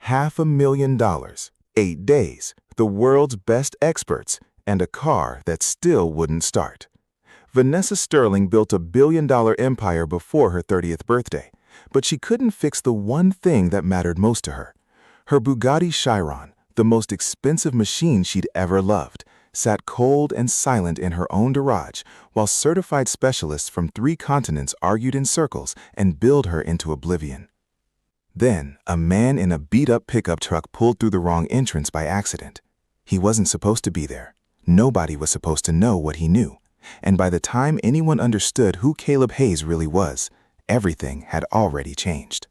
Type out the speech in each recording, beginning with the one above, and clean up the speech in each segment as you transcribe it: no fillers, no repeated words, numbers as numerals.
$500,000, 8 days, the world's best experts, and a car that still wouldn't start. Vanessa Sterling built a billion-dollar empire before her 30th birthday, but she couldn't fix the one thing that mattered most to her. Her Bugatti Chiron, the most expensive machine she'd ever loved, sat cold and silent in her own garage while certified specialists from 3 continents argued in circles and billed her into oblivion. Then, a man in a beat-up pickup truck pulled through the wrong entrance by accident. He wasn't supposed to be there. Nobody was supposed to know what he knew. And by the time anyone understood who Caleb Hayes really was, everything had already changed.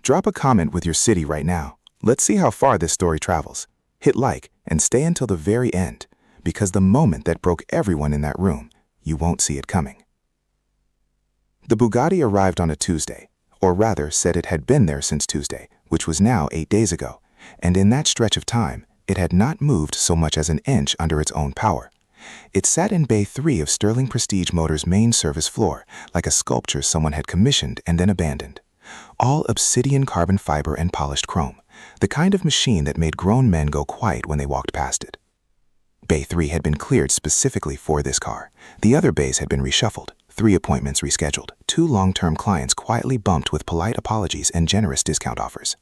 Drop a comment with your city right now. Let's see how far this story travels. Hit like and stay until the very end, because the moment that broke everyone in that room, you won't see it coming. The Bugatti arrived on a Tuesday, or rather said it had been there since Tuesday, which was now 8 days ago, and in that stretch of time, it had not moved so much as an inch under its own power. It sat in Bay 3 of Sterling Prestige Motors' main service floor, like a sculpture someone had commissioned and then abandoned. All obsidian carbon fiber and polished chrome, the kind of machine that made grown men go quiet when they walked past it. Bay 3 had been cleared specifically for this car. The other bays had been reshuffled, 3 appointments rescheduled, 2 long-term clients quietly bumped with polite apologies and generous discount offers.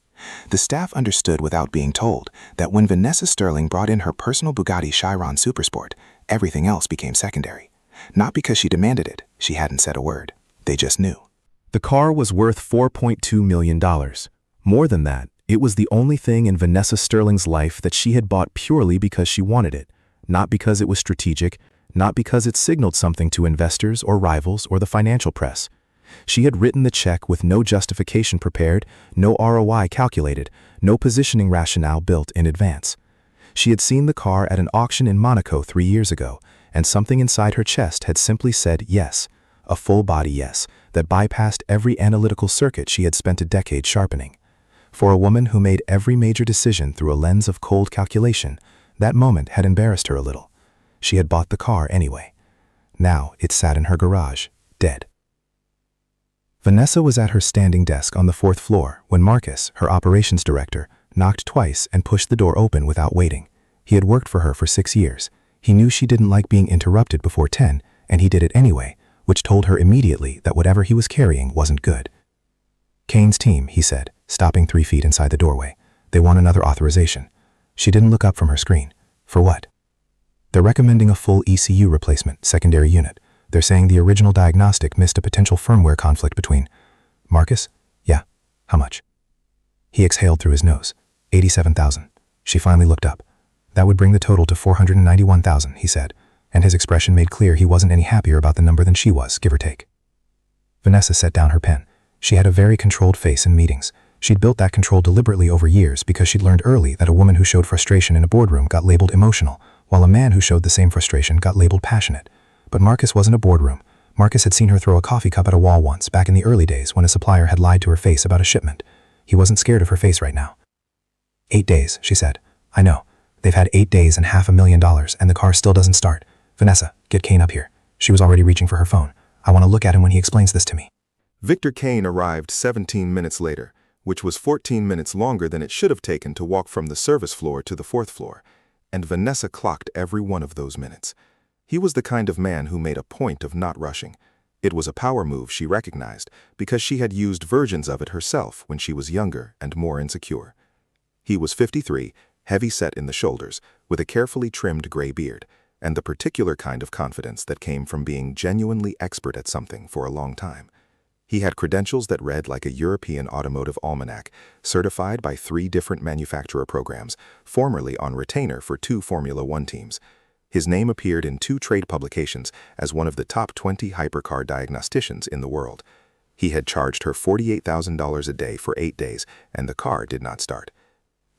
The staff understood without being told that when Vanessa Sterling brought in her personal Bugatti Chiron Supersport, everything else became secondary. Not because she demanded it, she hadn't said a word. They just knew. The car was worth $4.2 million. More than that, it was the only thing in Vanessa Sterling's life that she had bought purely because she wanted it, not because it was strategic, not because it signaled something to investors or rivals or the financial press. She had written the check with no justification prepared, no ROI calculated, no positioning rationale built in advance. She had seen the car at an auction in Monaco 3 years ago, and something inside her chest had simply said yes, a full-body yes, that bypassed every analytical circuit she had spent a decade sharpening. For a woman who made every major decision through a lens of cold calculation, that moment had embarrassed her a little. She had bought the car anyway. Now it sat in her garage, dead. Vanessa was at her standing desk on the 4th floor when Marcus, her operations director, knocked twice and pushed the door open without waiting. He had worked for her for 6 years. He knew she didn't like being interrupted before 10, and he did it anyway, which told her immediately that whatever he was carrying wasn't good. "Kane's team," he said, stopping 3 feet inside the doorway. "They want another authorization." She didn't look up from her screen. "For what?" "They're recommending a full ECU replacement, secondary unit. They're saying the original diagnostic missed a potential firmware conflict between..." "Marcus? Yeah. How much?" He exhaled through his nose. $87,000. She finally looked up. "That would bring the total to $491,000, he said, and his expression made clear he wasn't any happier about the number than she was, give or take. Vanessa set down her pen. She had a very controlled face in meetings. She'd built that control deliberately over years because she'd learned early that a woman who showed frustration in a boardroom got labeled emotional, while a man who showed the same frustration got labeled passionate. But Marcus wasn't a boardroom. Marcus had seen her throw a coffee cup at a wall once, back in the early days when a supplier had lied to her face about a shipment. He wasn't scared of her face right now. 8 days, she said. "I know. They've had 8 days and $500,000, and the car still doesn't start. Vanessa, get Kane up here." She was already reaching for her phone. "I want to look at him when he explains this to me." Victor Kane arrived 17 minutes later, which was 14 minutes longer than it should have taken to walk from the service floor to the 4th floor, and Vanessa clocked every one of those minutes. He was the kind of man who made a point of not rushing. It was a power move she recognized because she had used versions of it herself when she was younger and more insecure. He was 53, heavy-set in the shoulders, with a carefully trimmed gray beard, and the particular kind of confidence that came from being genuinely expert at something for a long time. He had credentials that read like a European automotive almanac, certified by 3 different manufacturer programs, formerly on retainer for 2 Formula One teams. His name appeared in 2 trade publications as one of the top 20 hypercar diagnosticians in the world. He had charged her $48,000 a day for 8 days, and the car did not start.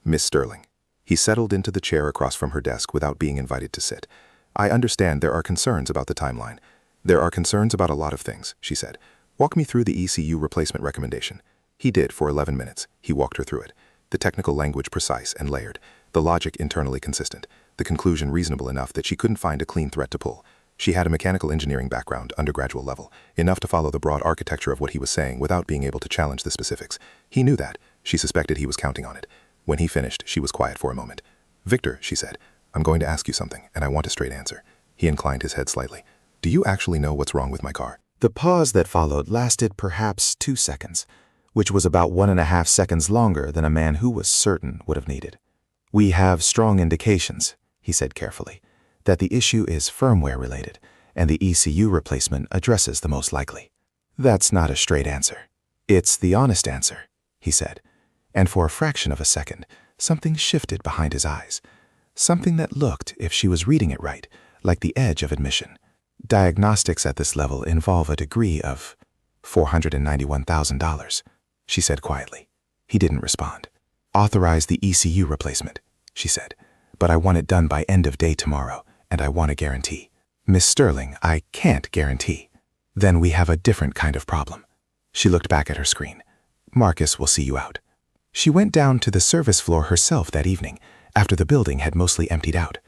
"Miss Sterling." He settled into the chair across from her desk without being invited to sit. "I understand there are concerns about the timeline." "There are concerns about a lot of things," she said. "Walk me through the ECU replacement recommendation." He did for 11 minutes. He walked her through it. The technical language precise and layered. The logic internally consistent. The conclusion reasonable enough that she couldn't find a clean thread to pull. She had a mechanical engineering background, undergraduate level, enough to follow the broad architecture of what he was saying without being able to challenge the specifics. He knew that, She suspected he was counting on it. When he finished, she was quiet for a moment. "Victor," she said, "I'm going to ask you something, and I want a straight answer." He inclined his head slightly. "Do you actually know what's wrong with my car?" The pause that followed lasted perhaps 2 seconds, which was about 1.5 seconds longer than a man who was certain would have needed. "We have strong indications," he said carefully, "that the issue is firmware related, and the ECU replacement addresses the most likely." "That's not a straight answer. It's the honest answer," he said, and for a fraction of a second, something shifted behind his eyes. Something that looked, if she was reading it right, like the edge of admission. "Diagnostics at this level involve a degree of $491,000, she said quietly. He didn't respond. "Authorize the ECU replacement," she said, "but I want it done by end of day tomorrow, and I want a guarantee." "Miss Sterling, I can't guarantee." "Then we have a different kind of problem." She looked back at her screen. "Marcus will see you out." She went down to the service floor herself that evening, after the building had mostly emptied out.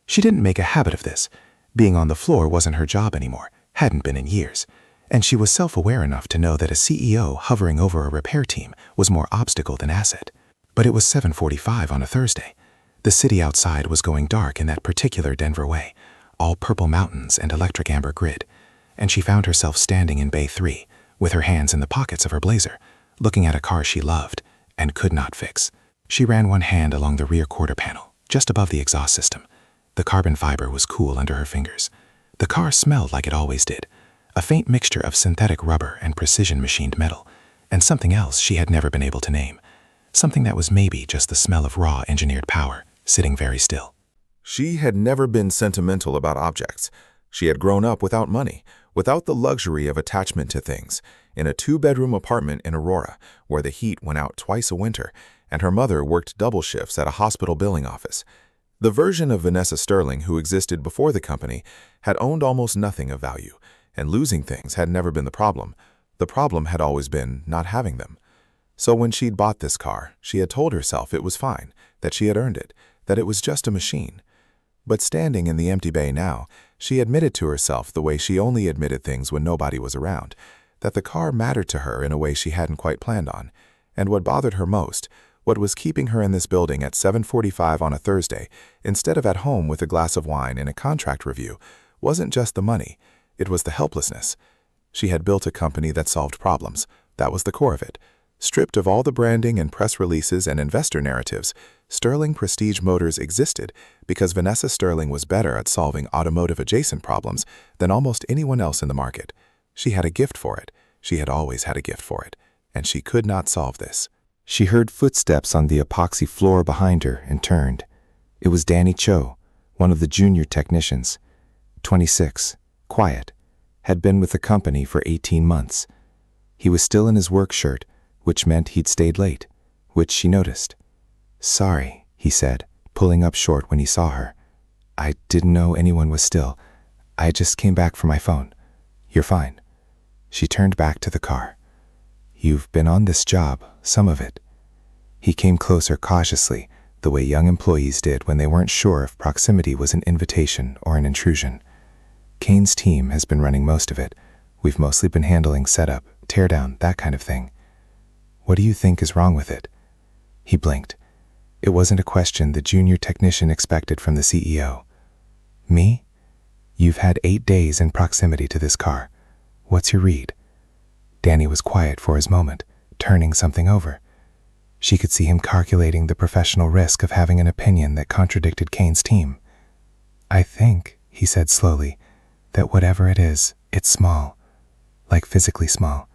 She didn't make a habit of this. Being on the floor wasn't her job anymore, hadn't been in years, and she was self-aware enough to know that a CEO hovering over a repair team was more obstacle than asset. But it was 7:45 on a Thursday. The city outside was going dark in that particular Denver way, all purple mountains and electric amber grid, and she found herself standing in Bay 3, with her hands in the pockets of her blazer, looking at a car she loved and could not fix. She ran one hand along the rear quarter panel, just above the exhaust system. The carbon fiber was cool under her fingers. The car smelled like it always did, a faint mixture of synthetic rubber and precision-machined metal, and something else she had never been able to name, something that was maybe just the smell of raw engineered power, sitting very still. She had never been sentimental about objects. She had grown up without money, without the luxury of attachment to things, in a 2-bedroom apartment in Aurora, where the heat went out twice a winter, and her mother worked double shifts at a hospital billing office. The version of Vanessa Sterling who existed before the company had owned almost nothing of value, and losing things had never been the problem. The problem had always been not having them. So when she'd bought this car, she had told herself it was fine, that she had earned it, that it was just a machine. But standing in the empty bay now, she admitted to herself the way she only admitted things when nobody was around, that the car mattered to her in a way she hadn't quite planned on. And what bothered her most, what was keeping her in this building at 7:45 on a Thursday, instead of at home with a glass of wine and a contract review, wasn't just the money, it was the helplessness. She had built a company that solved problems. That was the core of it. Stripped of all the branding and press releases and investor narratives, Sterling Prestige Motors existed because Vanessa Sterling was better at solving automotive-adjacent problems than almost anyone else in the market. She had a gift for it. She had always had a gift for it, and she could not solve this. She heard footsteps on the epoxy floor behind her and turned. It was Danny Cho, one of the junior technicians. 26, quiet, had been with the company for 18 months. He was still in his work shirt, which meant he'd stayed late, which she noticed. "Sorry," he said, pulling up short when he saw her. "I didn't know anyone was still. I just came back from my phone. You're fine." She turned back to the car. "You've been on this job, some of it." He came closer cautiously, the way young employees did when they weren't sure if proximity was an invitation or an intrusion. "Kane's team has been running most of it. We've mostly been handling setup, teardown, that kind of thing. What do you think is wrong with it?" He blinked. It wasn't a question the junior technician expected from the CEO. "Me? You've had 8 days in proximity to this car. What's your read?" Danny was quiet for his moment, turning something over. She could see him calculating the professional risk of having an opinion that contradicted Kane's team. "I think," he said slowly, "that whatever it is, it's small. Like physically small.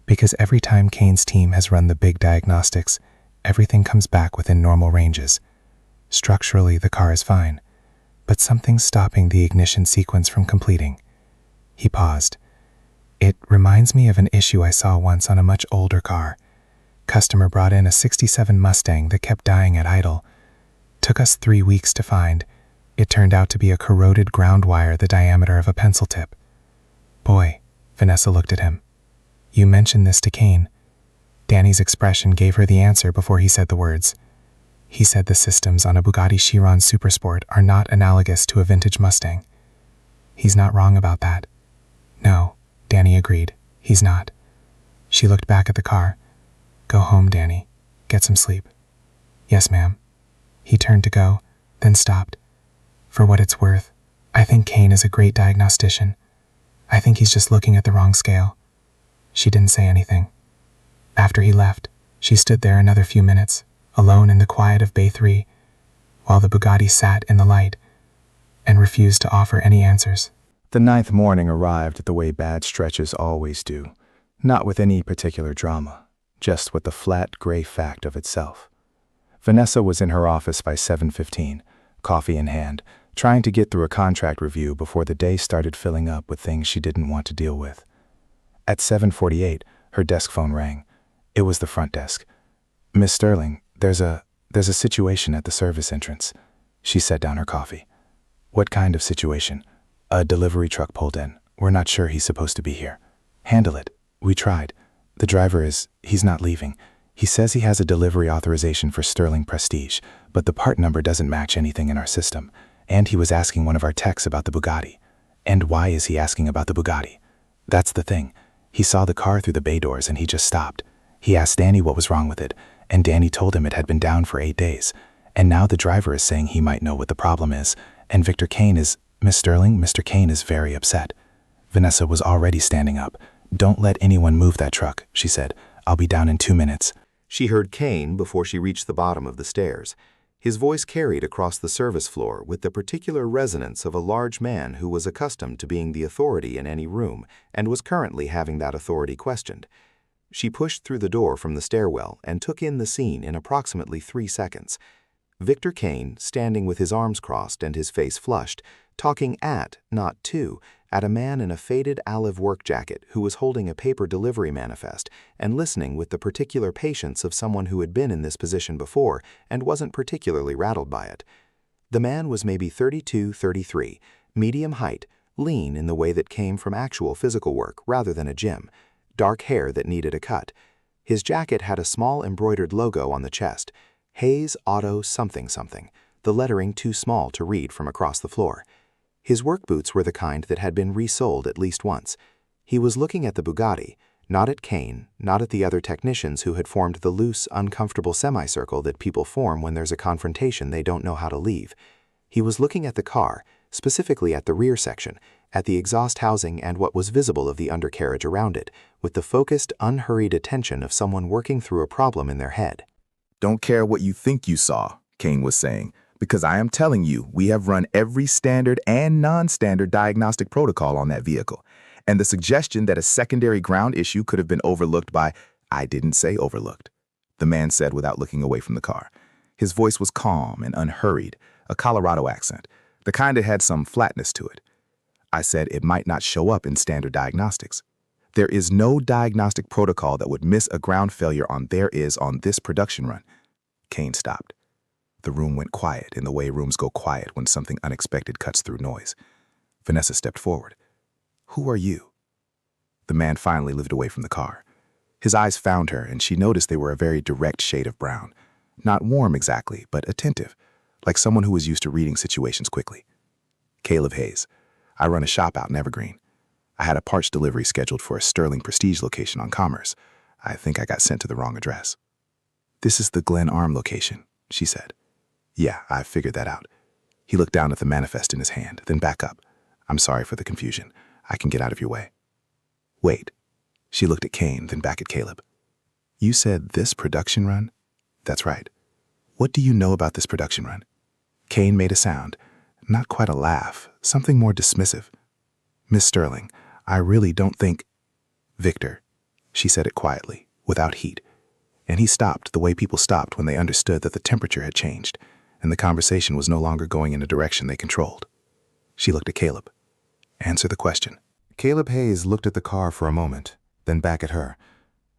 Because every time Kane's team has run the big diagnostics, everything comes back within normal ranges. Structurally, the car is fine, but something's stopping the ignition sequence from completing." He paused. "It reminds me of an issue I saw once on a much older car. Customer brought in a 67 Mustang that kept dying at idle. Took us 3 weeks to find. It turned out to be a corroded ground wire the diameter of a pencil tip." "Boy," Vanessa looked at him. "You mentioned this to Kane." Danny's expression gave her the answer before he said the words. He said the systems on a Bugatti Chiron Supersport are not analogous to a vintage Mustang. He's not wrong about that. No, Danny agreed. He's not. She looked back at the car. "Go home, Danny. Get some sleep." "Yes, ma'am." He turned to go, then stopped. "For what it's worth, I think Kane is a great diagnostician. I think he's just looking at the wrong scale." She didn't say anything. After he left, she stood there another few minutes, alone in the quiet of Bay 3, while the Bugatti sat in the light and refused to offer any answers. The 9th morning arrived the way bad stretches always do, not with any particular drama, just with the flat gray fact of itself. Vanessa was in her office by 7:15, coffee in hand, trying to get through a contract review before the day started filling up with things she didn't want to deal with. At 7:48, her desk phone rang. It was the front desk. "Miss Sterling, there's a situation at the service entrance." She set down her coffee. "What kind of situation?" "A delivery truck pulled in. We're not sure he's supposed to be here." "Handle it. We tried. The driver he's not leaving. He says he has a delivery authorization for Sterling Prestige, but the part number doesn't match anything in our system. And he was asking one of our techs about the Bugatti." "And why is he asking about the Bugatti?" "That's the thing. He saw the car through the bay doors and he just stopped. He asked Danny what was wrong with it, and Danny told him it had been down for 8 days. And now the driver is saying he might know what the problem is, and Victor Kane is— Miss Sterling, Mr. Kane is very upset." Vanessa was already standing up. "Don't let anyone move that truck," she said. "I'll be down in 2 minutes." She heard Kane before she reached the bottom of the stairs. His voice carried across the service floor with the particular resonance of a large man who was accustomed to being the authority in any room and was currently having that authority questioned. She pushed through the door from the stairwell and took in the scene in approximately 3 seconds. Victor Kane, standing with his arms crossed and his face flushed, talking at, not to, a man in a faded olive work jacket who was holding a paper delivery manifest and listening with the particular patience of someone who had been in this position before and wasn't particularly rattled by it. The man was maybe 32, 33, medium height, lean in the way that came from actual physical work rather than a gym, dark hair that needed a cut. His jacket had a small embroidered logo on the chest, Hayes Auto something something, the lettering too small to read from across the floor. His work boots were the kind that had been resold at least once. He was looking at the Bugatti, not at Kane, not at the other technicians who had formed the loose, uncomfortable semicircle that people form when there's a confrontation they don't know how to leave. He was looking at the car, specifically at the rear section, at the exhaust housing and what was visible of the undercarriage around it, with the focused, unhurried attention of someone working through a problem in their head. "Don't care what you think you saw," Kane was saying, "because I am telling you, we have run every standard and non-standard diagnostic protocol on that vehicle. And the suggestion that a secondary ground issue could have been overlooked by— I didn't say overlooked," the man said without looking away from the car. His voice was calm and unhurried, a Colorado accent, the kind that had some flatness to it. "I said it might not show up in standard diagnostics. There is no diagnostic protocol that would miss a ground failure on this production run." Kane stopped. The room went quiet in the way rooms go quiet when something unexpected cuts through noise. Vanessa stepped forward. "Who are you?" The man finally lived away from the car. His eyes found her, and she noticed they were a very direct shade of brown. Not warm exactly, but attentive, like someone who was used to reading situations quickly. "Caleb Hayes. I run a shop out in Evergreen. I had a parts delivery scheduled for a Sterling Prestige location on Commerce. I think I got sent to the wrong address." "This is the Glen Arm location," she said. "Yeah, I figured that out." He looked down at the manifest in his hand, then back up. "I'm sorry for the confusion. I can get out of your way." "Wait." She looked at Kane, then back at Caleb. "You said this production run?" "That's right. What do you know about this production run?" Kane made a sound, not quite a laugh, something more dismissive. "Miss Sterling, I really don't think—" "Victor," she said it quietly, without heat. And he stopped the way people stopped when they understood that the temperature had changed, and the conversation was no longer going in a direction they controlled. She looked at Caleb. "Answer the question." Caleb Hayes looked at the car for a moment, then back at her.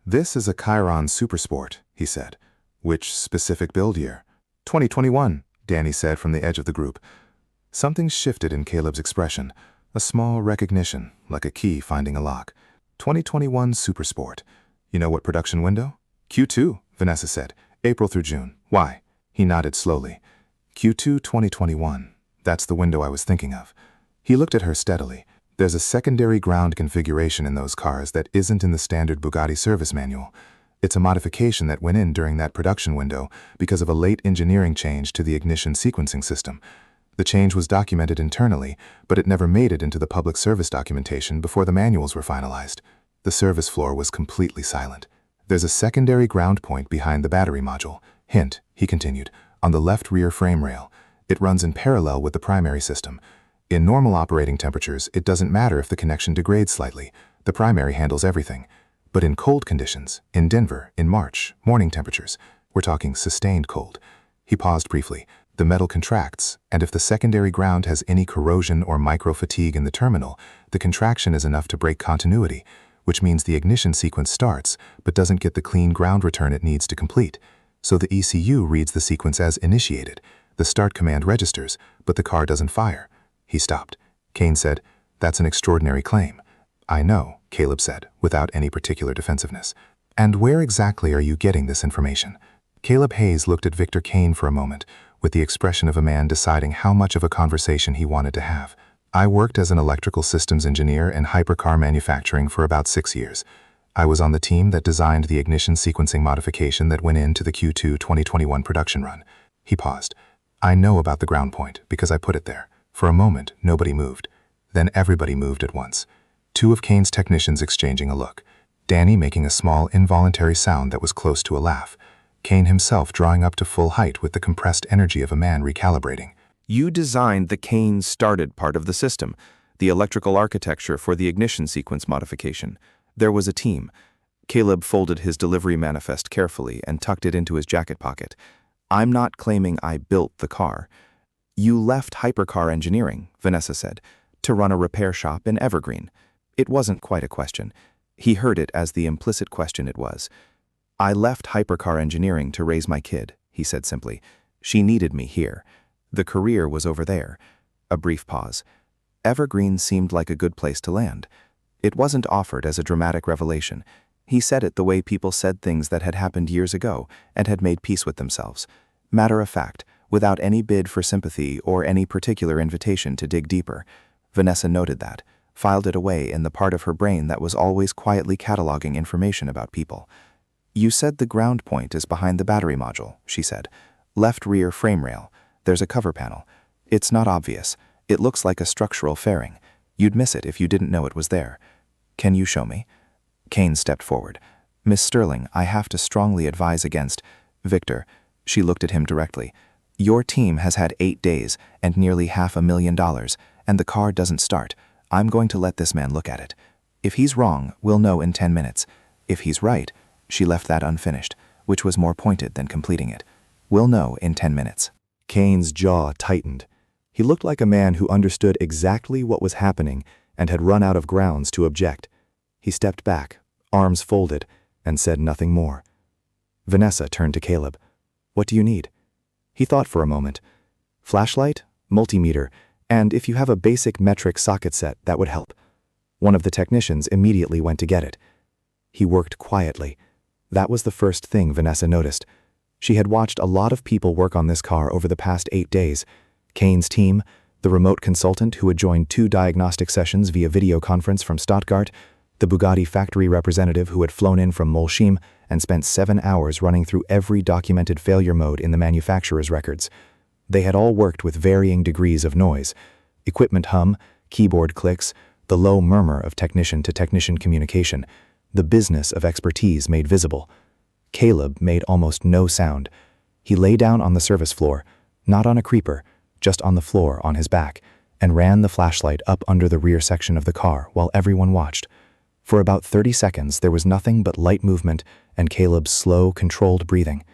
"This is a Chiron Supersport," he said. "Which specific build year?" 2021, Danny said from the edge of the group. Something shifted in Caleb's expression, a small recognition, like a key finding a lock. 2021 Supersport. "You know what production window?" "Q2, Vanessa said. "April through June. Why?" He nodded slowly. "Q2 2021. That's the window I was thinking of." He looked at her steadily. "There's a secondary ground configuration in those cars that isn't in the standard Bugatti service manual. It's a modification that went in during that production window because of a late engineering change to the ignition sequencing system. The change was documented internally, but it never made it into the public service documentation before the manuals were finalized. The service floor was completely silent. There's a secondary ground point behind the battery module. Hint, he continued, on the left rear frame rail. It runs in parallel with the primary system. In normal operating temperatures, it doesn't matter if the connection degrades slightly. The primary handles everything. But in cold conditions, in Denver, in March, morning temperatures, we're talking sustained cold. He paused briefly. The metal contracts, and if the secondary ground has any corrosion or micro-fatigue in the terminal, the contraction is enough to break continuity, which means the ignition sequence starts, but doesn't get the clean ground return it needs to complete. So the ECU reads the sequence as initiated. The start command registers, but the car doesn't fire. He stopped. Kane said, "That's an extraordinary claim." "I know," Caleb said, without any particular defensiveness. "And where exactly are you getting this information?" Caleb Hayes looked at Victor Kane for a moment, with the expression of a man deciding how much of a conversation he wanted to have. "I worked as an electrical systems engineer in hypercar manufacturing for about 6 years. I was on the team that designed the ignition sequencing modification that went into the Q2 2021 production run." He paused. "I know about the ground point because I put it there." For a moment, nobody moved. Then everybody moved at once. Two of Kane's technicians exchanging a look. Danny making a small, involuntary sound that was close to a laugh. Kane himself drawing up to full height with the compressed energy of a man recalibrating. "You designed the Kane started part of the system, the electrical architecture for the ignition sequence modification. There was a team." Caleb folded his delivery manifest carefully and tucked it into his jacket pocket. "I'm not claiming I built the car." "You left hypercar engineering," Vanessa said, "to run a repair shop in Evergreen." It wasn't quite a question. He heard it as the implicit question it was. "I left hypercar engineering to raise my kid," he said simply. "She needed me here. The career was over there." A brief pause. Evergreen seemed like a good place to land. It wasn't offered as a dramatic revelation. He said it the way people said things that had happened years ago and had made peace with themselves. Matter of fact, without any bid for sympathy or any particular invitation to dig deeper. Vanessa noted that, filed it away in the part of her brain that was always quietly cataloging information about people. "You said the ground point is behind the battery module," she said. "Left rear frame rail. There's a cover panel. It's not obvious. It looks like a structural fairing. You'd miss it if you didn't know it was there. Can you show me?" Kane stepped forward. "Miss Sterling, I have to strongly advise against—" "Victor," she looked at him directly. "Your team has had 8 days and nearly $500,000, and the car doesn't start. I'm going to let this man look at it. If he's wrong, we'll know in 10 minutes. If he's right," she left that unfinished, which was more pointed than completing it. "We'll know in 10 minutes. Kane's jaw tightened. He looked like a man who understood exactly what was happening and had run out of grounds to object. He stepped back, arms folded, and said nothing more. Vanessa turned to Caleb. "What do you need?" He thought for a moment. "Flashlight, multimeter, and if you have a basic metric socket set, that would help." One of the technicians immediately went to get it. He worked quietly. That was the first thing Vanessa noticed. She had watched a lot of people work on this car over the past 8 days. Kane's team, the remote consultant who had joined 2 diagnostic sessions via video conference from Stuttgart, the Bugatti factory representative who had flown in from Molsheim and spent 7 hours running through every documented failure mode in the manufacturer's records. They had all worked with varying degrees of noise. Equipment hum, keyboard clicks, the low murmur of technician-to-technician communication, the business of expertise made visible. Caleb made almost no sound. He lay down on the service floor, not on a creeper, just on the floor on his back, and ran the flashlight up under the rear section of the car while everyone watched. For about 30 seconds there was nothing but light movement and Caleb's slow, controlled breathing.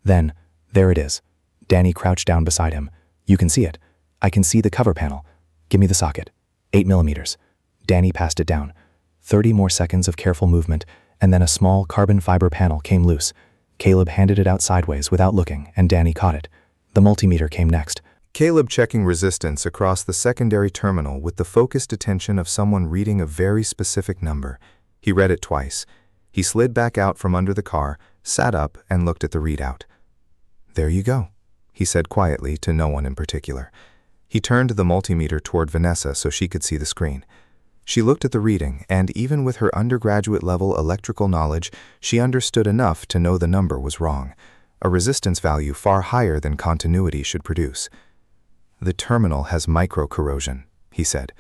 Then, there it is. Danny crouched down beside him. "You can see it. I can see the cover panel. Give me the socket. 8 millimeters. Danny passed it down. 30 more seconds of careful movement, and then a small carbon fiber panel came loose. Caleb handed it out sideways without looking, and Danny caught it. The multimeter came next. Caleb checking resistance across the secondary terminal with the focused attention of someone reading a very specific number. He read it twice. He slid back out from under the car, sat up, and looked at the readout. "There you go," he said quietly to no one in particular. He turned the multimeter toward Vanessa so she could see the screen. She looked at the reading, and even with her undergraduate-level electrical knowledge, she understood enough to know the number was wrong, a resistance value far higher than continuity should produce. "The terminal has micro-corrosion," he said.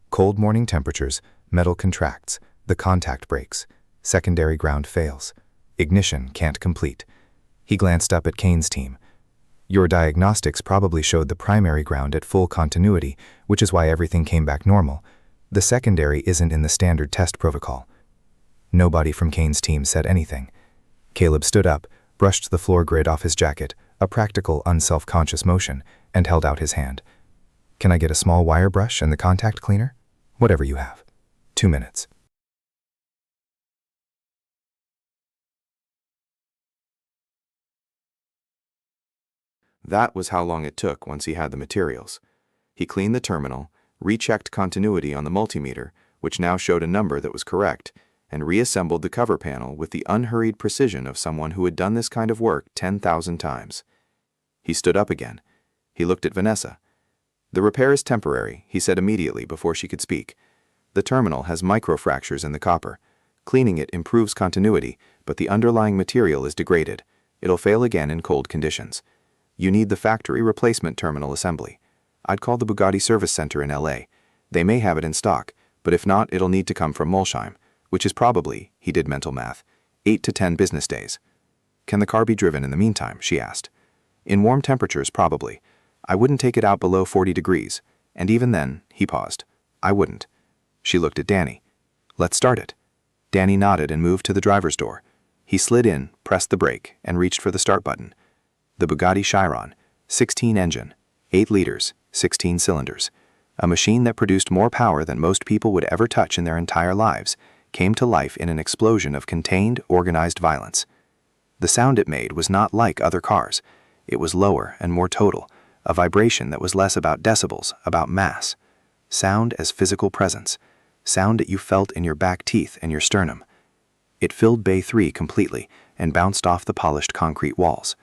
"Cold morning temperatures, metal contracts, the contact breaks, secondary ground fails, ignition can't complete." He glanced up at Kane's team. "Your diagnostics probably showed the primary ground at full continuity, which is why everything came back normal. The secondary isn't in the standard test protocol." Nobody from Kane's team said anything. Caleb stood up, brushed the floor grid off his jacket, a practical, unself-conscious motion, and held out his hand. "Can I get a small wire brush and the contact cleaner? Whatever you have. 2 minutes." That was how long it took once he had the materials. He cleaned the terminal, rechecked continuity on the multimeter, which now showed a number that was correct, and reassembled the cover panel with the unhurried precision of someone who had done this kind of work 10,000 times. He stood up again. He looked at Vanessa. "The repair is temporary," he said immediately before she could speak. "The terminal has microfractures in the copper. Cleaning it improves continuity, but the underlying material is degraded. It'll fail again in cold conditions. You need the factory replacement terminal assembly. I'd call the Bugatti Service Center in LA. They may have it in stock, but if not, it'll need to come from Molsheim, which is probably," he did mental math, 8 to 10 business days. "Can the car be driven in the meantime?" she asked. "In warm temperatures, probably. I wouldn't take it out below 40 degrees, and even then," he paused, "I wouldn't." She looked at Danny. "Let's start it." Danny nodded and moved to the driver's door. He slid in, pressed the brake, and reached for the start button. The Bugatti Chiron, 16 engine, 8 liters, 16 cylinders. A machine that produced more power than most people would ever touch in their entire lives, came to life in an explosion of contained, organized violence. The sound it made was not like other cars. It was lower and more total, a vibration that was less about decibels, about mass. Sound as physical presence, sound that you felt in your back teeth and your sternum. It filled Bay 3 completely and bounced off the polished concrete walls.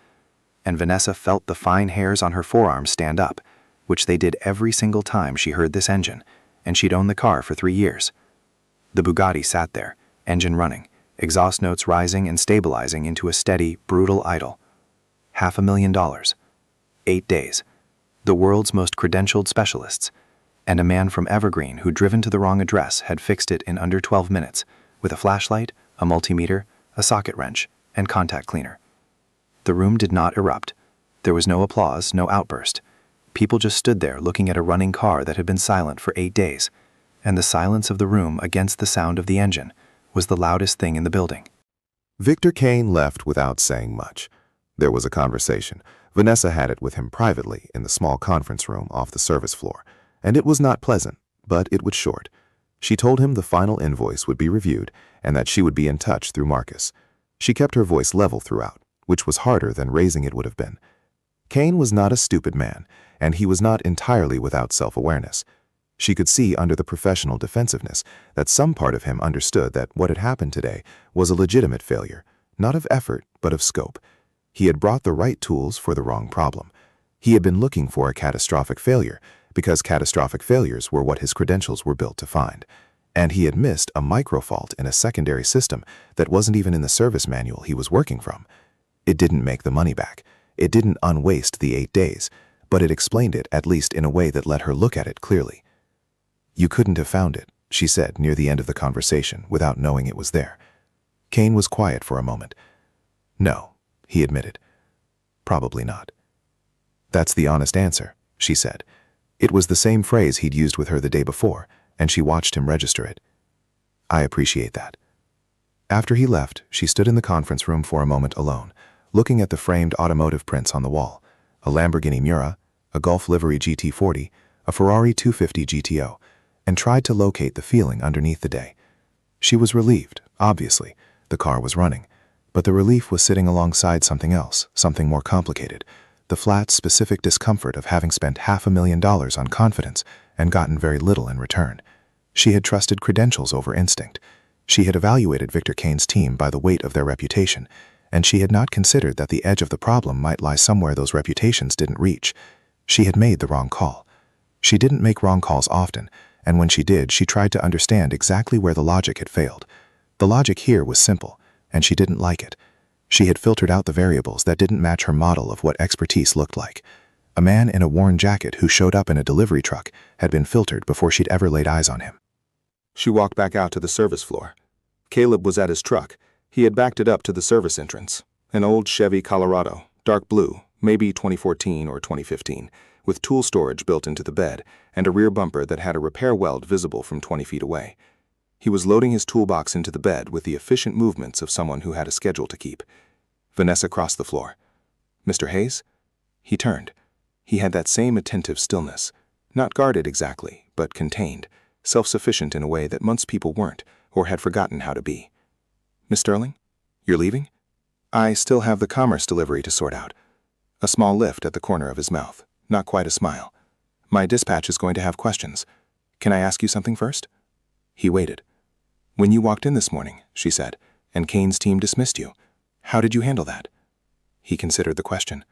And Vanessa felt the fine hairs on her forearms stand up, which they did every single time she heard this engine, and she'd owned the car for 3 years. The Bugatti sat there, engine running, exhaust notes rising and stabilizing into a steady, brutal idle. $500,000. 8 days. The world's most credentialed specialists. And a man from Evergreen who'd driven to the wrong address had fixed it in under 12 minutes, with a flashlight, a multimeter, a socket wrench, and contact cleaner. The room did not erupt. There was no applause, no outburst. People just stood there looking at a running car that had been silent for 8 days, and the silence of the room against the sound of the engine was the loudest thing in the building. Victor Kane left without saying much. There was a conversation. Vanessa had it with him privately in the small conference room off the service floor, and it was not pleasant, but it was short. She told him the final invoice would be reviewed and that she would be in touch through Marcus. She kept her voice level throughout, which was harder than raising it would have been. Kane was not a stupid man, and he was not entirely without self-awareness. She could see under the professional defensiveness that some part of him understood that what had happened today was a legitimate failure, not of effort, but of scope. He had brought the right tools for the wrong problem. He had been looking for a catastrophic failure, because catastrophic failures were what his credentials were built to find. And he had missed a microfault in a secondary system that wasn't even in the service manual he was working from. It didn't make the money back. It didn't unwaste the 8 days, but it explained it, at least in a way that let her look at it clearly. "You couldn't have found it," she said near the end of the conversation, without knowing it was there. Kane was quiet for a moment. "No," he admitted. "Probably not." "That's the honest answer," she said. It was the same phrase he'd used with her the day before, and she watched him register it. "I appreciate that." After he left, she stood in the conference room for a moment alone, looking at the framed automotive prints on the wall, a Lamborghini Miura, a Gulf livery GT40, a Ferrari 250 GTO, and tried to locate the feeling underneath the day. She was relieved, obviously. The car was running. But the relief was sitting alongside something else, something more complicated, the flat, specific discomfort of having spent $500,000 on confidence and gotten very little in return. She had trusted credentials over instinct. She had evaluated Victor Kane's team by the weight of their reputation, and she had not considered that the edge of the problem might lie somewhere those reputations didn't reach. She had made the wrong call. She didn't make wrong calls often, and when she did, she tried to understand exactly where the logic had failed. The logic here was simple, and she didn't like it. She had filtered out the variables that didn't match her model of what expertise looked like. A man in a worn jacket who showed up in a delivery truck had been filtered before she'd ever laid eyes on him. She walked back out to the service floor. Caleb was at his truck. He had backed it up to the service entrance. An old Chevy Colorado, dark blue, maybe 2014 or 2015, with tool storage built into the bed and a rear bumper that had a repair weld visible from 20 feet away. He was loading his toolbox into the bed with the efficient movements of someone who had a schedule to keep. Vanessa crossed the floor. "Mr. Hayes?" He turned. He had that same attentive stillness, not guarded exactly, but contained, self-sufficient in a way that month's people weren't or had forgotten how to be. "Miss Sterling? You're leaving?" "I still have the commerce delivery to sort out." A small lift at the corner of his mouth, not quite a smile. "My dispatch is going to have questions. Can I ask you something first?" He waited. "When you walked in this morning," she said, "and Kane's team dismissed you, how did you handle that?" He considered the question.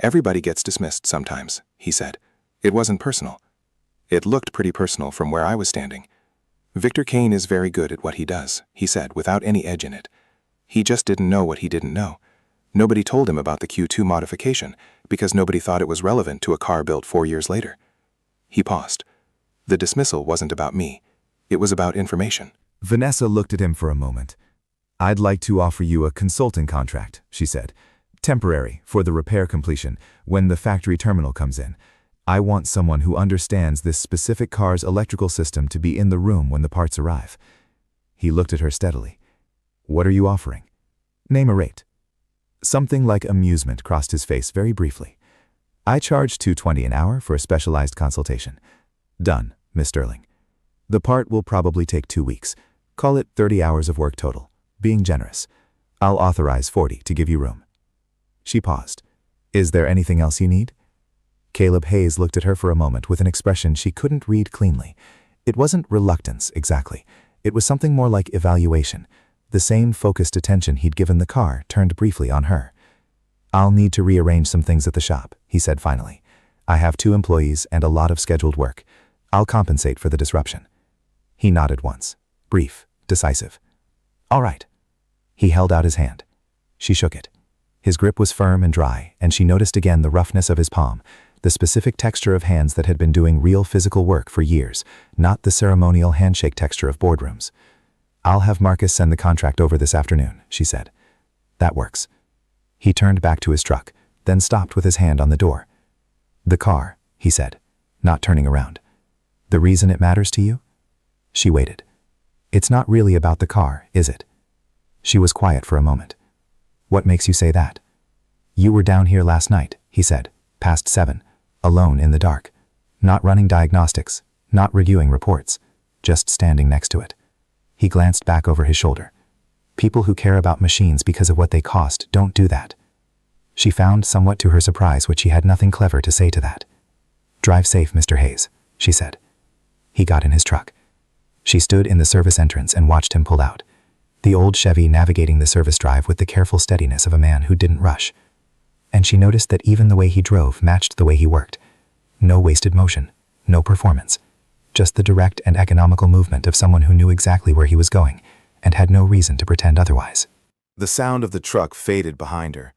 "Everybody gets dismissed sometimes," he said. "It wasn't personal." "It looked pretty personal from where I was standing." "Victor Kane is very good at what he does," he said, without any edge in it. "He just didn't know what he didn't know. Nobody told him about the Q2 modification because nobody thought it was relevant to a car built 4 years later." He paused. "The dismissal wasn't about me. It was about information." Vanessa looked at him for a moment. "I'd like to offer you a consulting contract," she said. "Temporary, for the repair completion, when the factory terminal comes in. I want someone who understands this specific car's electrical system to be in the room when the parts arrive." He looked at her steadily. "What are you offering? Name a rate." Something like amusement crossed his face very briefly. "I charge $2.20 an hour for a specialized consultation." "Done, Miss Sterling. The part will probably take 2 weeks. Call it 30 hours of work total, being generous. I'll authorize 40 to give you room." She paused. "Is there anything else you need?" Caleb Hayes looked at her for a moment with an expression she couldn't read cleanly. It wasn't reluctance, exactly. It was something more like evaluation. The same focused attention he'd given the car turned briefly on her. "I'll need to rearrange some things at the shop," he said finally. "I have 2 employees and a lot of scheduled work. I'll compensate for the disruption." He nodded once. Brief, decisive. "All right." He held out his hand. She shook it. His grip was firm and dry, and she noticed again the roughness of his palm, the specific texture of hands that had been doing real physical work for years, not the ceremonial handshake texture of boardrooms. "I'll have Marcus send the contract over this afternoon," she said. "That works." He turned back to his truck, then stopped with his hand on the door. "The car," he said, not turning around. "The reason it matters to you?" She waited. "It's not really about the car, is it?" She was quiet for a moment. "What makes you say that?" "You were down here last night," he said, "past 7, alone in the dark. Not running diagnostics, not reviewing reports, just standing next to it." He glanced back over his shoulder. "People who care about machines because of what they cost don't do that." She found, somewhat to her surprise, which he had nothing clever to say to that. "Drive safe, Mr. Hayes," she said. He got in his truck. She stood in the service entrance and watched him pull out. The old Chevy navigating the service drive with the careful steadiness of a man who didn't rush. And she noticed that even the way he drove matched the way he worked. No wasted motion, no performance. Just the direct and economical movement of someone who knew exactly where he was going and had no reason to pretend otherwise. The sound of the truck faded behind her.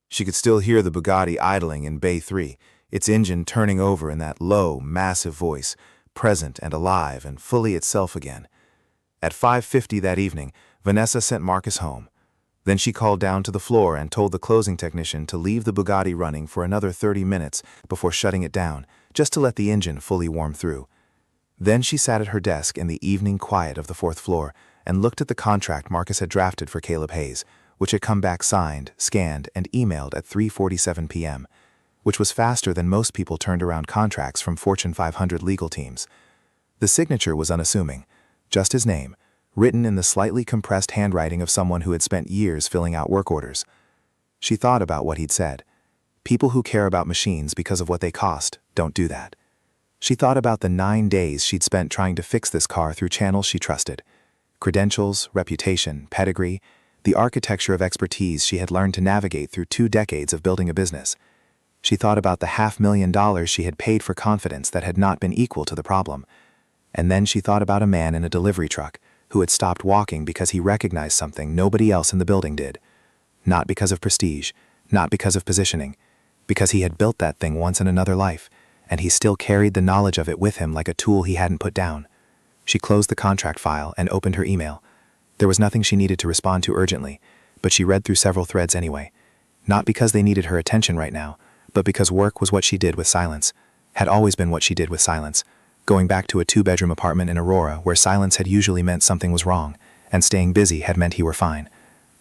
She could still hear the Bugatti idling in Bay 3, its engine turning over in that low, massive voice, present and alive and fully itself again. At 5:50 that evening, Vanessa sent Marcus home. Then she called down to the floor and told the closing technician to leave the Bugatti running for another 30 minutes before shutting it down, just to let the engine fully warm through. Then she sat at her desk in the evening quiet of the 4th floor and looked at the contract Marcus had drafted for Caleb Hayes, which had come back signed, scanned, and emailed at 3:47 p.m., which was faster than most people turned around contracts from Fortune 500 legal teams. The signature was unassuming, just his name, written in the slightly compressed handwriting of someone who had spent years filling out work orders. She thought about what he'd said. People who care about machines because of what they cost don't do that. She thought about the 9 days she'd spent trying to fix this car through channels she trusted. Credentials, reputation, pedigree, the architecture of expertise she had learned to navigate through 2 decades of building a business. She thought about the $500,000 she had paid for confidence that had not been equal to the problem. And then she thought about a man in a delivery truck who had stopped walking because he recognized something nobody else in the building did. Not because of prestige, not because of positioning, because he had built that thing once in another life, and he still carried the knowledge of it with him like a tool he hadn't put down. She closed the contract file and opened her email. There was nothing she needed to respond to urgently, but she read through several threads anyway. Not because they needed her attention right now, but because work was what she did with silence, had always been what she did with silence, going back to a 2-bedroom apartment in Aurora where silence had usually meant something was wrong, and staying busy had meant he were fine.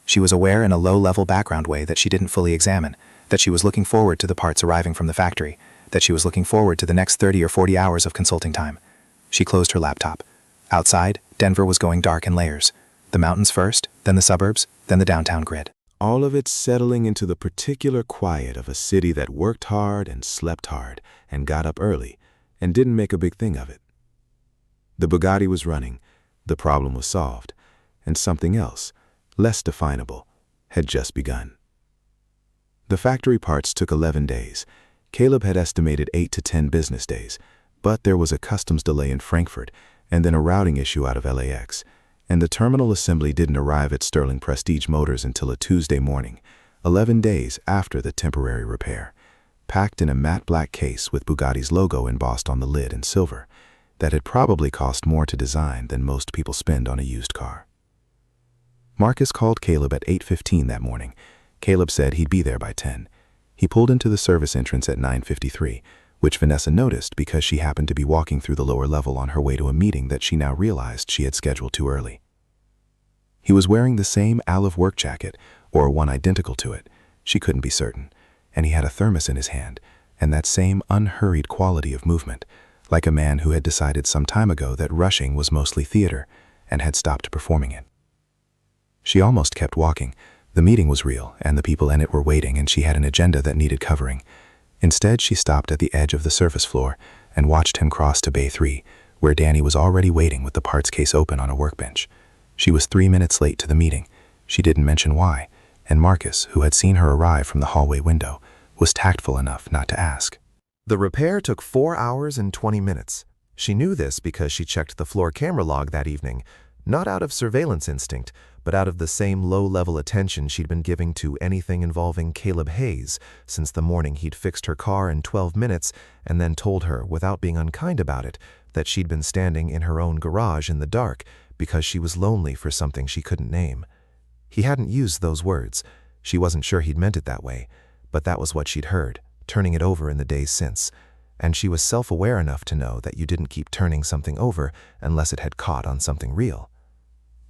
She was aware in a low-level background way that she didn't fully examine, that she was looking forward to the parts arriving from the factory, that she was looking forward to the next 30 or 40 hours of consulting time. She closed her laptop. Outside, Denver was going dark in layers. The mountains first, then the suburbs, then the downtown grid. All of it settling into the particular quiet of a city that worked hard and slept hard and got up early and didn't make a big thing of it. The Bugatti was running, the problem was solved, and something else, less definable, had just begun. The factory parts took 11 days. Caleb had estimated 8 to 10 business days, but there was a customs delay in Frankfurt and then a routing issue out of LAX, and the terminal assembly didn't arrive at Sterling Prestige Motors until a Tuesday morning, 11 days after the temporary repair, packed in a matte black case with Bugatti's logo embossed on the lid in silver that had probably cost more to design than most people spend on a used car. Marcus called Caleb at 8:15 that morning. Caleb said he'd be there by 10. He pulled into the service entrance at 9:53, which Vanessa noticed because she happened to be walking through the lower level on her way to a meeting that she now realized she had scheduled too early. He was wearing the same olive work jacket, or one identical to it. She couldn't be certain. And he had a thermos in his hand, and that same unhurried quality of movement, like a man who had decided some time ago that rushing was mostly theater and had stopped performing it. She almost kept walking. The meeting was real, and the people in it were waiting, and she had an agenda that needed covering. Instead, she stopped at the edge of the surface floor and watched him cross to Bay 3, where Danny was already waiting with the parts case open on a workbench. She was 3 minutes late to the meeting. She didn't mention why, and Marcus, who had seen her arrive from the hallway window, was tactful enough not to ask. The repair took 4 hours and 20 minutes. She knew this because she checked the floor camera log that evening, not out of surveillance instinct, but out of the same low-level attention she'd been giving to anything involving Caleb Hayes since the morning he'd fixed her car in 12 minutes and then told her, without being unkind about it, that she'd been standing in her own garage in the dark because she was lonely for something she couldn't name. He hadn't used those words. She wasn't sure he'd meant it that way, but that was what she'd heard, turning it over in the days since, and she was self-aware enough to know that you didn't keep turning something over unless it had caught on something real.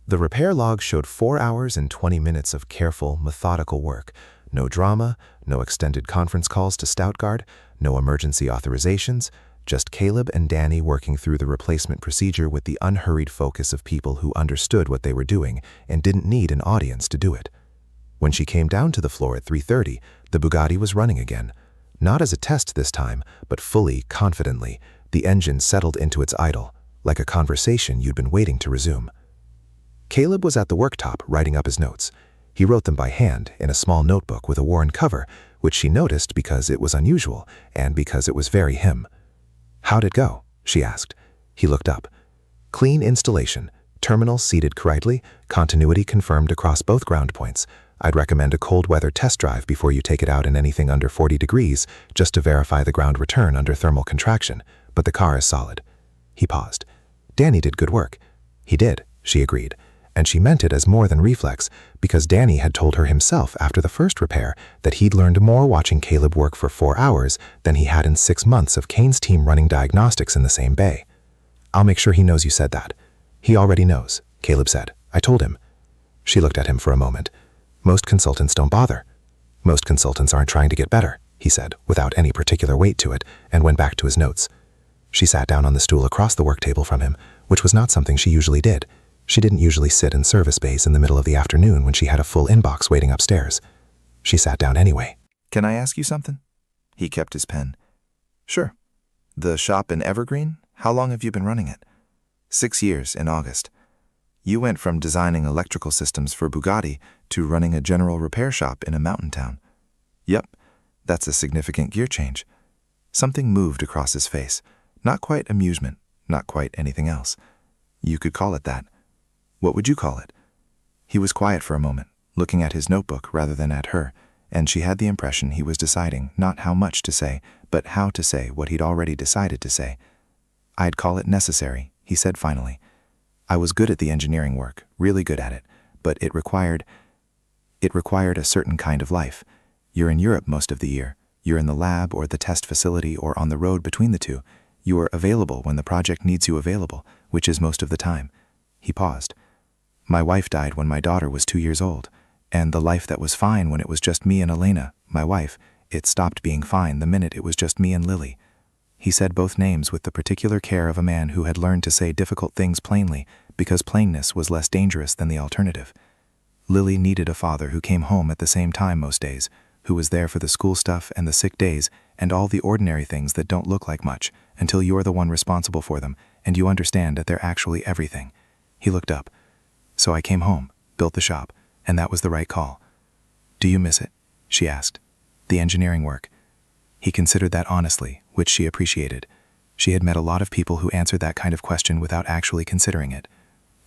The repair log showed 4 hours and 20 minutes of careful, methodical work. No drama, no extended conference calls to Stuttgart, no emergency authorizations, just Caleb and Danny working through the replacement procedure with the unhurried focus of people who understood what they were doing and didn't need an audience to do it. When she came down to the floor at 3:30, the Bugatti was running again. Not as a test this time, but fully, confidently, the engine settled into its idle, like a conversation you'd been waiting to resume. Caleb was at the worktop writing up his notes. He wrote them by hand in a small notebook with a worn cover, which she noticed because it was unusual and because it was very him. "How'd it go?" she asked. He looked up. "Clean installation, terminal seated correctly, continuity confirmed across both ground points. I'd recommend a cold weather test drive before you take it out in anything under 40 degrees just to verify the ground return under thermal contraction, but the car is solid." He paused. "Danny did good work." "He did," she agreed, and she meant it as more than reflex because Danny had told her himself after the first repair that he'd learned more watching Caleb work for 4 hours than he had in 6 months of Kane's team running diagnostics in the same bay. "I'll make sure he knows you said that." "He already knows," Caleb said. "I told him." She looked at him for a moment. "Most consultants don't bother." "Most consultants aren't trying to get better," he said, without any particular weight to it, and went back to his notes. She sat down on the stool across the work table from him, which was not something she usually did. She didn't usually sit in service bays in the middle of the afternoon when she had a full inbox waiting upstairs. She sat down anyway. Can I ask you something? He kept his pen. Sure. The shop in Evergreen? How long have you been running it? 6 years in August. You went from designing electrical systems for Bugatti to running a general repair shop in a mountain town. Yep, that's a significant gear change. Something moved across his face. Not quite amusement, not quite anything else. You could call it that. What would you call it? He was quiet for a moment, looking at his notebook rather than at her, and she had the impression he was deciding not how much to say, but how to say what he'd already decided to say. I'd call it necessary, he said finally. I was good at the engineering work, really good at it, but it required a certain kind of life. You're in Europe most of the year. You're in the lab or the test facility or on the road between the two. You are available when the project needs you available, which is most of the time. He paused. My wife died when my daughter was 2 years old, and the life that was fine when it was just me and Elena, my wife, it stopped being fine the minute it was just me and Lily. He said both names with the particular care of a man who had learned to say difficult things plainly because plainness was less dangerous than the alternative. Lily needed a father who came home at the same time most days, who was there for the school stuff and the sick days and all the ordinary things that don't look like much until you're the one responsible for them and you understand that they're actually everything. He looked up. So I came home, built the shop, and that was the right call. Do you miss it? She asked. The engineering work. He considered that honestly, which she appreciated. She had met a lot of people who answered that kind of question without actually considering it.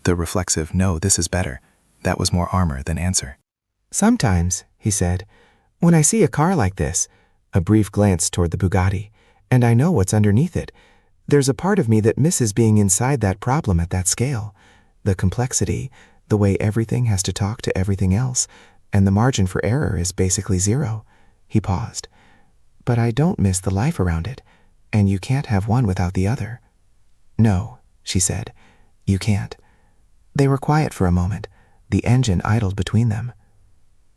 The reflexive, no, this is better, that was more armor than answer. Sometimes, he said, when I see a car like this, a brief glance toward the Bugatti, and I know what's underneath it, there's a part of me that misses being inside that problem at that scale. The complexity, the way everything has to talk to everything else, and the margin for error is basically zero. He paused. But I don't miss the life around it, and you can't have one without the other. No, she said, you can't. They were quiet for a moment. The engine idled between them.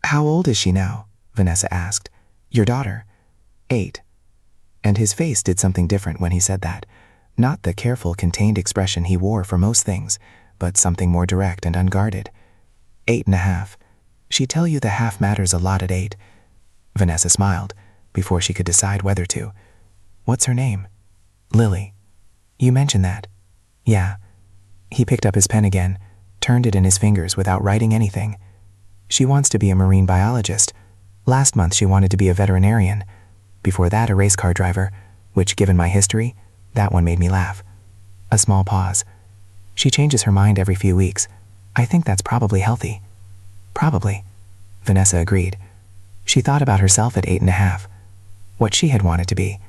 How old is she now? Vanessa asked. Your daughter? 8. And his face did something different when he said that. Not the careful, contained expression he wore for most things, but something more direct and unguarded. 8.5. She'd tell you the half matters a lot at 8. Vanessa smiled, before she could decide whether to. What's her name? Lily. You mentioned that. Yeah. He picked up his pen again, turned it in his fingers without writing anything. She wants to be a marine biologist. Last month she wanted to be a veterinarian. Before that, a race car driver, which, given my history, that one made me laugh. A small pause. She changes her mind every few weeks. I think that's probably healthy. Probably. Vanessa agreed. She thought about herself at 8.5. What she had wanted to be.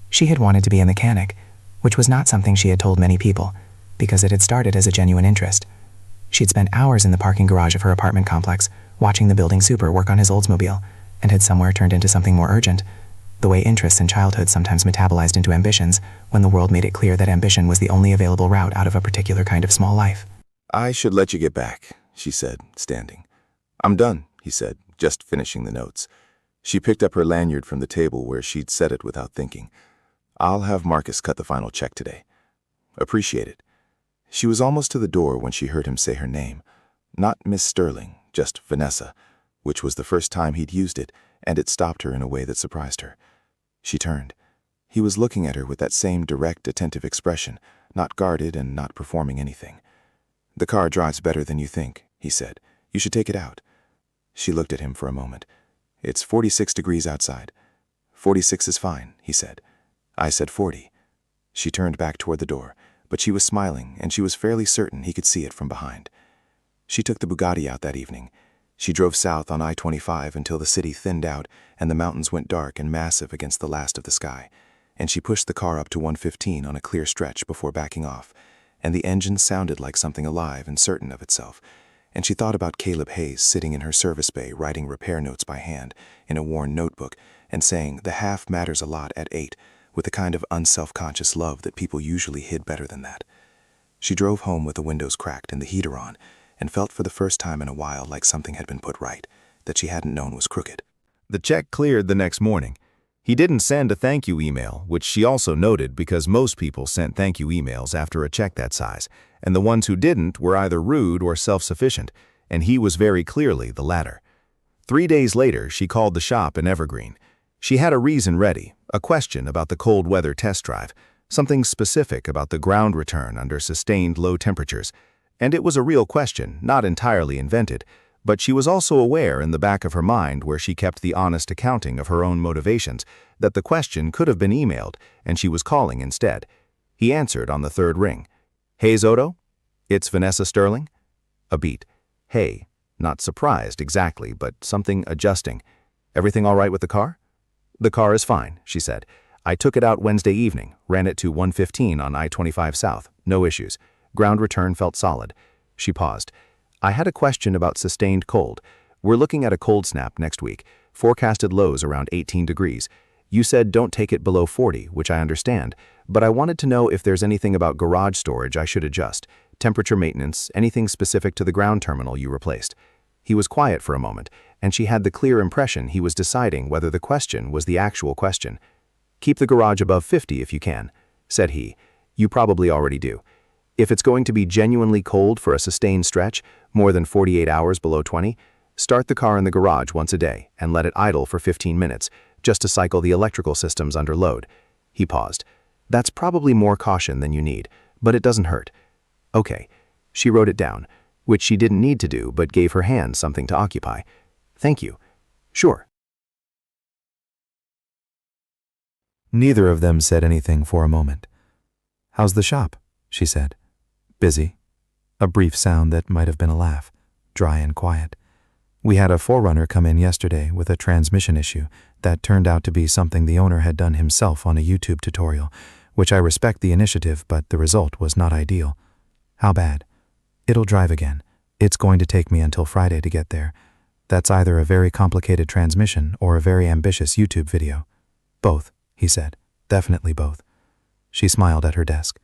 She had wanted to be a mechanic, which was not something she had told many people, because it had started as a genuine interest. She'd spent hours in the parking garage of her apartment complex, watching the building super work on his Oldsmobile, and had somewhere turned into something more urgent, the way interests in childhood sometimes metabolized into ambitions when the world made it clear that ambition was the only available route out of a particular kind of small life. I should let you get back, she said, standing. I'm done, he said, just finishing the notes. She picked up her lanyard from the table where she'd set it without thinking. I'll have Marcus cut the final check today. Appreciate it. She was almost to the door when she heard him say her name. Not Miss Sterling, just Vanessa, which was the first time he'd used it, and it stopped her in a way that surprised her. She turned. He was looking at her with that same direct, attentive expression, not guarded and not performing anything. The car drives better than you think, he said. You should take it out. She looked at him for a moment. It's 46 degrees outside. 46 is fine, he said. I said 40. She turned back toward the door, but she was smiling, and she was fairly certain he could see it from behind. She took the Bugatti out that evening. She drove south on I-25 until the city thinned out and the mountains went dark and massive against the last of the sky, and she pushed the car up to 115 on a clear stretch before backing off, and the engine sounded like something alive and certain of itself, and she thought about Caleb Hayes sitting in her service bay writing repair notes by hand in a worn notebook and saying the half matters a lot at 8 with the kind of unself-conscious love that people usually hid better than that. She drove home with the windows cracked and the heater on, and felt for the first time in a while like something had been put right, that she hadn't known was crooked. The check cleared the next morning. He didn't send a thank you email, which she also noted because most people sent thank you emails after a check that size, and the ones who didn't were either rude or self-sufficient, and he was very clearly the latter. 3 days later, she called the shop in Evergreen. She had a reason ready, a question about the cold weather test drive, something specific about the ground return under sustained low temperatures, and it was a real question, not entirely invented, but she was also aware in the back of her mind where she kept the honest accounting of her own motivations that the question could have been emailed, and she was calling instead. He answered on the third ring. "Hey, Zoto? It's Vanessa Sterling?" A beat. "Hey." Not surprised exactly, but something adjusting. "Everything all right with the car?" "The car is fine," she said. "I took it out Wednesday evening, ran it to 115 on I-25 South. No issues. Ground return felt solid." She paused. "I had a question about sustained cold. We're looking at a cold snap next week. Forecasted lows around 18 degrees. You said don't take it below 40, which I understand, but I wanted to know if there's anything about garage storage I should adjust, temperature maintenance, anything specific to the ground terminal you replaced." He was quiet for a moment, and she had the clear impression he was deciding whether the question was the actual question. "Keep the garage above 50 if you can," said he. "You probably already do. If it's going to be genuinely cold for a sustained stretch, more than 48 hours below 20, start the car in the garage once a day and let it idle for 15 minutes, just to cycle the electrical systems under load." He paused. "That's probably more caution than you need, but it doesn't hurt." "Okay." She wrote it down, which she didn't need to do but gave her hand something to occupy. "Thank you." "Sure." Neither of them said anything for a moment. "How's the shop?" she said. "Busy." A brief sound that might have been a laugh, dry and quiet. "We had a forerunner come in yesterday with a transmission issue that turned out to be something the owner had done himself on a YouTube tutorial, which I respect the initiative, but the result was not ideal." "How bad?" "It'll drive again. It's going to take me until Friday to get there. That's either a very complicated transmission or a very ambitious YouTube video." "Both," he said. "Definitely both." She smiled at her desk.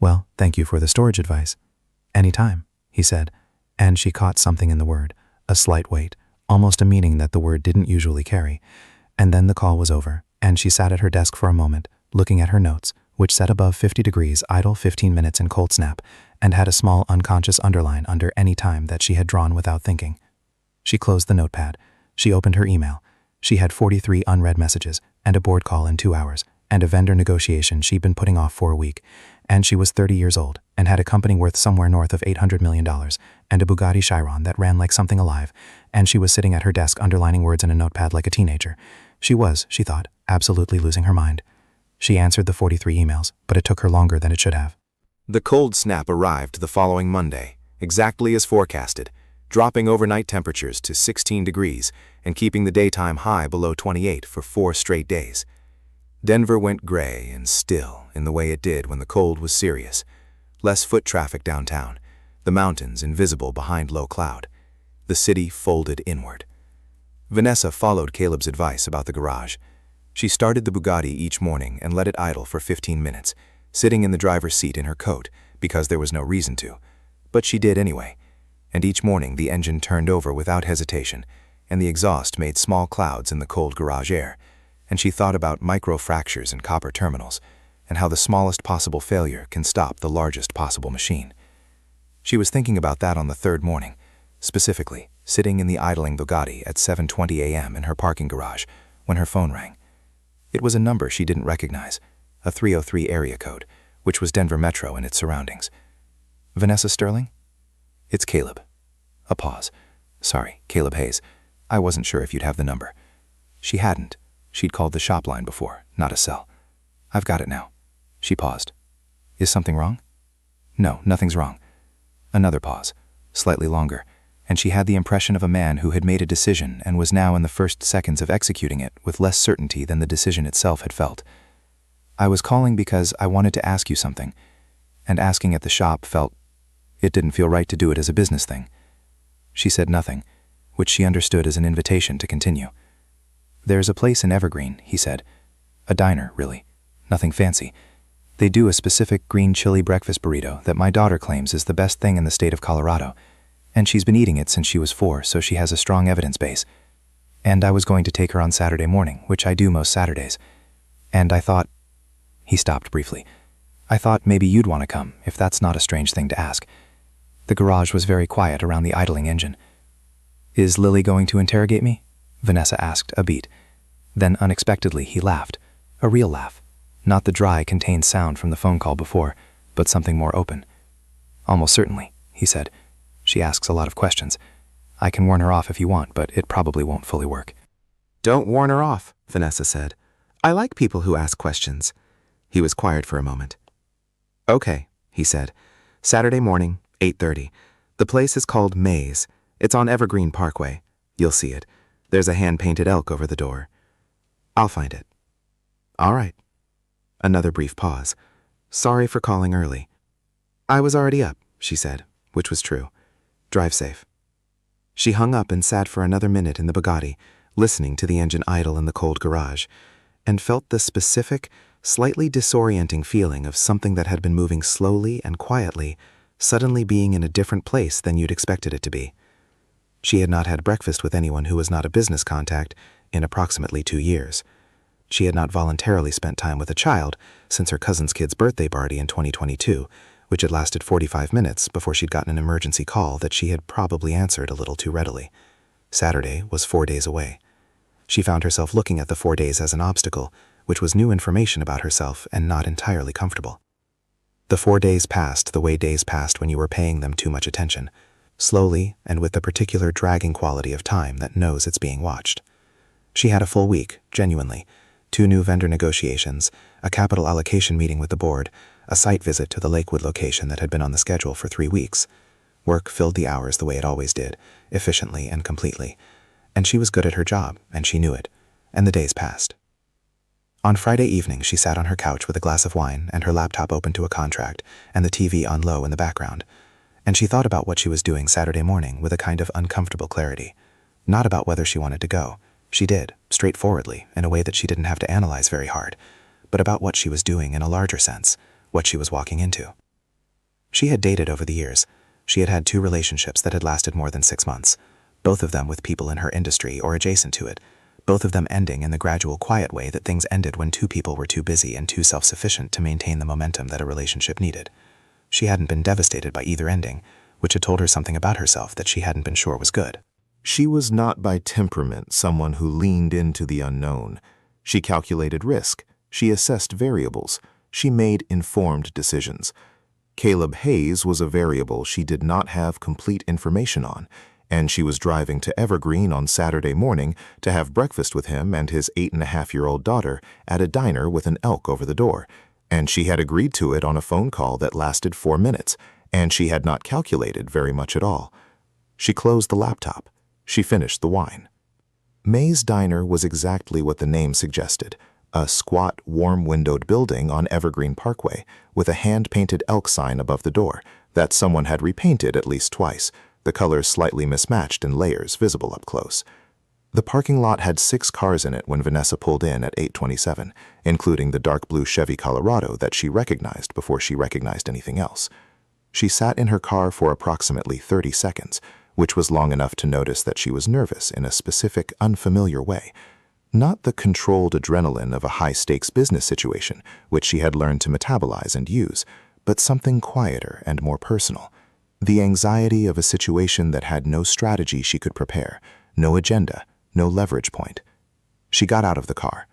"Well, thank you for the storage advice." "Any time," he said, and she caught something in the word, a slight weight, almost a meaning that the word didn't usually carry. And then the call was over, and she sat at her desk for a moment, looking at her notes, which said above 50 degrees idle 15 minutes in cold snap, and had a small unconscious underline under any time that she had drawn without thinking. She closed the notepad. She opened her email. She had 43 unread messages, and a board call in 2 hours, and a vendor negotiation she'd been putting off for a week. And she was 30 years old, and had a company worth somewhere north of $800 million, and a Bugatti Chiron that ran like something alive, and she was sitting at her desk underlining words in a notepad like a teenager. She was, she thought, absolutely losing her mind. She answered the 43 emails, but it took her longer than it should have. The cold snap arrived the following Monday, exactly as forecasted, dropping overnight temperatures to 16 degrees and keeping the daytime high below 28 for 4 straight days. Denver went gray and still in the way it did when the cold was serious. Less foot traffic downtown, the mountains invisible behind low cloud. The city folded inward. Vanessa followed Caleb's advice about the garage. She started the Bugatti each morning and let it idle for 15 minutes, sitting in the driver's seat in her coat because there was no reason to. But she did anyway. And each morning the engine turned over without hesitation, and the exhaust made small clouds in the cold garage air. And she thought about micro-fractures in copper terminals, and how the smallest possible failure can stop the largest possible machine. She was thinking about that on the third morning, specifically sitting in the idling Bugatti at 7:20 a.m. in her parking garage when her phone rang. It was a number she didn't recognize, a 303 area code, which was Denver Metro and its surroundings. "Vanessa Sterling?" "It's Caleb." A pause. "Sorry, Caleb Hayes. I wasn't sure if you'd have the number." She hadn't. She'd called the shop line before, not a cell. "I've got it now." She paused. "Is something wrong?" "No, nothing's wrong." Another pause, slightly longer, and she had the impression of a man who had made a decision and was now in the first seconds of executing it with less certainty than the decision itself had felt. "I was calling because I wanted to ask you something, and asking at the shop it didn't feel right to do it as a business thing." She said nothing, which she understood as an invitation to continue. "There's a place in Evergreen," he said. "A diner, really. Nothing fancy. They do a specific green chili breakfast burrito that my daughter claims is the best thing in the state of Colorado. And she's been eating it since she was 4, so she has a strong evidence base. And I was going to take her on Saturday morning, which I do most Saturdays. And I thought—" He stopped briefly. "I thought maybe you'd want to come, if that's not a strange thing to ask." The garage was very quiet around the idling engine. "Is Lily going to interrogate me?" Vanessa asked, a beat. Then unexpectedly he laughed, a real laugh. Not the dry, contained sound from the phone call before, but something more open. "Almost certainly," he said. "She asks a lot of questions. I can warn her off if you want, but it probably won't fully work." "Don't warn her off," Vanessa said. "I like people who ask questions." He was quiet for a moment. Okay, he said. Saturday morning, 8:30. The place is called Maze. It's on Evergreen Parkway. You'll see it. There's a hand-painted elk over the door. I'll find it. All right. Another brief pause. Sorry for calling early. I was already up, she said, which was true. Drive safe. She hung up and sat for another minute in the Bugatti, listening to the engine idle in the cold garage, and felt the specific, slightly disorienting feeling of something that had been moving slowly and quietly, suddenly being in a different place than you'd expected it to be. She had not had breakfast with anyone who was not a business contact in approximately 2 years. She had not voluntarily spent time with a child since her cousin's kid's birthday party in 2022, which had lasted 45 minutes before she'd gotten an emergency call that she had probably answered a little too readily. Saturday was 4 days away. She found herself looking at the 4 days as an obstacle, which was new information about herself and not entirely comfortable. The 4 days passed the way days passed when you were paying them too much attention, slowly and with the particular dragging quality of time that knows it's being watched. She had a full week, genuinely. 2 new vendor negotiations, a capital allocation meeting with the board, a site visit to the Lakewood location that had been on the schedule for 3 weeks. Work filled the hours the way it always did, efficiently and completely. And she was good at her job, and she knew it. And the days passed. On Friday evening, she sat on her couch with a glass of wine and her laptop open to a contract and the TV on low in the background. And she thought about what she was doing Saturday morning with a kind of uncomfortable clarity. Not about whether she wanted to go. She did, straightforwardly, in a way that she didn't have to analyze very hard, but about what she was doing in a larger sense, what she was walking into. She had dated over the years. She had had 2 relationships that had lasted more than 6 months, both of them with people in her industry or adjacent to it, both of them ending in the gradual quiet way that things ended when 2 people were too busy and too self-sufficient to maintain the momentum that a relationship needed. She hadn't been devastated by either ending, which had told her something about herself that she hadn't been sure was good. She was not by temperament someone who leaned into the unknown. She calculated risk. She assessed variables. She made informed decisions. Caleb Hayes was a variable she did not have complete information on, and she was driving to Evergreen on Saturday morning to have breakfast with him and his 8.5-year-old daughter at a diner with an elk over the door, and she had agreed to it on a phone call that lasted 4 minutes, and she had not calculated very much at all. She closed the laptop. She finished the wine. May's Diner was exactly what the name suggested, a squat, warm-windowed building on Evergreen Parkway with a hand-painted elk sign above the door that someone had repainted at least twice, the colors slightly mismatched in layers visible up close. The parking lot had 6 cars in it when Vanessa pulled in at 8:27, including the dark blue Chevy Colorado that she recognized before she recognized anything else. She sat in her car for approximately 30 seconds, which was long enough to notice that she was nervous in a specific, unfamiliar way. Not the controlled adrenaline of a high-stakes business situation, which she had learned to metabolize and use, but something quieter and more personal. The anxiety of a situation that had no strategy she could prepare, no agenda, no leverage point. She got out of the car.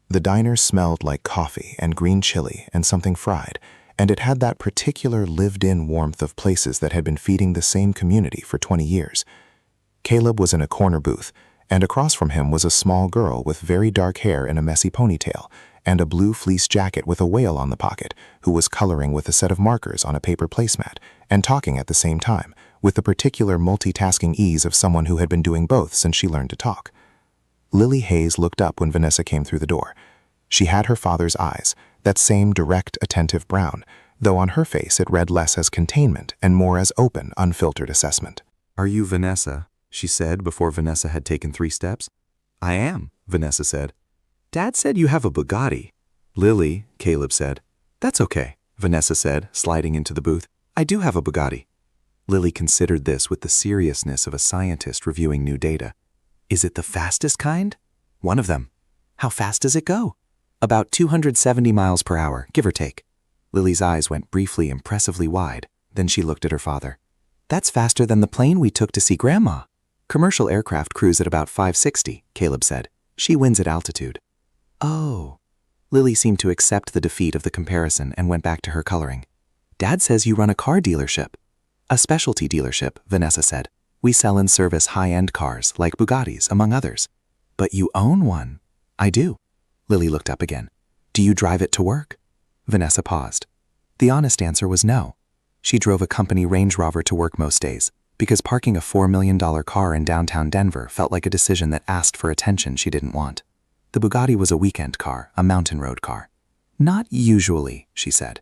The diner smelled like coffee and green chili and something fried, and it had that particular lived-in warmth of places that had been feeding the same community for 20 years. Caleb was in a corner booth, and across from him was a small girl with very dark hair in a messy ponytail and a blue fleece jacket with a whale on the pocket, who was coloring with a set of markers on a paper placemat and talking at the same time, with the particular multitasking ease of someone who had been doing both since she learned to talk. Lily Hayes looked up when Vanessa came through the door. She had her father's eyes, that same direct, attentive brown, though on her face it read less as containment and more as open, unfiltered assessment. "Are you Vanessa?" she said before Vanessa had taken 3 steps. "I am," Vanessa said. "Dad said you have a Bugatti." "Lily," Caleb said. "That's okay," Vanessa said, sliding into the booth. "I do have a Bugatti." Lily considered this with the seriousness of a scientist reviewing new data. "Is it the fastest kind?" "One of them." "How fast does it go?" "About 270 miles per hour, give or take." Lily's eyes went briefly impressively wide. Then she looked at her father. "That's faster than the plane we took to see Grandma." "Commercial aircraft cruise at about 560, Caleb said. "She wins at altitude." "Oh." Lily seemed to accept the defeat of the comparison and went back to her coloring. "Dad says you run a car dealership." "A specialty dealership," Vanessa said. "We sell and service high-end cars, like Bugattis, among others." "But you own one." "I do." Lily looked up again. "Do you drive it to work?" Vanessa paused. The honest answer was no. She drove a company Range Rover to work most days, because parking a $4 million car in downtown Denver felt like a decision that asked for attention she didn't want. The Bugatti was a weekend car, a mountain road car. Not usually, she said.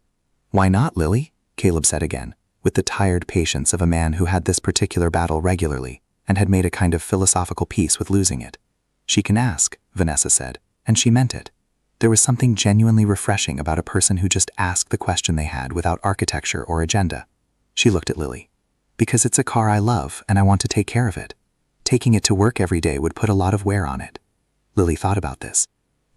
Why not, Lily? Caleb said again, with the tired patience of a man who had this particular battle regularly and had made a kind of philosophical peace with losing it. She can ask, Vanessa said, and she meant it. There was something genuinely refreshing about a person who just asked the question they had without architecture or agenda. She looked at Lily. Because it's a car I love and I want to take care of it. Taking it to work every day would put a lot of wear on it. Lily thought about this.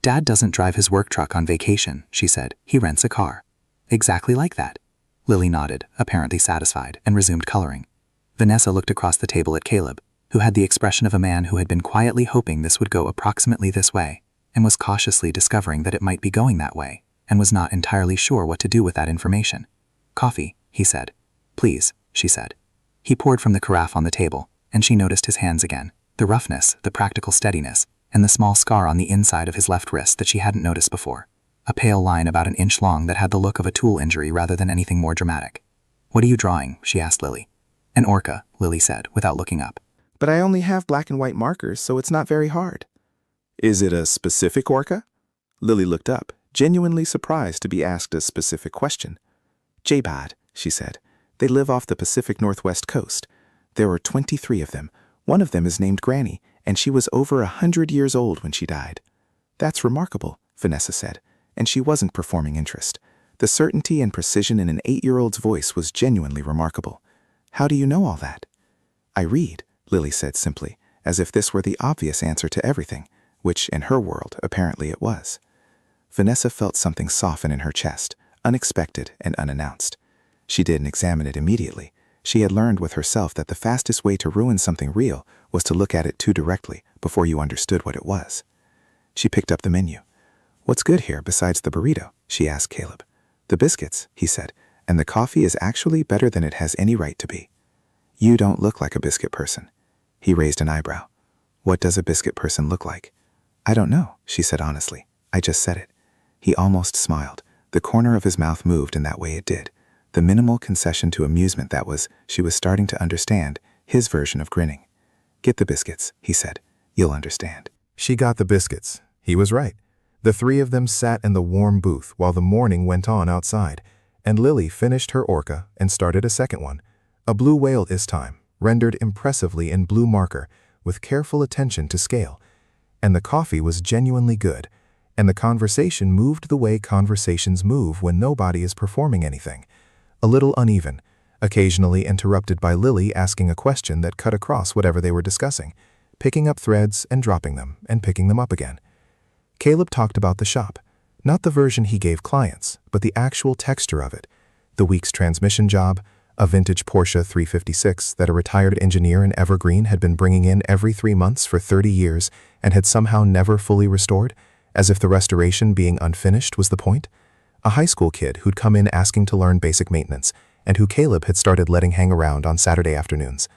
Dad doesn't drive his work truck on vacation, she said. He rents a car. Exactly like that. Lily nodded, apparently satisfied, and resumed coloring. Vanessa looked across the table at Caleb, who had the expression of a man who had been quietly hoping this would go approximately this way, and was cautiously discovering that it might be going that way, and was not entirely sure what to do with that information. Coffee, he said. Please, she said. He poured from the carafe on the table, and she noticed his hands again, the roughness, the practical steadiness, and the small scar on the inside of his left wrist that she hadn't noticed before. A pale line about an inch long that had the look of a tool injury rather than anything more dramatic. What are you drawing? She asked Lily. An orca, Lily said, without looking up. But I only have black and white markers, so it's not very hard. Is it a specific orca? Lily looked up, genuinely surprised to be asked a specific question. J-Bad, she said. They live off the Pacific Northwest coast. There are 23 of them. One of them is named Granny, and she was over 100 years old when she died. That's remarkable, Vanessa said, and she wasn't performing interest. The certainty and precision in an 8-year-old's voice was genuinely remarkable. How do you know all that? I read, Lily said simply, as if this were the obvious answer to everything, which in her world apparently it was. Vanessa felt something soften in her chest, unexpected and unannounced. She didn't examine it immediately. She had learned with herself that the fastest way to ruin something real was to look at it too directly before you understood what it was. She picked up the menu. What's good here besides the burrito? She asked Caleb. The biscuits, he said, and the coffee is actually better than it has any right to be. You don't look like a biscuit person. He raised an eyebrow. What does a biscuit person look like? I don't know, she said honestly. I just said it. He almost smiled. The corner of his mouth moved in that way it did. The minimal concession to amusement that was, she was starting to understand, his version of grinning. Get the biscuits, he said. You'll understand. She got the biscuits. He was right. The three of them sat in the warm booth while the morning went on outside, and Lily finished her orca and started a second one, a blue whale this time, rendered impressively in blue marker, with careful attention to scale. And the coffee was genuinely good, and the conversation moved the way conversations move when nobody is performing anything. A little uneven, occasionally interrupted by Lily asking a question that cut across whatever they were discussing, picking up threads and dropping them and picking them up again. Caleb talked about the shop, not the version he gave clients, but the actual texture of it. The week's transmission job, a vintage Porsche 356 that a retired engineer in Evergreen had been bringing in every 3 months for 30 years and had somehow never fully restored, as if the restoration being unfinished was the point. A high school kid who'd come in asking to learn basic maintenance and who Caleb had started letting hang around on Saturday afternoons.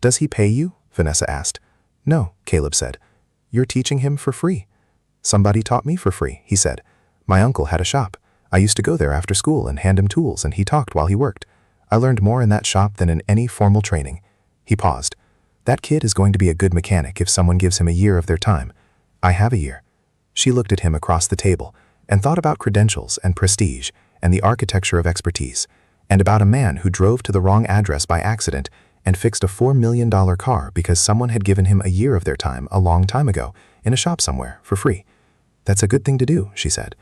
Does he pay you? Vanessa asked. No, Caleb said. You're teaching him for free. Somebody taught me for free, he said. My uncle had a shop. I used to go there after school and hand him tools and he talked while he worked. I learned more in that shop than in any formal training. He paused. That kid is going to be a good mechanic if someone gives him a year of their time. I have a year. She looked at him across the table and thought about credentials and prestige and the architecture of expertise, and about a man who drove to the wrong address by accident and fixed a $4 million car because someone had given him a year of their time a long time ago in a shop somewhere for free. That's a good thing to do, she said.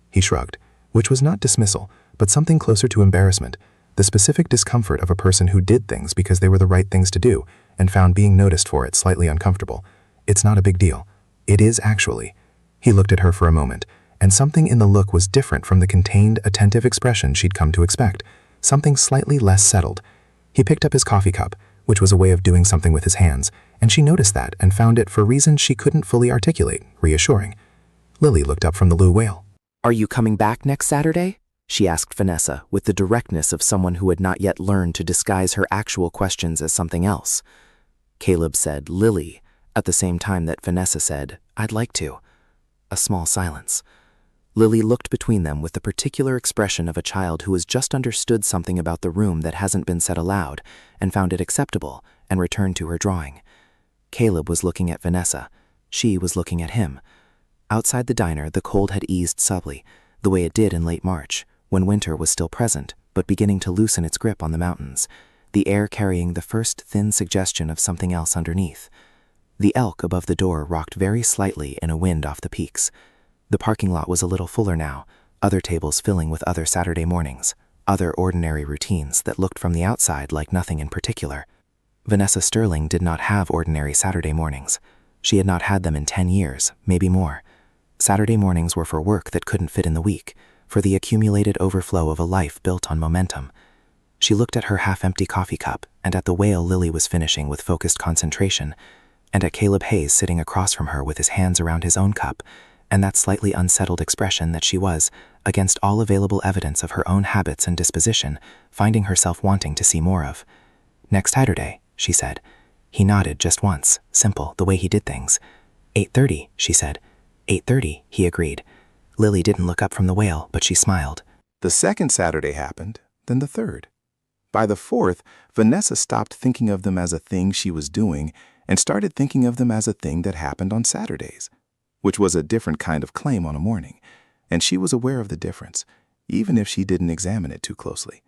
He shrugged, which was not dismissal, but something closer to embarrassment, the specific discomfort of a person who did things because they were the right things to do and found being noticed for it slightly uncomfortable. It's not a big deal. It is actually. He looked at her for a moment, and something in the look was different from the contained, attentive expression she'd come to expect, something slightly less settled. He picked up his coffee cup, which was a way of doing something with his hands, and she noticed that and found it for reasons she couldn't fully articulate, reassuring. Lily looked up from the blue whale. Are you coming back next Saturday? She asked Vanessa with the directness of someone who had not yet learned to disguise her actual questions as something else. Caleb said, Lily, at the same time that Vanessa said, I'd like to. A small silence. Lily looked between them with the particular expression of a child who has just understood something about the room that hasn't been said aloud and found it acceptable and returned to her drawing. Caleb was looking at Vanessa. She was looking at him. Outside the diner, the cold had eased subtly, the way it did in late March, when winter was still present, but beginning to loosen its grip on the mountains, the air carrying the first thin suggestion of something else underneath. The elk above the door rocked very slightly in a wind off the peaks. The parking lot was a little fuller now, other tables filling with other Saturday mornings, other ordinary routines that looked from the outside like nothing in particular. Vanessa Sterling did not have ordinary Saturday mornings. She had not had them in 10 years, maybe more. Saturday mornings were for work that couldn't fit in the week, for the accumulated overflow of a life built on momentum. She looked at her half-empty coffee cup and at the whale Lily was finishing with focused concentration, and at Caleb Hayes sitting across from her with his hands around his own cup, and that slightly unsettled expression that she was, against all available evidence of her own habits and disposition, finding herself wanting to see more of. "Next Saturday," she said. He nodded just once, simple, the way he did things. 8:30, she said. 8:30, he agreed. Lily didn't look up from the whale, but she smiled. The second Saturday happened, then the third. By the fourth, Vanessa stopped thinking of them as a thing she was doing and started thinking of them as a thing that happened on Saturdays, which was a different kind of claim on a morning, and she was aware of the difference, even if she didn't examine it too closely.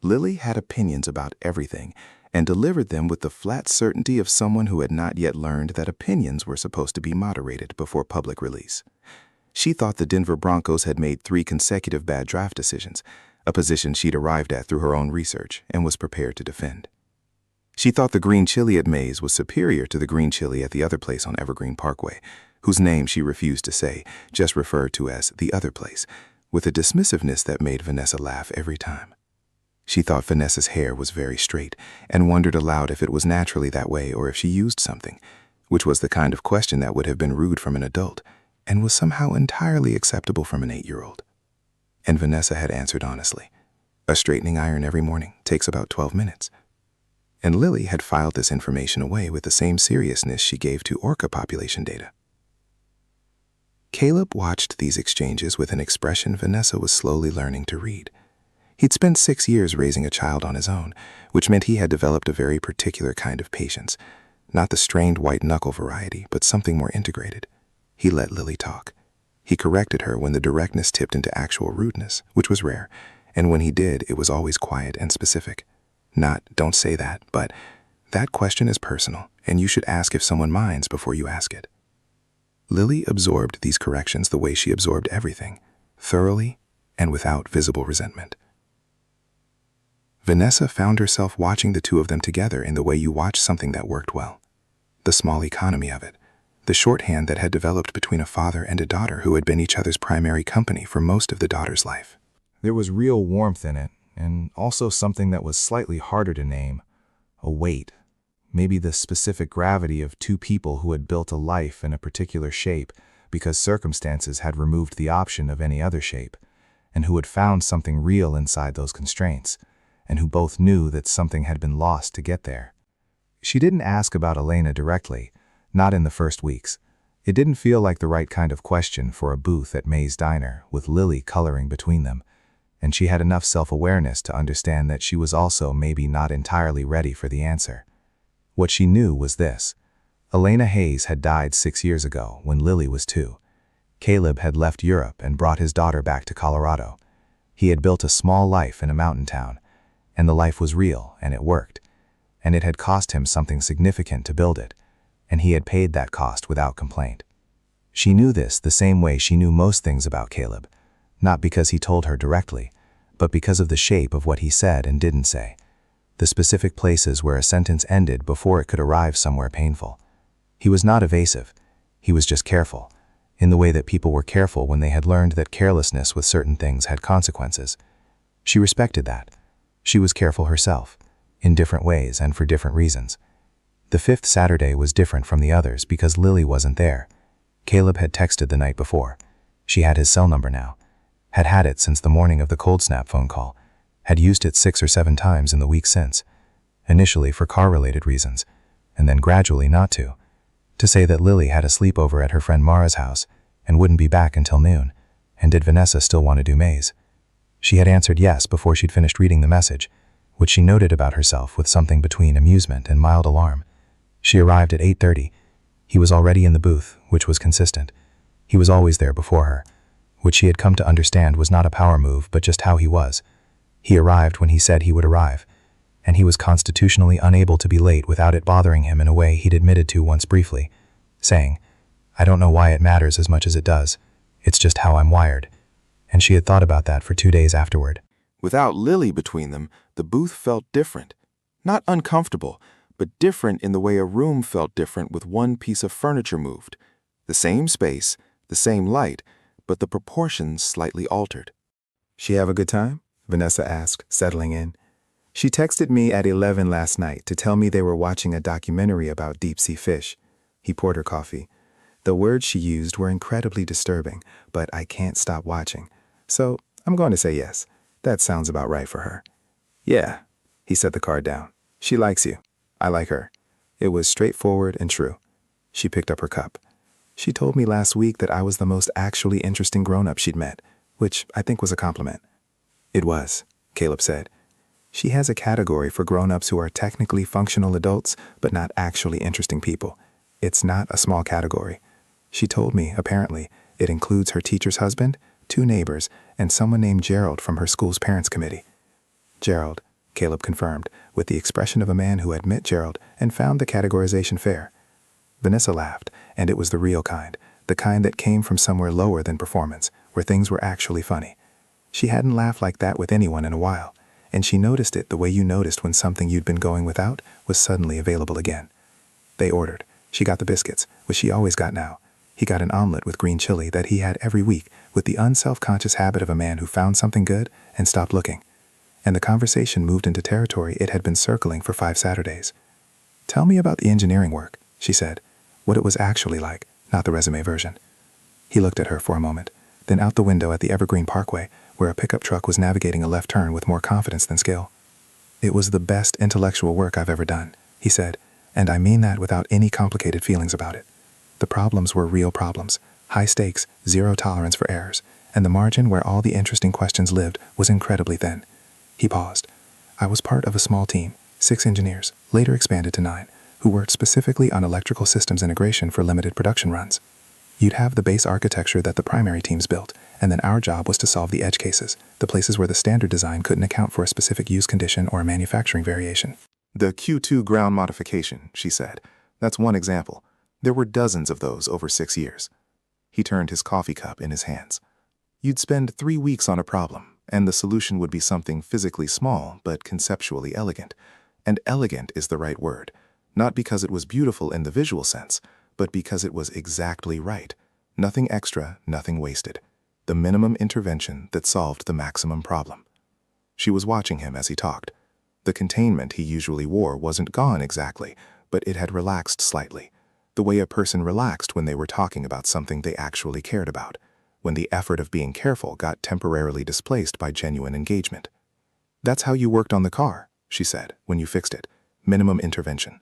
Lily had opinions about everything and delivered them with the flat certainty of someone who had not yet learned that opinions were supposed to be moderated before public release. She thought the Denver Broncos had made 3 consecutive bad draft decisions, a position she'd arrived at through her own research and was prepared to defend. She thought the green chili at Mays was superior to the green chili at the other place on Evergreen Parkway, whose name she refused to say, just referred to as the other place, with a dismissiveness that made Vanessa laugh every time. She thought Vanessa's hair was very straight and wondered aloud if it was naturally that way or if she used something, which was the kind of question that would have been rude from an adult and was somehow entirely acceptable from an 8-year-old. And Vanessa had answered honestly, "A straightening iron every morning takes about 12 minutes. And Lily had filed this information away with the same seriousness she gave to orca population data. Caleb watched these exchanges with an expression Vanessa was slowly learning to read. He'd spent 6 years raising a child on his own, which meant he had developed a very particular kind of patience, not the strained white-knuckle variety, but something more integrated. He let Lily talk. He corrected her when the directness tipped into actual rudeness, which was rare, and when he did, it was always quiet and specific. Not, "Don't say that," but, "That question is personal, and you should ask if someone minds before you ask it." Lily absorbed these corrections the way she absorbed everything, thoroughly and without visible resentment. Vanessa found herself watching the two of them together in the way you watch something that worked well. The small economy of it, the shorthand that had developed between a father and a daughter who had been each other's primary company for most of the daughter's life. There was real warmth in it, and also something that was slightly harder to name, a weight. Maybe the specific gravity of 2 people who had built a life in a particular shape because circumstances had removed the option of any other shape, and who had found something real inside those constraints, and who both knew that something had been lost to get there. She didn't ask about Elena directly, not in the first weeks. It didn't feel like the right kind of question for a booth at May's Diner, with Lily coloring between them, and she had enough self-awareness to understand that she was also maybe not entirely ready for the answer. What she knew was this. Elena Hayes had died 6 years ago when Lily was 2. Caleb had left Europe and brought his daughter back to Colorado. He had built a small life in a mountain town, and the life was real and it worked, and it had cost him something significant to build it, and he had paid that cost without complaint. She knew this the same way she knew most things about Caleb, not because he told her directly, but because of the shape of what he said and didn't say, the specific places where a sentence ended before it could arrive somewhere painful. He was not evasive, he was just careful, in the way that people were careful when they had learned that carelessness with certain things had consequences. She respected that. She was careful herself, in different ways and for different reasons. The 5th Saturday was different from the others because Lily wasn't there. Caleb had texted the night before. She had his cell number now, had had it since the morning of the cold snap phone call, had used it 6 or 7 times in the week since, initially for car-related reasons, and then gradually not to say that Lily had a sleepover at her friend Mara's house, and wouldn't be back until noon. And did Vanessa still want to do maze? She had answered yes before she'd finished reading the message, which she noted about herself with something between amusement and mild alarm. She arrived at 8:30. He was already in the booth, which was consistent. He was always there before her, which she had come to understand was not a power move but just how he was. He arrived when he said he would arrive, and he was constitutionally unable to be late without it bothering him in a way he'd admitted to once briefly, saying, "I don't know why it matters as much as it does. It's just how I'm wired." And she had thought about that for 2 days afterward. Without Lily between them, the booth felt different. Not uncomfortable, but different in the way a room felt different with one piece of furniture moved. The same space, the same light, but the proportions slightly altered. She have a good time? Vanessa asked, settling in. She texted me at 11 last night to tell me they were watching a documentary about deep-sea fish. He poured her coffee. The words she used were incredibly disturbing, but I can't stop watching. So I'm going to say yes. That sounds about right for her. Yeah, he set the card down. She likes you. I like her. It was straightforward and true. She picked up her cup. She told me last week that I was the most actually interesting grown-up she'd met, which I think was a compliment. It was, Caleb said. She has a category for grown-ups who are technically functional adults, but not actually interesting people. It's not a small category. She told me, apparently, it includes her teacher's husband, 2 neighbors, and someone named Gerald from her school's parents' committee. Gerald, Caleb confirmed, with the expression of a man who had met Gerald and found the categorization fair. Vanessa laughed, and it was the real kind, the kind that came from somewhere lower than performance, where things were actually funny. She hadn't laughed like that with anyone in a while, and she noticed it the way you noticed when something you'd been going without was suddenly available again. They ordered. She got the biscuits, which she always got now. He got an omelet with green chili that he had every week, with the unself-conscious habit of a man who found something good and stopped looking. And the conversation moved into territory it had been circling for 5 Saturdays. "Tell me about the engineering work," she said, "what it was actually like, not the resume version." He looked at her for a moment, then out the window at the Evergreen Parkway, where a pickup truck was navigating a left turn with more confidence than skill. "It was the best intellectual work I've ever done," he said, "and I mean that without any complicated feelings about it. The problems were real problems, high stakes, zero tolerance for errors, and the margin where all the interesting questions lived was incredibly thin." He paused. "I was part of a small team, 6 engineers, later expanded to 9, who worked specifically on electrical systems integration for limited production runs. You'd have the base architecture that the primary teams built, and then our job was to solve the edge cases, the places where the standard design couldn't account for a specific use condition or a manufacturing variation." The Q2 ground modification, she said. That's one example. There were dozens of those over 6 years. He turned his coffee cup in his hands. You'd spend 3 weeks on a problem, and the solution would be something physically small but conceptually elegant. And elegant is the right word, not because it was beautiful in the visual sense, but because it was exactly right. Nothing extra, nothing wasted. The minimum intervention that solved the maximum problem. She was watching him as he talked. The containment he usually wore wasn't gone exactly, but it had relaxed slightly. The way a person relaxed when they were talking about something they actually cared about, when the effort of being careful got temporarily displaced by genuine engagement. "That's how you worked on the car," she said, "when you fixed it. Minimum intervention."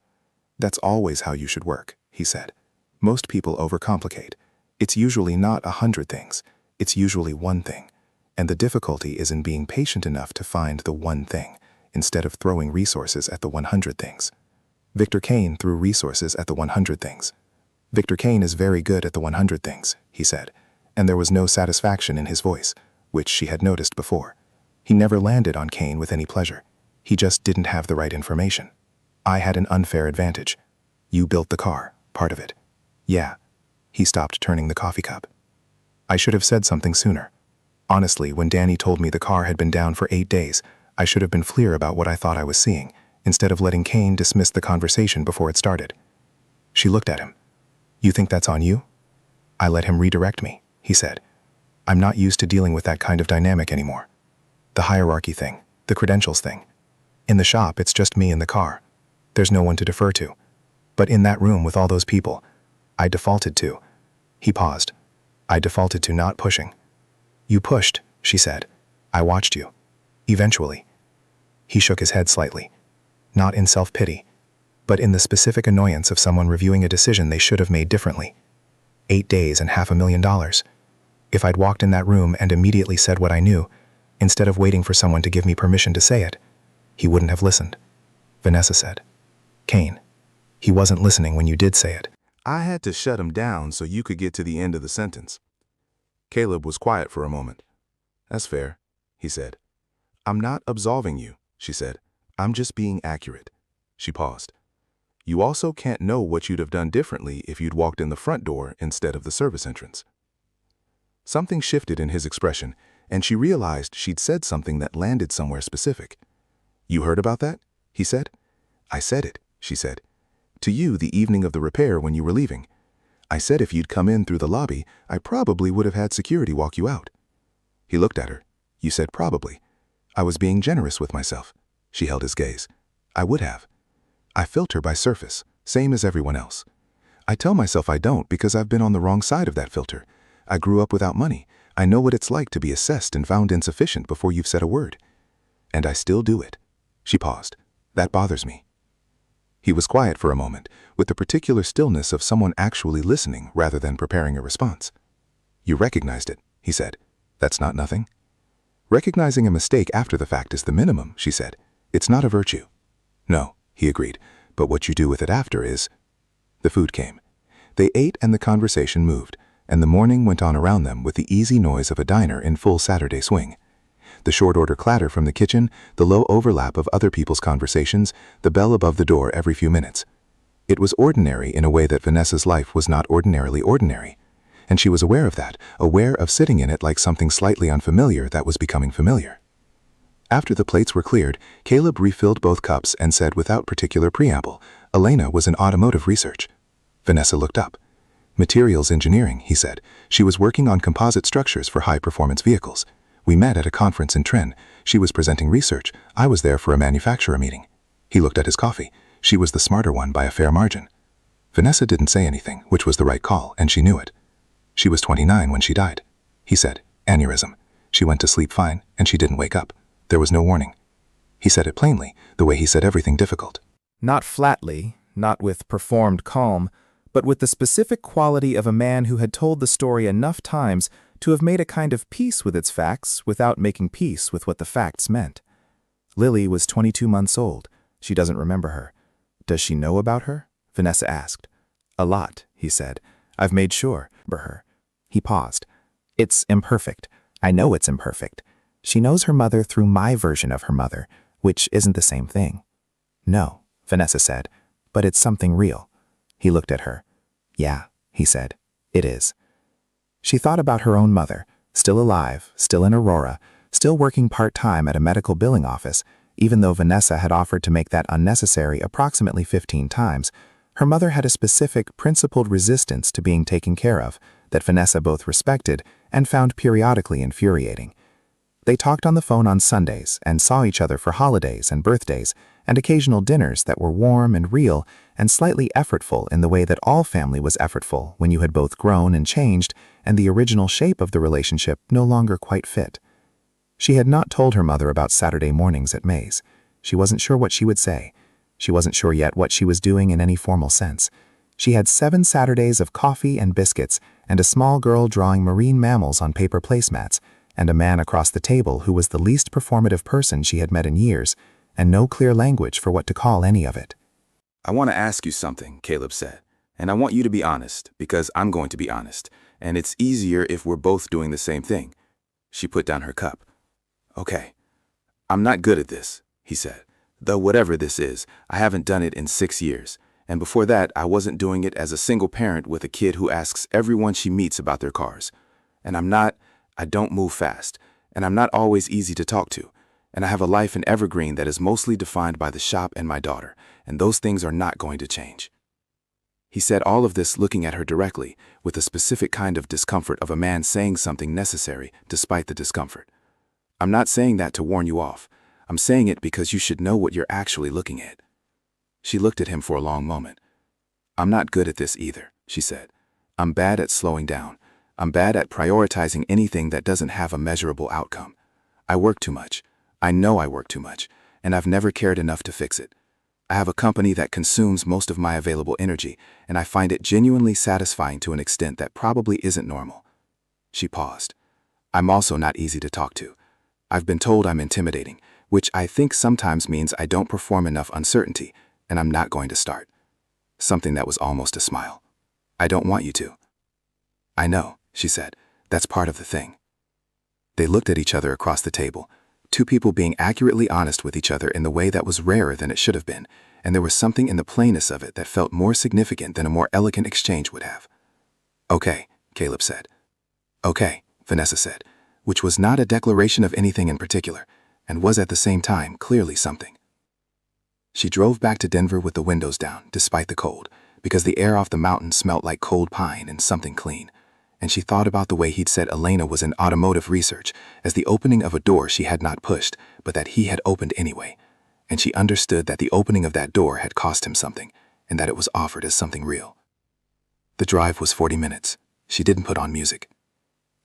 "That's always how you should work," he said. "Most people overcomplicate. It's usually not 100 things. It's usually one thing. And the difficulty is in being patient enough to find the one thing, instead of throwing resources at the 100 things. Victor Kane threw resources at the 100 things. Victor Kane is very good at the 100 things, he said, and there was no satisfaction in his voice, which she had noticed before. He never landed on Kane with any pleasure. He just didn't have the right information. "I had an unfair advantage. You built the car, part of it." "Yeah." He stopped turning the coffee cup. "I should have said something sooner. Honestly, when Danny told me the car had been down for 8 days, I should have been clear about what I thought I was seeing, instead of letting Kane dismiss the conversation before it started." She looked at him. "You think that's on you?" "I let him redirect me," he said. "I'm not used to dealing with that kind of dynamic anymore. The hierarchy thing, the credentials thing. In the shop, it's just me and the car. There's no one to defer to. But in that room with all those people, I defaulted to." He paused. "I defaulted to not pushing." "You pushed," she said. "I watched you. Eventually." He shook his head slightly. Not in self-pity, but in the specific annoyance of someone reviewing a decision they should have made differently. 8 days and $500,000. If I'd walked in that room and immediately said what I knew, instead of waiting for someone to give me permission to say it, he wouldn't have listened. Vanessa said. Kane, he wasn't listening when you did say it. I had to shut him down so you could get to the end of the sentence. Caleb was quiet for a moment. That's fair, he said. I'm not absolving you, she said. I'm just being accurate. She paused. You also can't know what you'd have done differently if you'd walked in the front door instead of the service entrance. Something shifted in his expression, and she realized she'd said something that landed somewhere specific. You heard about that? He said. I said it, she said. To you the evening of the repair when you were leaving. I said if you'd come in through the lobby, I probably would have had security walk you out. He looked at her. You said probably. I was being generous with myself. She held his gaze. I would have. I filter by surface, same as everyone else. I tell myself I don't because I've been on the wrong side of that filter. I grew up without money. I know what it's like to be assessed and found insufficient before you've said a word. And I still do it. She paused. That bothers me. He was quiet for a moment, with the particular stillness of someone actually listening rather than preparing a response. You recognized it, he said. That's not nothing. Recognizing a mistake after the fact is the minimum, she said. It's not a virtue. No, he agreed, but what you do with it after is... The food came. They ate and the conversation moved, and the morning went on around them with the easy noise of a diner in full Saturday swing. The short-order clatter from the kitchen, the low overlap of other people's conversations, the bell above the door every few minutes. It was ordinary in a way that Vanessa's life was not ordinarily ordinary. And she was aware of that, aware of sitting in it like something slightly unfamiliar that was becoming familiar. After the plates were cleared, Caleb refilled both cups and said without particular preamble, Elena was in automotive research. Vanessa looked up. Materials engineering, he said. She was working on composite structures for high-performance vehicles. We met at a conference in Tren. She was presenting research. I was there for a manufacturer meeting. He looked at his coffee. She was the smarter one by a fair margin. Vanessa didn't say anything, which was the right call, and she knew it. She was 29 when she died. He said, aneurysm. She went to sleep fine, and she didn't wake up. There was no warning. He said it plainly, the way he said everything difficult. Not flatly, not with performed calm, but with the specific quality of a man who had told the story enough times to have made a kind of peace with its facts without making peace with what the facts meant. Lily was 22 months old. She doesn't remember her. Does she know about her? Vanessa asked. A lot, he said. I've made sure. Her. He paused. It's imperfect. I know it's imperfect. She knows her mother through my version of her mother, which isn't the same thing. No, Vanessa said, but it's something real. He looked at her. Yeah, he said. It is. She thought about her own mother, still alive, still in Aurora, still working part-time at a medical billing office, even though Vanessa had offered to make that unnecessary approximately 15 times. Her mother had a specific, principled resistance to being taken care of that Vanessa both respected and found periodically infuriating. They talked on the phone on Sundays and saw each other for holidays and birthdays and occasional dinners that were warm and real and slightly effortful in the way that all family was effortful when you had both grown and changed and the original shape of the relationship no longer quite fit. She had not told her mother about Saturday mornings at May's. She wasn't sure what she would say. She wasn't sure yet what she was doing in any formal sense. She had 7 Saturdays of coffee and biscuits and a small girl drawing marine mammals on paper placemats, and a man across the table who was the least performative person she had met in years, and no clear language for what to call any of it. I want to ask you something, Caleb said, and I want you to be honest, because I'm going to be honest, and it's easier if we're both doing the same thing. She put down her cup. Okay, I'm not good at this, he said. Though whatever this is, I haven't done it in 6 years, and before that I wasn't doing it as a single parent with a kid who asks everyone she meets about their cars. And I don't move fast, and I'm not always easy to talk to, and I have a life in Evergreen that is mostly defined by the shop and my daughter, and those things are not going to change. He said all of this looking at her directly, with a specific kind of discomfort of a man saying something necessary despite the discomfort. I'm not saying that to warn you off. I'm saying it because you should know what you're actually looking at. She looked at him for a long moment. I'm not good at this either, she said. I'm bad at slowing down. I'm bad at prioritizing anything that doesn't have a measurable outcome. I work too much. I know I work too much, and I've never cared enough to fix it. I have a company that consumes most of my available energy, and I find it genuinely satisfying to an extent that probably isn't normal. She paused. I'm also not easy to talk to. I've been told I'm intimidating, which I think sometimes means I don't perform enough uncertainty, and I'm not going to start. Something that was almost a smile. I don't want you to. I know, she said. That's part of the thing. They looked at each other across the table, two people being accurately honest with each other in the way that was rarer than it should have been, and there was something in the plainness of it that felt more significant than a more elegant exchange would have. Okay, Caleb said. Okay, Vanessa said, which was not a declaration of anything in particular, and was at the same time clearly something. She drove back to Denver with the windows down, despite the cold, because the air off the mountain smelt like cold pine and something clean, and she thought about the way he'd said Elena was in automotive research as the opening of a door she had not pushed, but that he had opened anyway, and she understood that the opening of that door had cost him something, and that it was offered as something real. The drive was 40 minutes. She didn't put on music.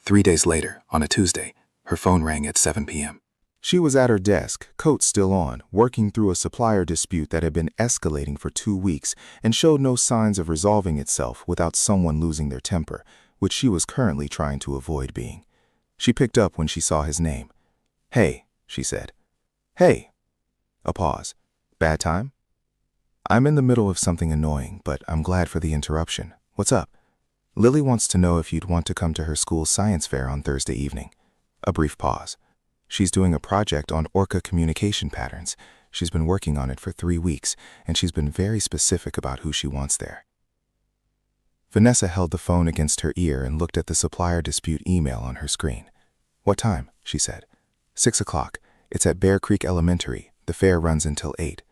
3 days later, on a Tuesday, her phone rang at 7 p.m. She was at her desk, coat still on, working through a supplier dispute that had been escalating for 2 weeks and showed no signs of resolving itself without someone losing their temper, which she was currently trying to avoid being. She picked up when she saw his name. Hey, she said. Hey. A pause. Bad time? I'm in the middle of something annoying, but I'm glad for the interruption. What's up? Lily wants to know if you'd want to come to her school's science fair on Thursday evening. A brief pause. She's doing a project on orca communication patterns. She's been working on it for 3 weeks, and she's been very specific about who she wants there. Vanessa held the phone against her ear and looked at the supplier dispute email on her screen. What time? She said. 6 o'clock. It's at Bear Creek Elementary. The fair runs until 8.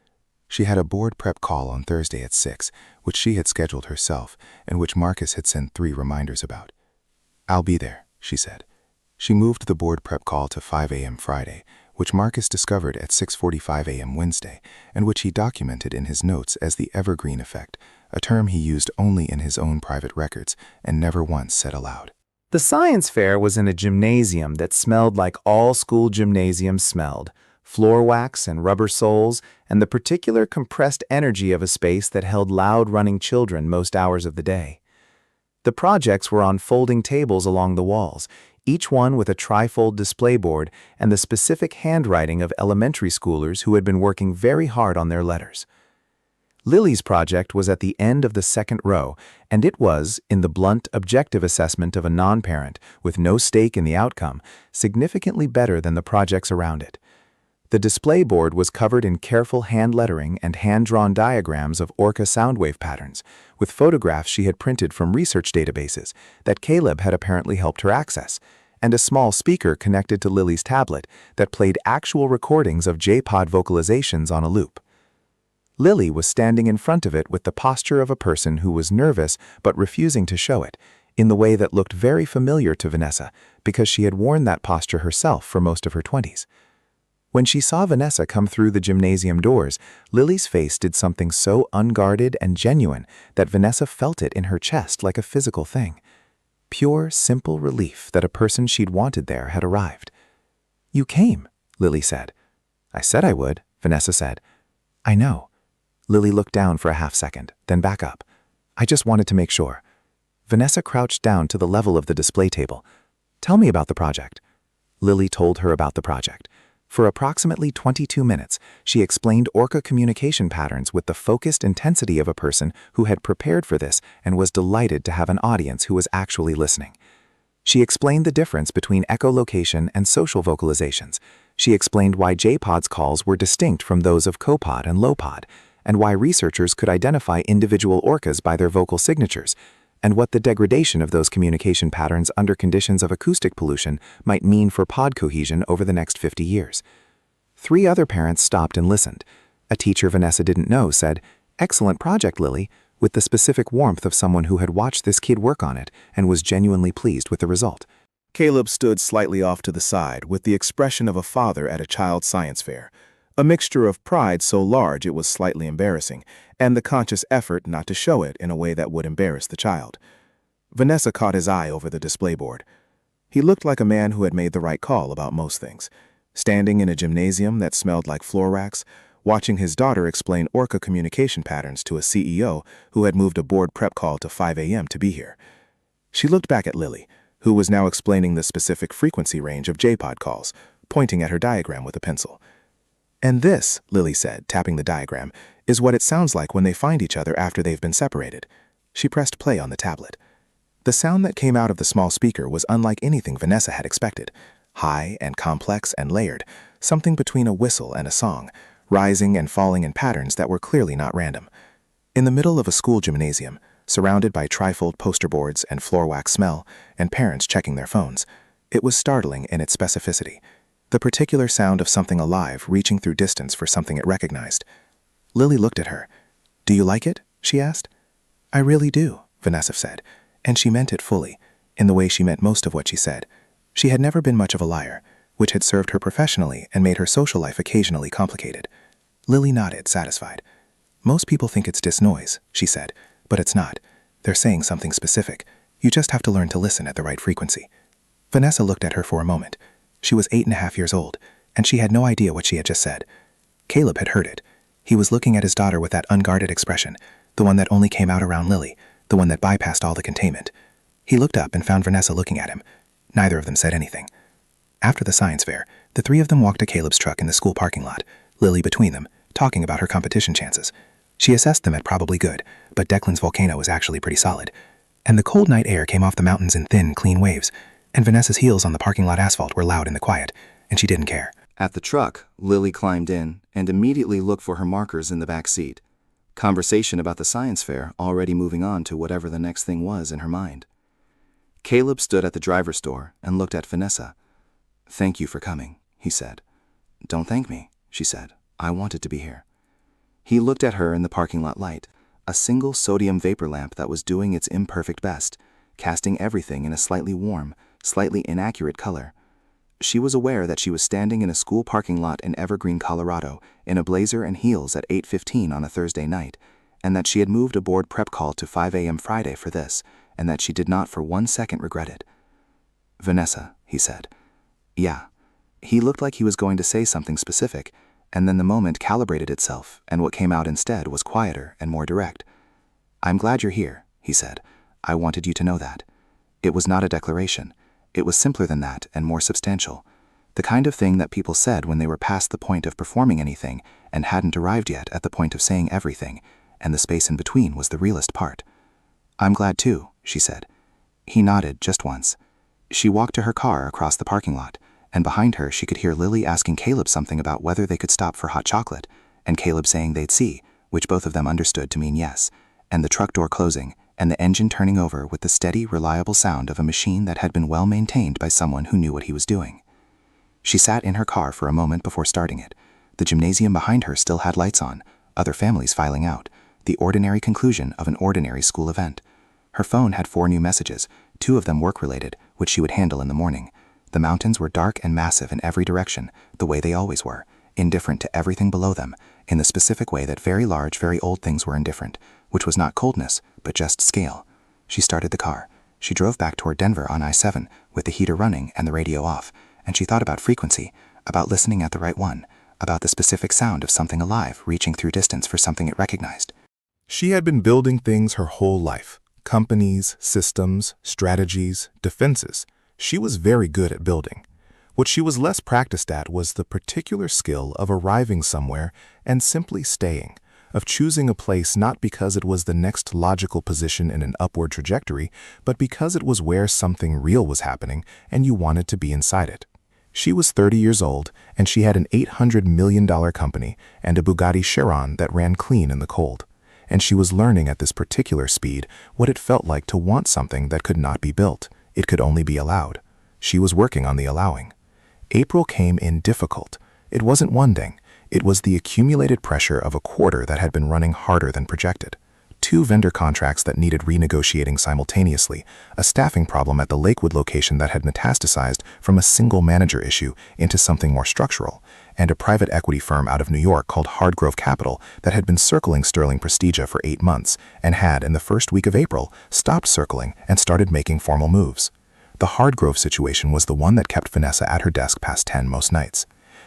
She had a board prep call on Thursday at 6, which she had scheduled herself, and which Marcus had sent 3 reminders about. I'll be there, she said. She moved the board prep call to 5 a.m. Friday, which Marcus discovered at 6:45 a.m. Wednesday, and which he documented in his notes as the evergreen effect, a term he used only in his own private records and never once said aloud. The science fair was in a gymnasium that smelled like all school gymnasiums smelled, floor wax and rubber soles, and the particular compressed energy of a space that held loud running children most hours of the day. The projects were on folding tables along the walls, each one with a trifold display board and the specific handwriting of elementary schoolers who had been working very hard on their letters. Lily's project was at the end of the second row, and it was, in the blunt, objective assessment of a non-parent, with no stake in the outcome, significantly better than the projects around it. The display board was covered in careful hand lettering and hand-drawn diagrams of orca soundwave patterns, with photographs she had printed from research databases that Caleb had apparently helped her access, and a small speaker connected to Lily's tablet that played actual recordings of J-pod vocalizations on a loop. Lily was standing in front of it with the posture of a person who was nervous but refusing to show it, in the way that looked very familiar to Vanessa because she had worn that posture herself for most of her 20s. When she saw Vanessa come through the gymnasium doors, Lily's face did something so unguarded and genuine that Vanessa felt it in her chest like a physical thing. Pure, simple relief that a person she'd wanted there had arrived. "You came," Lily said. "I said I would," Vanessa said. "I know." Lily looked down for a half second, then back up. "I just wanted to make sure." Vanessa crouched down to the level of the display table. "Tell me about the project." Lily told her about the project. For approximately 22 minutes, she explained orca communication patterns with the focused intensity of a person who had prepared for this and was delighted to have an audience who was actually listening. She explained the difference between echolocation and social vocalizations. She explained why J-pod's calls were distinct from those of copod and low-pod, and why researchers could identify individual orcas by their vocal signatures, and what the degradation of those communication patterns under conditions of acoustic pollution might mean for pod cohesion over the next 50 years. 3 other parents stopped and listened. A teacher Vanessa didn't know said, "Excellent project, Lily," with the specific warmth of someone who had watched this kid work on it and was genuinely pleased with the result. Caleb stood slightly off to the side with the expression of a father at a child science fair, a mixture of pride so large it was slightly embarrassing, and the conscious effort not to show it in a way that would embarrass the child. Vanessa caught his eye over the display board. He looked like a man who had made the right call about most things, standing in a gymnasium that smelled like floor wax, watching his daughter explain Orca communication patterns to a CEO who had moved a board prep call to 5 a.m. to be here. She looked back at Lily, who was now explaining the specific frequency range of JPod calls, pointing at her diagram with a pencil. "And this," Lily said, tapping the diagram, "is what it sounds like when they find each other after they've been separated." She pressed play on the tablet. The sound that came out of the small speaker was unlike anything Vanessa had expected. High and complex and layered, something between a whistle and a song, rising and falling in patterns that were clearly not random. In the middle of a school gymnasium, surrounded by trifold poster boards and floor wax smell, and parents checking their phones, it was startling in its specificity. The particular sound of something alive reaching through distance for something it recognized. Lily looked at her. "Do you like it?" she asked. "I really do," Vanessa said, and she meant it fully, in the way she meant most of what she said. She had never been much of a liar, which had served her professionally and made her social life occasionally complicated. Lily nodded, satisfied. "Most people think it's disnoise," she said, "but it's not. They're saying something specific. You just have to learn to listen at the right frequency." Vanessa looked at her for a moment. She was 8.5 years old, and she had no idea what she had just said. Caleb had heard it. He was looking at his daughter with that unguarded expression, the one that only came out around Lily, the one that bypassed all the containment. He looked up and found Vanessa looking at him. Neither of them said anything. After the science fair, the three of them walked to Caleb's truck in the school parking lot, Lily between them, talking about her competition chances. She assessed them at probably good, but Declan's volcano was actually pretty solid. And the cold night air came off the mountains in thin, clean waves, and Vanessa's heels on the parking lot asphalt were loud in the quiet, and she didn't care. At the truck, Lily climbed in and immediately looked for her markers in the back seat. Conversation about the science fair already moving on to whatever the next thing was in her mind. Caleb stood at the driver's door and looked at Vanessa. "Thank you for coming," he said. "Don't thank me," she said. "I wanted to be here." He looked at her in the parking lot light, a single sodium vapor lamp that was doing its imperfect best, casting everything in a slightly warm, slightly inaccurate color. She was aware that she was standing in a school parking lot in Evergreen, Colorado, in a blazer and heels at 8:15 on a Thursday night, and that she had moved a board prep call to 5 a.m. Friday for this, and that she did not for 1 second regret it. "Vanessa," he said. "Yeah." He looked like he was going to say something specific, and then the moment calibrated itself, and what came out instead was quieter and more direct. "I'm glad you're here," he said. "I wanted you to know that." It was not a declaration. It was simpler than that and more substantial. The kind of thing that people said when they were past the point of performing anything and hadn't arrived yet at the point of saying everything, and the space in between was the realest part. "I'm glad too," she said. He nodded just once. She walked to her car across the parking lot, and behind her she could hear Lily asking Caleb something about whether they could stop for hot chocolate, and Caleb saying they'd see, which both of them understood to mean yes, and the truck door closing, and the engine turning over with the steady, reliable sound of a machine that had been well maintained by someone who knew what he was doing. She sat in her car for a moment before starting it. The gymnasium behind her still had lights on, other families filing out, the ordinary conclusion of an ordinary school event. Her phone had 4 new messages, 2 of them work-related, which she would handle in the morning. The mountains were dark and massive in every direction, the way they always were, indifferent to everything below them, in the specific way that very large, very old things were indifferent, which was not coldness, but just scale. She started the car. She drove back toward Denver on I-7, with the heater running and the radio off, and she thought about frequency, about listening at the right one, about the specific sound of something alive reaching through distance for something it recognized. She had been building things her whole life. Companies, systems, strategies, defenses. She was very good at building. What she was less practiced at was the particular skill of arriving somewhere and simply staying, of choosing a place not because it was the next logical position in an upward trajectory, but because it was where something real was happening and you wanted to be inside it. She was 30 years old, and she had an $800 million company and a Bugatti Chiron that ran clean in the cold. And she was learning at this particular speed what it felt like to want something that could not be built. It could only be allowed. She was working on the allowing. April came in difficult. It wasn't one thing. It was the accumulated pressure of a quarter that had been running harder than projected. 2 vendor contracts that needed renegotiating simultaneously, a staffing problem at the Lakewood location that had metastasized from a single manager issue into something more structural, and a private equity firm out of New York called Hardgrove Capital that had been circling Sterling Prestige for 8 months and had, in the first week of April, stopped circling and started making formal moves. The Hardgrove situation was the one that kept Vanessa at her desk past 10 most nights.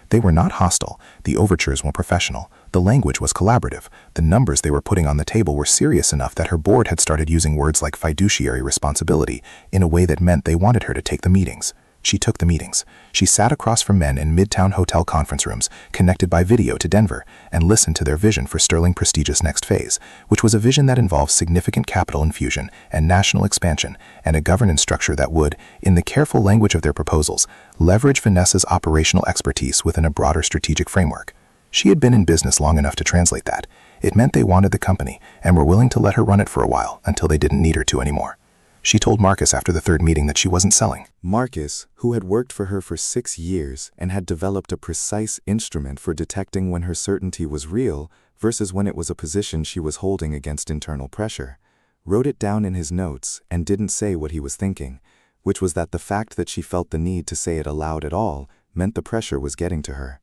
They were not hostile, the overtures were professional, the language was collaborative, the numbers they were putting on the table were serious enough that her board had started using words like fiduciary responsibility in a way that meant they wanted her to take the meetings. She took the meetings. She sat across from men in midtown hotel conference rooms, connected by video to Denver, and listened to their vision for Sterling Prestige's next phase, which was a vision that involved significant capital infusion and national expansion, and a governance structure that would, in the careful language of their proposals, leverage Vanessa's operational expertise within a broader strategic framework. She had been in business long enough to translate that. It meant they wanted the company and were willing to let her run it for a while until they didn't need her to anymore. She told Marcus after the third meeting that she wasn't selling. Marcus, who had worked for her for 6 years and had developed a precise instrument for detecting when her certainty was real versus when it was a position she was holding against internal pressure, wrote it down in his notes and didn't say what he was thinking, which was that the fact that she felt the need to say it aloud at all meant the pressure was getting to her.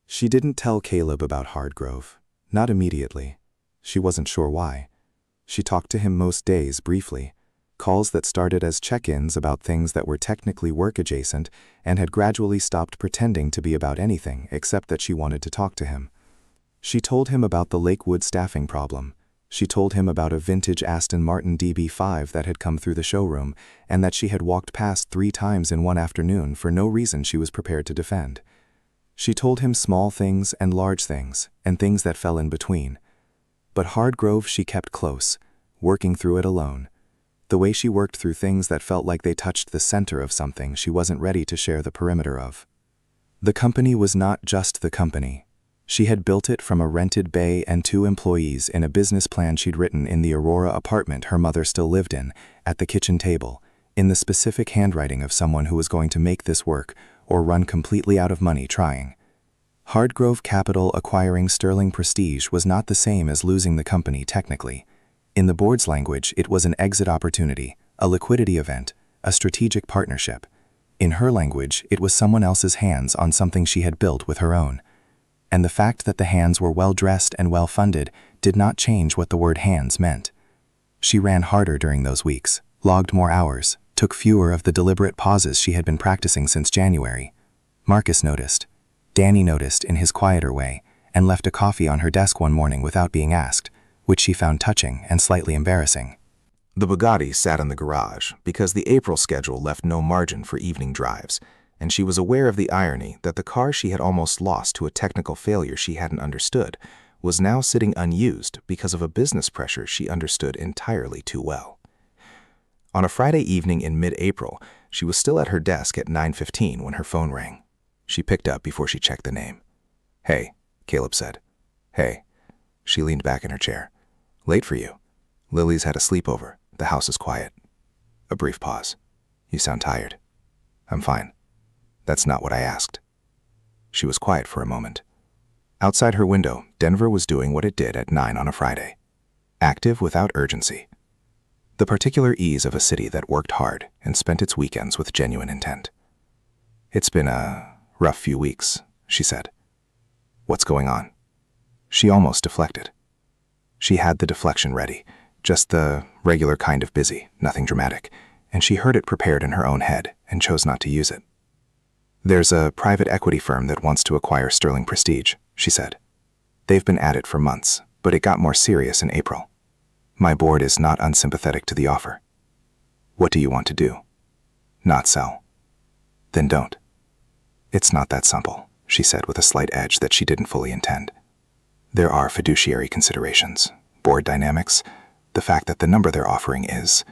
She didn't tell Caleb about Hardgrove. Not immediately. She wasn't sure why. She talked to him most days briefly, calls that started as check-ins about things that were technically work-adjacent and had gradually stopped pretending to be about anything except that she wanted to talk to him. She told him about the Lakewood staffing problem. She told him about a vintage Aston Martin DB5 that had come through the showroom and that she had walked past 3 times in one afternoon for no reason she was prepared to defend. She told him small things and large things, and things that fell in between. But Hardgrove she kept close, working through it alone. The way she worked through things that felt like they touched the center of something she wasn't ready to share the perimeter of. The company was not just the company. She had built it from a rented bay and 2 employees in a business plan she'd written in the Aurora apartment her mother still lived in, at the kitchen table, in the specific handwriting of someone who was going to make this work or run completely out of money trying. Hardgrove Capital acquiring Sterling Prestige was not the same as losing the company technically. In the board's language, it was an exit opportunity, a liquidity event, a strategic partnership. In her language, it was someone else's hands on something she had built with her own. And the fact that the hands were well-dressed and well-funded did not change what the word hands meant. She ran harder during those weeks, logged more hours, took fewer of the deliberate pauses she had been practicing since January. Marcus noticed. Danny noticed in his quieter way, and left a coffee on her desk one morning without being asked, which she found touching and slightly embarrassing. The Bugatti sat in the garage because the April schedule left no margin for evening drives, and she was aware of the irony that the car she had almost lost to a technical failure she hadn't understood was now sitting unused because of a business pressure she understood entirely too well. On a Friday evening in mid-April, she was still at her desk at 9:15 when her phone rang. She picked up before she checked the name. "Hey," Caleb said. "Hey." She leaned back in her chair. "Late for you. Lily's had a sleepover. The house is quiet." A brief pause. "You sound tired." "I'm fine." "That's not what I asked." She was quiet for a moment. Outside her window, Denver was doing what it did at 9 on a Friday. Active without urgency. The particular ease of a city that worked hard and spent its weekends with genuine intent. "It's been a rough few weeks," she said. "What's going on?" She almost deflected. She had the deflection ready, just the regular kind of busy, nothing dramatic, and she heard it prepared in her own head and chose not to use it. "There's a private equity firm that wants to acquire Sterling Prestige," she said. "They've been at it for months, but it got more serious in April. My board is not unsympathetic to the offer." "What do you want to do?" "Not sell." "Then don't." "It's not that simple," she said with a slight edge that she didn't fully intend. "There are fiduciary considerations, board dynamics, the fact that the number they're offering is..."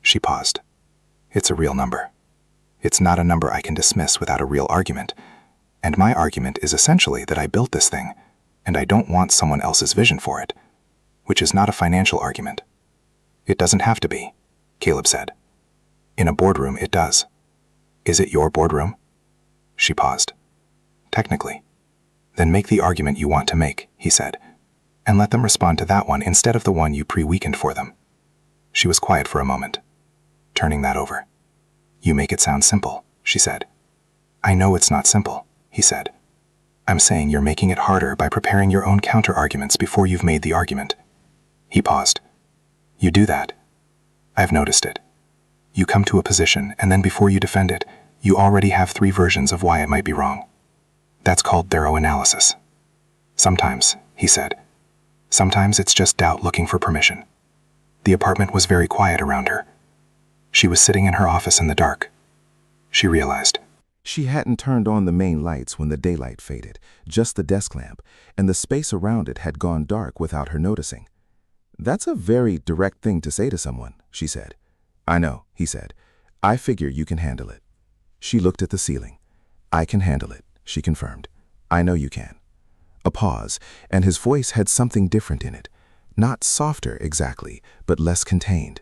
She paused. "It's a real number. It's not a number I can dismiss without a real argument. And my argument is essentially that I built this thing, and I don't want someone else's vision for it, which is not a financial argument." "It doesn't have to be," Caleb said. "In a boardroom, it does." "Is it your boardroom?" She paused. "Technically." "Then make the argument you want to make," he said, "and let them respond to that one instead of the one you pre-weakened for them." She was quiet for a moment, turning that over. "You make it sound simple," she said. "I know it's not simple," he said. "I'm saying you're making it harder by preparing your own counter-arguments before you've made the argument." He paused. "You do that. I've noticed it. You come to a position, and then before you defend it, you already have 3 versions of why it might be wrong." That's called thorough analysis. Sometimes, he said. Sometimes it's just doubt looking for permission. The apartment was very quiet around her. She was sitting in her office in the dark. She realized. She hadn't turned on the main lights when the daylight faded, just the desk lamp, and the space around it had gone dark without her noticing. "That's a very direct thing to say to someone," she said. "I know," he said. "I figure you can handle it." She looked at the ceiling. "I can handle it," she confirmed. "I know you can." A pause, and his voice had something different in it. Not softer exactly, but less contained.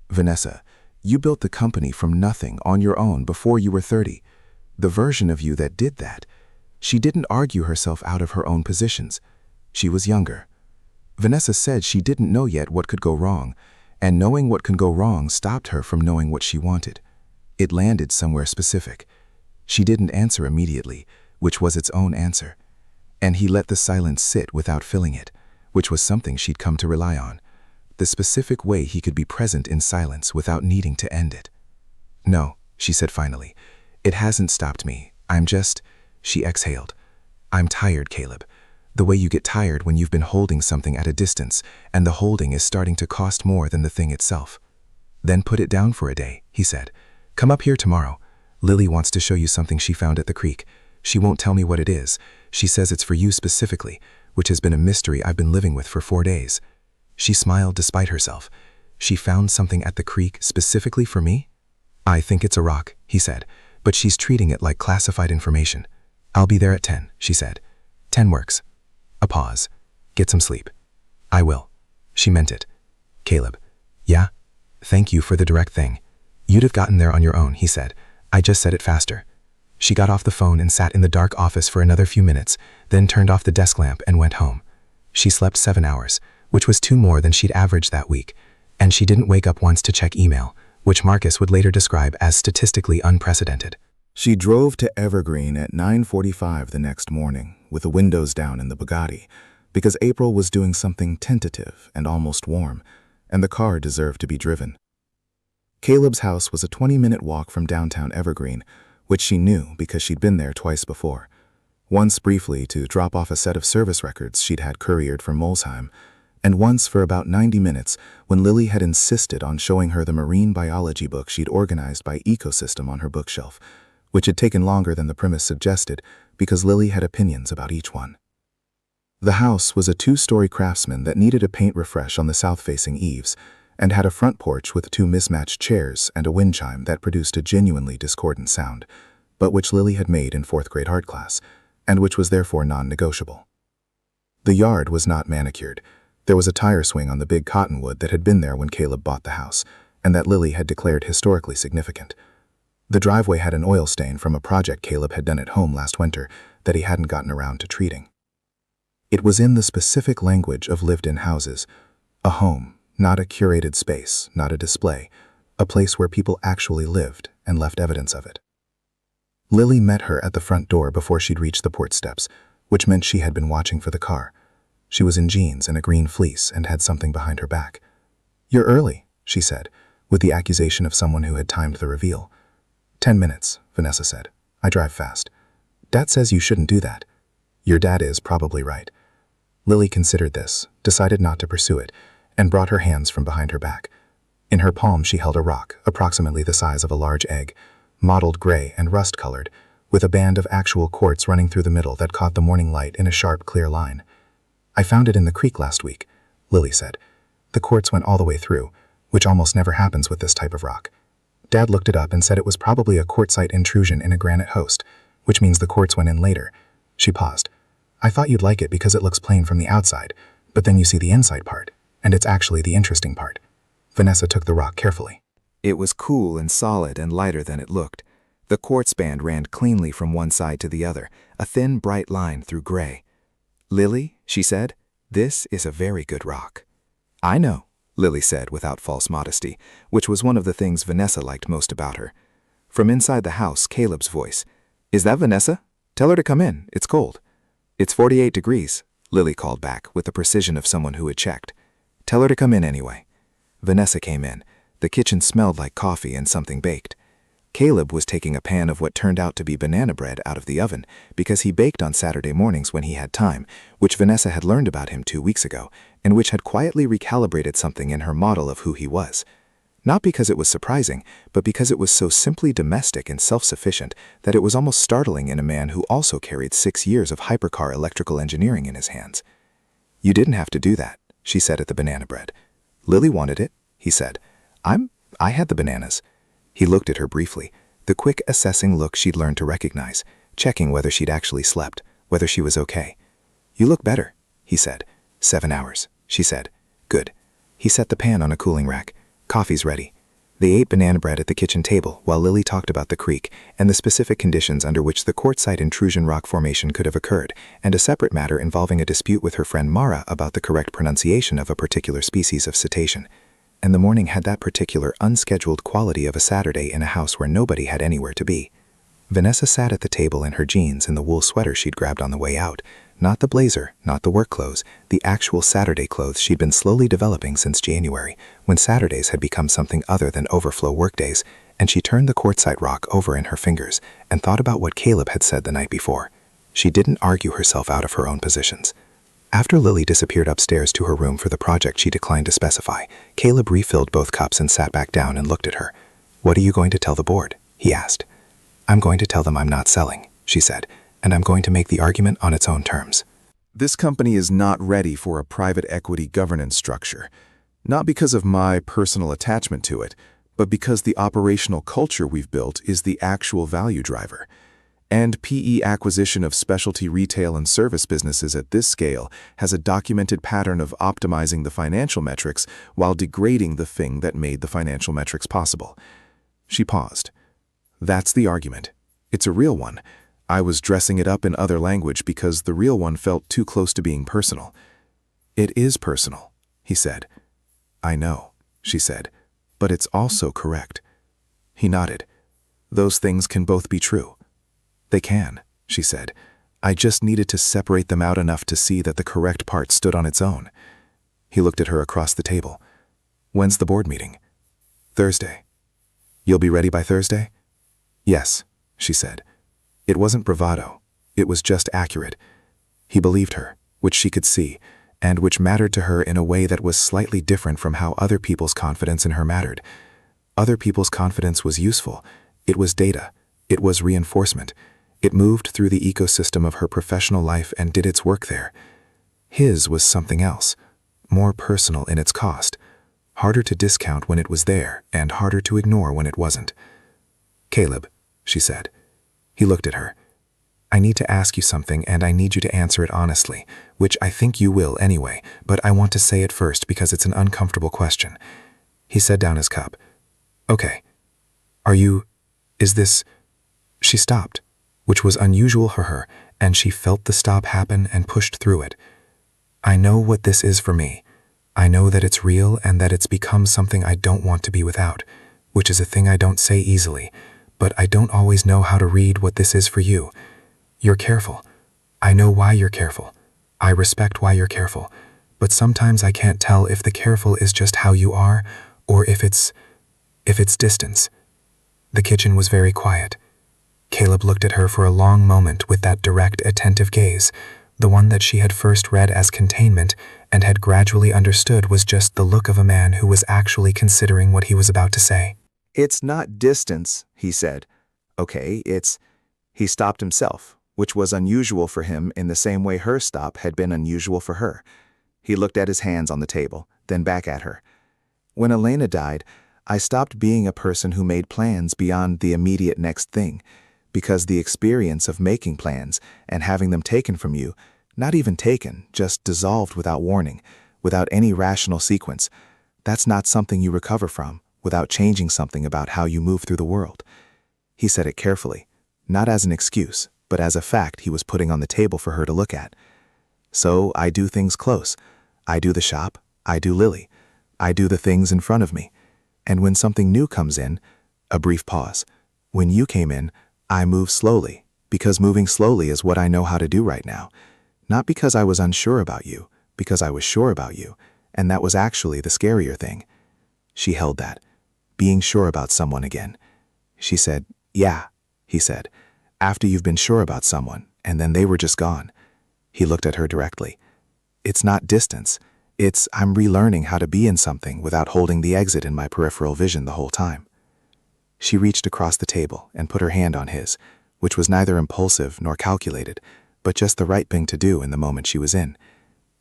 "Vanessa, you built the company from nothing on your own before you were 30. The version of you that did that. She didn't argue herself out of her own positions. She was younger." Vanessa said she didn't know yet what could go wrong, and knowing what can go wrong stopped her from knowing what she wanted. It landed somewhere specific. She didn't answer immediately, which was its own answer. And he let the silence sit without filling it, which was something she'd come to rely on. The specific way he could be present in silence without needing to end it. "No," she said finally. "It hasn't stopped me. I'm just..." She exhaled. "I'm tired, Caleb. The way you get tired when you've been holding something at a distance, and the holding is starting to cost more than the thing itself." "Then put it down for a day," he said. "Come up here tomorrow. Lily wants to show you something she found at the creek. She won't tell me what it is. She says it's for you specifically, which has been a mystery I've been living with for 4 days." She smiled despite herself. "She found something at the creek specifically for me?" "I think it's a rock," he said, "but she's treating it like classified information." "I'll be there at 10, she said. 10 works." A pause. "Get some sleep." "I will." She meant it. "Caleb." "Yeah? Thank you for the direct thing. You'd have gotten there on your own," he said. "I just said it faster." She got off the phone and sat in the dark office for another few minutes, then turned off the desk lamp and went home. She slept 7 hours, which was 2 more than she'd averaged that week, and she didn't wake up once to check email, which Marcus would later describe as statistically unprecedented. She drove to Evergreen at 9:45 the next morning, with the windows down in the Bugatti, because April was doing something tentative and almost warm, and the car deserved to be driven. Caleb's house was a 20-minute walk from downtown Evergreen, which she knew because she'd been there twice before. Once briefly to drop off a set of service records she'd had couriered from Molsheim, and once for about 90 minutes when Lily had insisted on showing her the marine biology book she'd organized by ecosystem on her bookshelf, which had taken longer than the premise suggested because Lily had opinions about each one. The house was a 2-story craftsman that needed a paint refresh on the south-facing eaves, and had a front porch with 2 mismatched chairs and a wind chime that produced a genuinely discordant sound, but which Lily had made in 4th grade art class, and which was therefore non-negotiable. The yard was not manicured. There was a tire swing on the big cottonwood that had been there when Caleb bought the house, and that Lily had declared historically significant. The driveway had an oil stain from a project Caleb had done at home last winter that he hadn't gotten around to treating. It was in the specific language of lived-in houses, a home, not a curated space, not a display, a place where people actually lived and left evidence of it. Lily met her at the front door before she'd reached the porch steps, which meant she had been watching for the car. She was in jeans and a green fleece and had something behind her back. "You're early," she said, with the accusation of someone who had timed the reveal. 10 minutes, Vanessa said. "I drive fast." "Dad says you shouldn't do that." "Your dad is probably right." Lily considered this, decided not to pursue it, and brought her hands from behind her back. In her palm she held a rock, approximately the size of a large egg, mottled gray and rust-colored, with a band of actual quartz running through the middle that caught the morning light in a sharp, clear line. "I found it in the creek last week," Lily said. "The quartz went all the way through, which almost never happens with this type of rock. Dad looked it up and said it was probably a quartzite intrusion in a granite host, which means the quartz went in later." She paused. "I thought you'd like it because it looks plain from the outside, but then you see the inside part, and it's actually the interesting part." Vanessa took the rock carefully. It was cool and solid and lighter than it looked. The quartz band ran cleanly from one side to the other, a thin, bright line through gray. "Lily," she said, "this is a very good rock." "I know," Lily said without false modesty, which was one of the things Vanessa liked most about her. From inside the house, Caleb's voice. "Is that Vanessa? Tell her to come in. It's cold." "It's 48 degrees," Lily called back with the precision of someone who had checked. "Tell her to come in anyway." Vanessa came in. The kitchen smelled like coffee and something baked. Caleb was taking a pan of what turned out to be banana bread out of the oven because he baked on Saturday mornings when he had time, which Vanessa had learned about him 2 weeks ago, and which had quietly recalibrated something in her model of who he was. Not because it was surprising, but because it was so simply domestic and self-sufficient that it was almost startling in a man who also carried 6 years of hypercar electrical engineering in his hands. "You didn't have to do that," she said at the banana bread. "Lily wanted it," he said. I had the bananas." He looked at her briefly, the quick assessing look she'd learned to recognize, checking whether she'd actually slept, whether she was okay. "You look better," he said. 7 hours, she said. "Good." He set the pan on a cooling rack. "Coffee's ready." They ate banana bread at the kitchen table while Lily talked about the creek and the specific conditions under which the quartzite intrusion rock formation could have occurred, and a separate matter involving a dispute with her friend Mara about the correct pronunciation of a particular species of cetacean. And the morning had that particular unscheduled quality of a Saturday in a house where nobody had anywhere to be. Vanessa sat at the table in her jeans and the wool sweater she'd grabbed on the way out. Not the blazer, not the work clothes, the actual Saturday clothes she'd been slowly developing since January, when Saturdays had become something other than overflow workdays, and she turned the quartzite rock over in her fingers and thought about what Caleb had said the night before. She didn't argue herself out of her own positions. After Lily disappeared upstairs to her room for the project she declined to specify, Caleb refilled both cups and sat back down and looked at her. "What are you going to tell the board?" he asked. "I'm going to tell them I'm not selling," she said, "and I'm going to make the argument on its own terms." This company is not ready for a private equity governance structure, not because of my personal attachment to it, but because the operational culture we've built is the actual value driver. And PE acquisition of specialty retail and service businesses at this scale has a documented pattern of optimizing the financial metrics while degrading the thing that made the financial metrics possible. She paused. "That's the argument. It's a real one. I was dressing it up in other language because the real one felt too close to being personal." "It is personal," he said. "I know," she said, "but it's also correct." He nodded. "Those things can both be true." "They can," she said. "I just needed to separate them out enough to see that the correct part stood on its own." He looked at her across the table. "When's the board meeting?" "Thursday." "You'll be ready by Thursday?" "Yes," she said. It wasn't bravado. It was just accurate. He believed her, which she could see, and which mattered to her in a way that was slightly different from how other people's confidence in her mattered. Other people's confidence was useful. It was data. It was reinforcement. It moved through the ecosystem of her professional life and did its work there. His was something else, more personal in its cost, harder to discount when it was there and harder to ignore when it wasn't. "Caleb," she said. He looked at her. "I need to ask you something and I need you to answer it honestly, which I think you will anyway, but I want to say it first because it's an uncomfortable question." He set down his cup. "Okay. Is this..." She stopped, which was unusual for her, and she felt the stop happen and pushed through it. "I know what this is for me. I know that it's real and that it's become something I don't want to be without, which is a thing I don't say easily, but I don't always know how to read what this is for you. You're careful. I know why you're careful. I respect why you're careful, but sometimes I can't tell if the careful is just how you are or if it's distance." The kitchen was very quiet. Caleb looked at her for a long moment with that direct, attentive gaze, the one that she had first read as containment and had gradually understood was just the look of a man who was actually considering what he was about to say. "It's not distance," he said. "Okay, it's..." He stopped himself, which was unusual for him in the same way her stop had been unusual for her. He looked at his hands on the table, then back at her. "When Elena died, I stopped being a person who made plans beyond the immediate next thing, because the experience of making plans and having them taken from you, not even taken, just dissolved without warning, without any rational sequence, that's not something you recover from without changing something about how you move through the world." He said it carefully, not as an excuse, but as a fact he was putting on the table for her to look at. "So I do things close. I do the shop. I do Lily. I do the things in front of me. And when something new comes in," a brief pause, "when you came in, I move slowly, because moving slowly is what I know how to do right now. Not because I was unsure about you, because I was sure about you, and that was actually the scarier thing." She held that, being sure about someone again. She said, "Yeah," he said, "after you've been sure about someone, and then they were just gone." He looked at her directly. "It's not distance. It's I'm relearning how to be in something without holding the exit in my peripheral vision the whole time." She reached across the table and put her hand on his, which was neither impulsive nor calculated, but just the right thing to do in the moment she was in.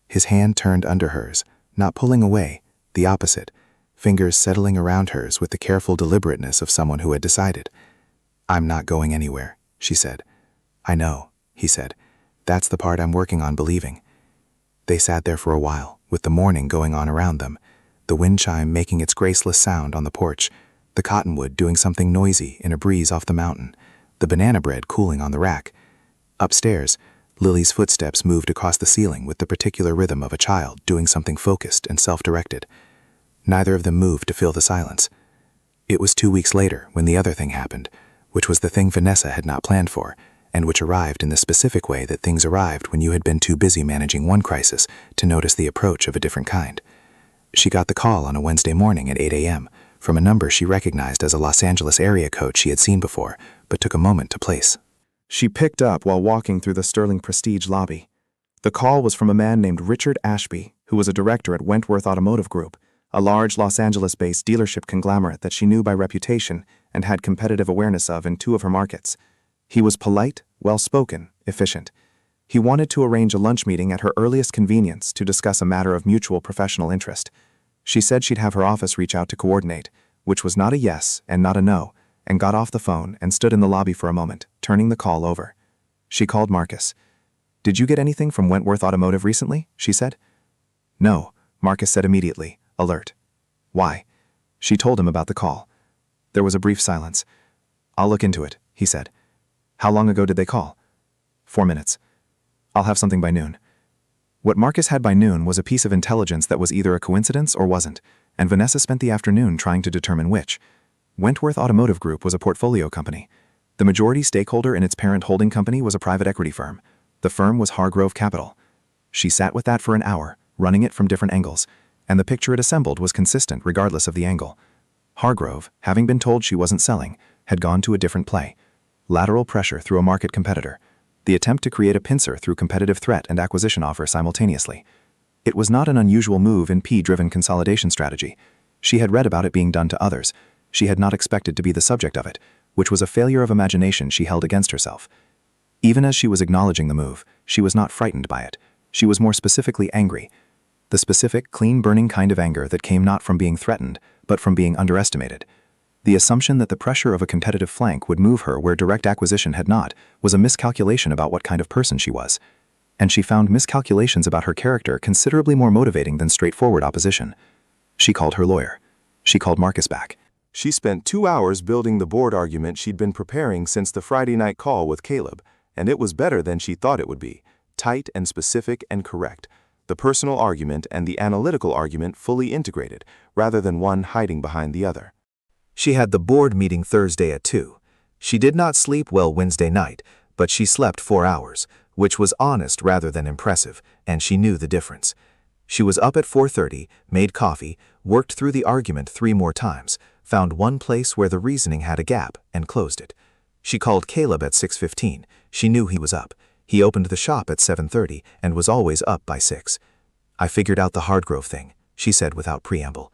His hand turned under hers, not pulling away, the opposite, fingers settling around hers with the careful deliberateness of someone who had decided. "I'm not going anywhere," she said. "I know," he said. "That's the part I'm working on believing." They sat there for a while, with the morning going on around them, the wind chime making its graceless sound on the porch, the cottonwood doing something noisy in a breeze off the mountain, the banana bread cooling on the rack. Upstairs, Lily's footsteps moved across the ceiling with the particular rhythm of a child doing something focused and self-directed. Neither of them moved to fill the silence. It was 2 weeks later when the other thing happened, which was the thing Vanessa had not planned for, and which arrived in the specific way that things arrived when you had been too busy managing one crisis to notice the approach of a different kind. She got the call on a Wednesday morning at 8 a.m. from a number she recognized as a Los Angeles area code she had seen before, but took a moment to place. She picked up while walking through the Sterling Prestige lobby. The call was from a man named Richard Ashby, who was a director at Wentworth Automotive Group, a large Los Angeles-based dealership conglomerate that she knew by reputation and had competitive awareness of in 2 of her markets. He was polite, well-spoken, efficient. He wanted to arrange a lunch meeting at her earliest convenience to discuss a matter of mutual professional interest. She said she'd have her office reach out to coordinate, which was not a yes and not a no, and got off the phone and stood in the lobby for a moment, turning the call over. She called Marcus. "Did you get anything from Wentworth Automotive recently?" she said. "No," Marcus said immediately, alert. "Why?" She told him about the call. There was a brief silence. "I'll look into it," he said. "How long ago did they call?" 4 minutes. "I'll have something by noon." What Marcus had by noon was a piece of intelligence that was either a coincidence or wasn't, and Vanessa spent the afternoon trying to determine which. Wentworth Automotive Group was a portfolio company. The majority stakeholder in its parent holding company was a private equity firm. The firm was Hargrove Capital. She sat with that for an hour, running it from different angles, and the picture it assembled was consistent regardless of the angle. Hargrove, having been told she wasn't selling, had gone to a different play. Lateral pressure through a market competitor. The attempt to create a pincer through competitive threat and acquisition offer simultaneously. It was not an unusual move in P-driven consolidation strategy. She had read about it being done to others. She had not expected to be the subject of it, which was a failure of imagination she held against herself. Even as she was acknowledging the move, she was not frightened by it. She was more specifically angry. The specific, clean-burning kind of anger that came not from being threatened, but from being underestimated. The assumption that the pressure of a competitive flank would move her where direct acquisition had not was a miscalculation about what kind of person she was. And she found miscalculations about her character considerably more motivating than straightforward opposition. She called her lawyer. She called Marcus back. She spent 2 hours building the board argument she'd been preparing since the Friday night call with Caleb, and it was better than she thought it would be. Tight and specific and correct. The personal argument and the analytical argument fully integrated, rather than one hiding behind the other. She had the board meeting Thursday at 2. She did not sleep well Wednesday night, but she slept 4 hours, which was honest rather than impressive, and she knew the difference. She was up at 4:30, made coffee, worked through the argument 3 more times, found one place where the reasoning had a gap, and closed it. She called Caleb at 6:15. She knew he was up. He opened the shop at 7:30 and was always up by 6. "I figured out the Hardgrove thing," she said without preamble.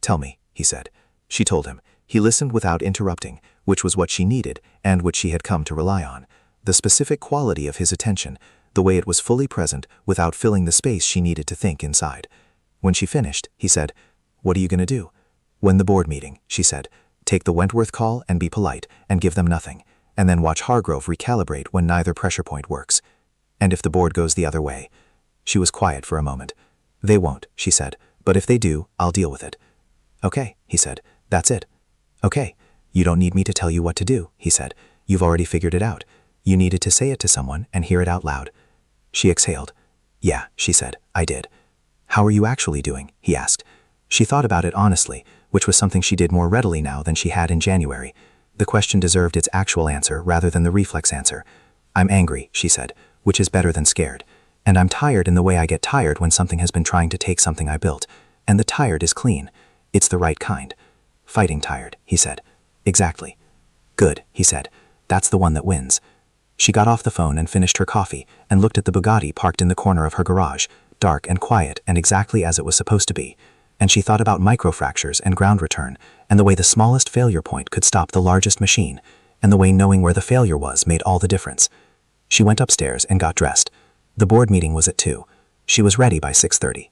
"Tell me," he said. She told him. He listened without interrupting, which was what she needed and which she had come to rely on. The specific quality of his attention, the way it was fully present without filling the space she needed to think inside. When she finished, he said, "What are you going to do?" "Win the board meeting," she said. "Take the Wentworth call and be polite and give them nothing, and then watch Hargrove recalibrate when neither pressure point works. And if the board goes the other way." She was quiet for a moment. "They won't," she said, "but if they do, I'll deal with it." "Okay," he said. "That's it." "Okay. You don't need me to tell you what to do," he said. "You've already figured it out. You needed to say it to someone and hear it out loud." She exhaled. "Yeah," she said, "I did." "How are you actually doing?" he asked. She thought about it honestly, which was something she did more readily now than she had in January. The question deserved its actual answer rather than the reflex answer. "I'm angry," she said, "which is better than scared. And I'm tired in the way I get tired when something has been trying to take something I built. And the tired is clean. It's the right kind." "Fighting tired," he said. "Exactly." Good, he said. That's the one that wins. She got off the phone and finished her coffee and looked at the Bugatti parked in the corner of her garage, dark and quiet and exactly as it was supposed to be. And she thought about microfractures and ground return and the way the smallest failure point could stop the largest machine, and the way knowing where the failure was made all the difference. She went upstairs and got dressed. The board meeting was at 2. She was ready by 6:30.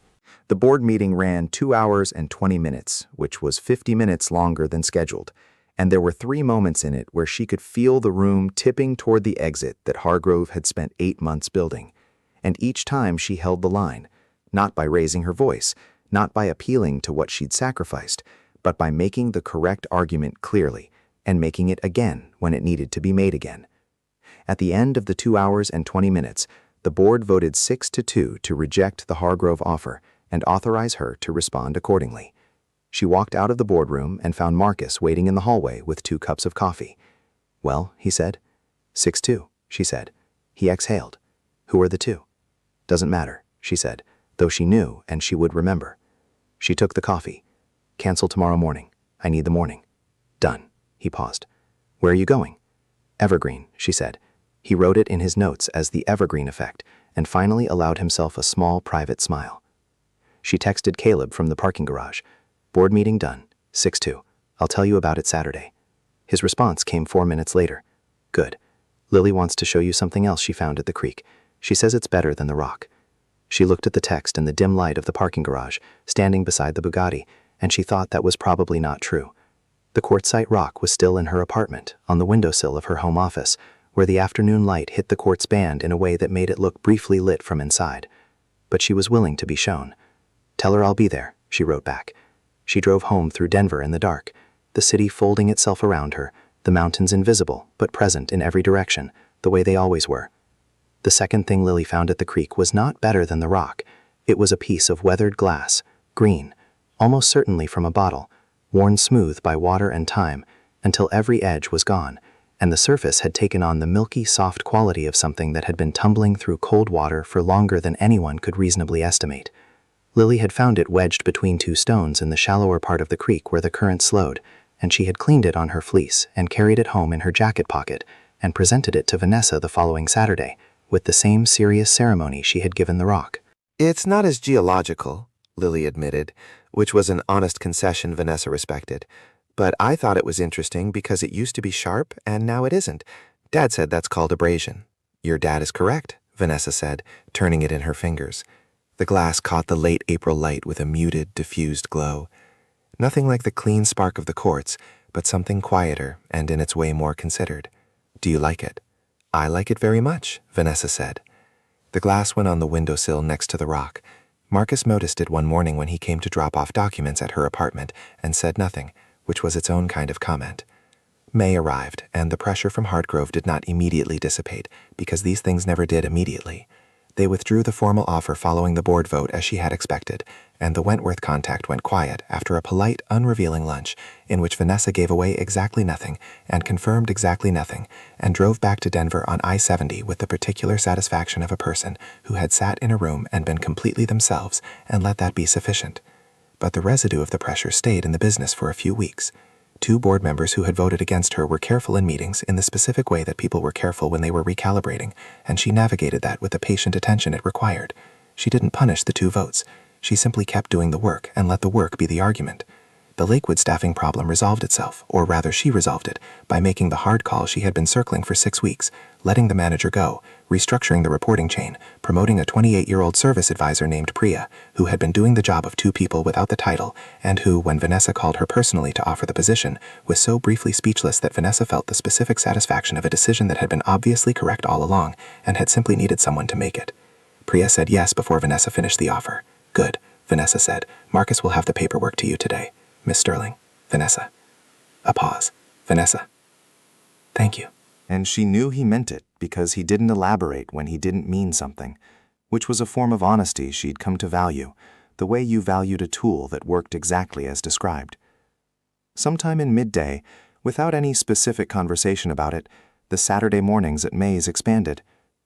The board meeting ran 2 hours and 20 minutes, which was 50 minutes longer than scheduled, and there were 3 moments in it where she could feel the room tipping toward the exit that Hargrove had spent 8 months building. And each time she held the line, not by raising her voice, not by appealing to what she'd sacrificed, but by making the correct argument clearly and making it again when it needed to be made again. At the end of the 2 hours and 20 minutes, the board voted 6-2 to reject the Hargrove offer and authorize her to respond accordingly. She walked out of the boardroom and found Marcus waiting in the hallway with 2 cups of coffee. "Well," he said. 6-2, she said. He exhaled. "Who are the 2? "Doesn't matter," she said, though she knew and she would remember. She took the coffee. "Cancel tomorrow morning. I need the morning." "Done." He paused. "Where are you going?" "Evergreen," she said. He wrote it in his notes as the Evergreen effect and finally allowed himself a small private smile. She texted Caleb from the parking garage. "Board meeting done. 6-2. I'll tell you about it Saturday." His response came 4 minutes later. "Good. Lily wants to show you something else she found at the creek. She says it's better than the rock." She looked at the text in the dim light of the parking garage, standing beside the Bugatti, and she thought that was probably not true. The quartzite rock was still in her apartment, on the windowsill of her home office, where the afternoon light hit the quartz band in a way that made it look briefly lit from inside. But she was willing to be shown. "Tell her I'll be there," she wrote back. She drove home through Denver in the dark, the city folding itself around her, the mountains invisible but present in every direction, the way they always were. The second thing Lily found at the creek was not better than the rock. It was a piece of weathered glass, green, almost certainly from a bottle, worn smooth by water and time, until every edge was gone, and the surface had taken on the milky, soft quality of something that had been tumbling through cold water for longer than anyone could reasonably estimate. Lily had found it wedged between 2 stones in the shallower part of the creek where the current slowed, and she had cleaned it on her fleece and carried it home in her jacket pocket and presented it to Vanessa the following Saturday, with the same serious ceremony she had given the rock. "It's not as geological," Lily admitted, which was an honest concession Vanessa respected. "But I thought it was interesting because it used to be sharp and now it isn't. Dad said that's called abrasion." "Your dad is correct," Vanessa said, turning it in her fingers. The glass caught the late April light with a muted, diffused glow. Nothing like the clean spark of the quartz, but something quieter and in its way more considered. "Do you like it?" "I like it very much," Vanessa said. The glass went on the windowsill next to the rock. Marcus noticed it one morning when he came to drop off documents at her apartment and said nothing, which was its own kind of comment. May arrived, and the pressure from Hargrove did not immediately dissipate, because these things never did immediately. They withdrew the formal offer following the board vote as she had expected, and the Wentworth contact went quiet after a polite, unrevealing lunch in which Vanessa gave away exactly nothing and confirmed exactly nothing and drove back to Denver on I-70 with the particular satisfaction of a person who had sat in a room and been completely themselves and let that be sufficient. But the residue of the pressure stayed in the business for a few weeks. 2 board members who had voted against her were careful in meetings in the specific way that people were careful when they were recalibrating, and she navigated that with the patient attention it required. She didn't punish the 2 votes. She simply kept doing the work and let the work be the argument. The Lakewood staffing problem resolved itself, or rather she resolved it, by making the hard call she had been circling for 6 weeks, letting the manager go, restructuring the reporting chain, promoting a 28-year-old service advisor named Priya, who had been doing the job of 2 people without the title, and who, when Vanessa called her personally to offer the position, was so briefly speechless that Vanessa felt the specific satisfaction of a decision that had been obviously correct all along, and had simply needed someone to make it. Priya said yes before Vanessa finished the offer. "Good," Vanessa said. "Marcus will have the paperwork to you today. Miss Sterling." Vanessa. A pause. Vanessa. "Thank you." And she knew he meant it because he didn't elaborate when he didn't mean something, which was a form of honesty she'd come to value, the way you valued a tool that worked exactly as described. Sometime in midday, without any specific conversation about it, the Saturday mornings at May's expanded.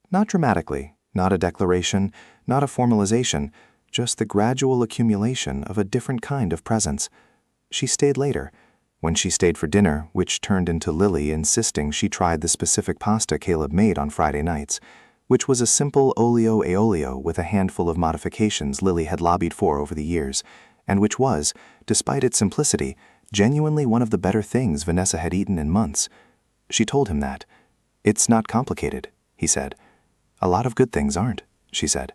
Not dramatically, not a declaration, not a formalization, just the gradual accumulation of a different kind of presence. She stayed later, when she stayed for dinner, which turned into Lily insisting she tried the specific pasta Caleb made on Friday nights, which was a simple olio e olio with a handful of modifications Lily had lobbied for over the years, and which was, despite its simplicity, genuinely one of the better things Vanessa had eaten in months. She told him that. "It's not complicated," he said. "A lot of good things aren't," she said.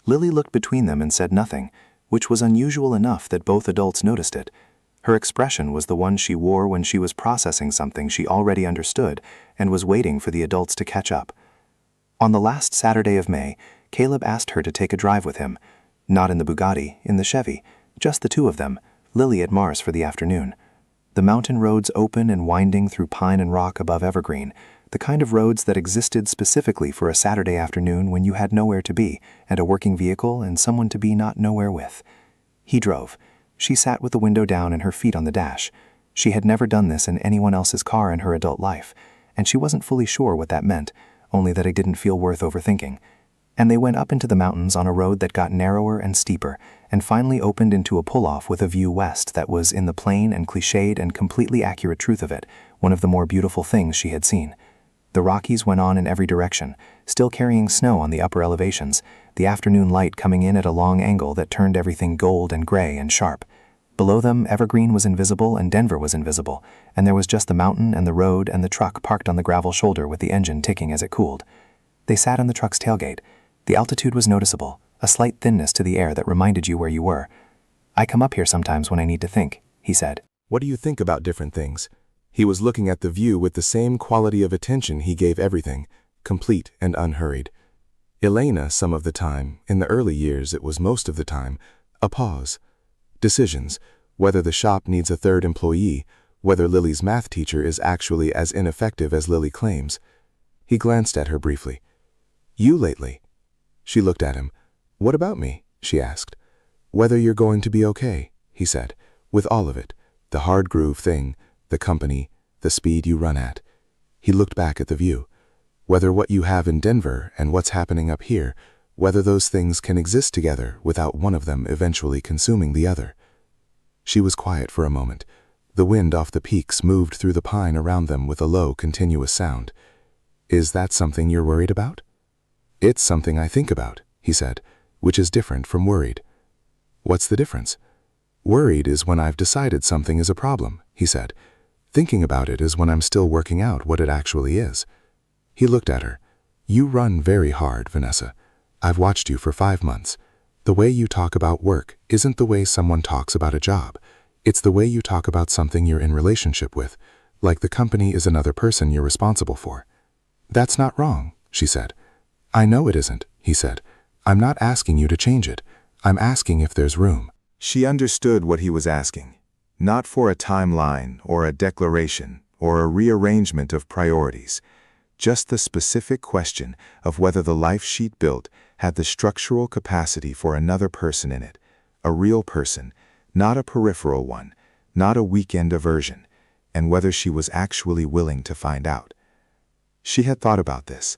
Lily looked between them and said nothing, which was unusual enough that both adults noticed it. Her expression was the one she wore when she was processing something she already understood and was waiting for the adults to catch up. On the last Saturday of May, Caleb asked her to take a drive with him. Not in the Bugatti, in the Chevy, just the two of them, Lily at Mars for the afternoon. The mountain roads open and winding through pine and rock above evergreen, the kind of roads that existed specifically for a Saturday afternoon when you had nowhere to be, and a working vehicle and someone to be not nowhere with. He drove. She sat with the window down and her feet on the dash. She had never done this in anyone else's car in her adult life, and she wasn't fully sure what that meant, only that it didn't feel worth overthinking. And they went up into the mountains on a road that got narrower and steeper, and finally opened into a pull-off with a view west that was, in the plain and cliched and completely accurate truth of it, one of the more beautiful things she had seen. The Rockies went on in every direction, still carrying snow on the upper elevations, the afternoon light coming in at a long angle that turned everything gold and gray and sharp. Below them, Evergreen was invisible and Denver was invisible, and there was just the mountain and the road and the truck parked on the gravel shoulder with the engine ticking as it cooled. They sat on the truck's tailgate. The altitude was noticeable, a slight thinness to the air that reminded you where you were. "I come up here sometimes when I need to think," he said. What do you think about different things? He was looking at the view with the same quality of attention he gave everything, complete and unhurried. Elena, some of the time, in the early years it was most of the time, a pause. Decisions, whether the shop needs a third employee, whether Lily's math teacher is actually as ineffective as Lily claims. He glanced at her briefly. "You lately?" She looked at him. "What about me?" she asked. "Whether you're going to be okay," he said, "with all of it, the hard groove thing, the company, the speed you run at." He looked back at the view. "Whether what you have in Denver and what's happening up here, whether those things can exist together without one of them eventually consuming the other." She was quiet for a moment. The wind off the peaks moved through the pine around them with a low, continuous sound. "Is that something you're worried about?" "It's something I think about," he said, "which is different from worried." "What's the difference?" "Worried is when I've decided something is a problem," he said. "Thinking about it is when I'm still working out what it actually is." He looked at her. "You run very hard, Vanessa. I've watched you for 5 months. The way you talk about work isn't the way someone talks about a job. It's the way you talk about something you're in relationship with, like the company is another person you're responsible for." "That's not wrong," she said. "I know it isn't," he said. "I'm not asking you to change it. I'm asking if there's room." She understood what he was asking. Not for a timeline or a declaration or a rearrangement of priorities. Just the specific question of whether the life she'd built had the structural capacity for another person in it. A real person, not a peripheral one, not a weekend aversion, and whether she was actually willing to find out. She had thought about this.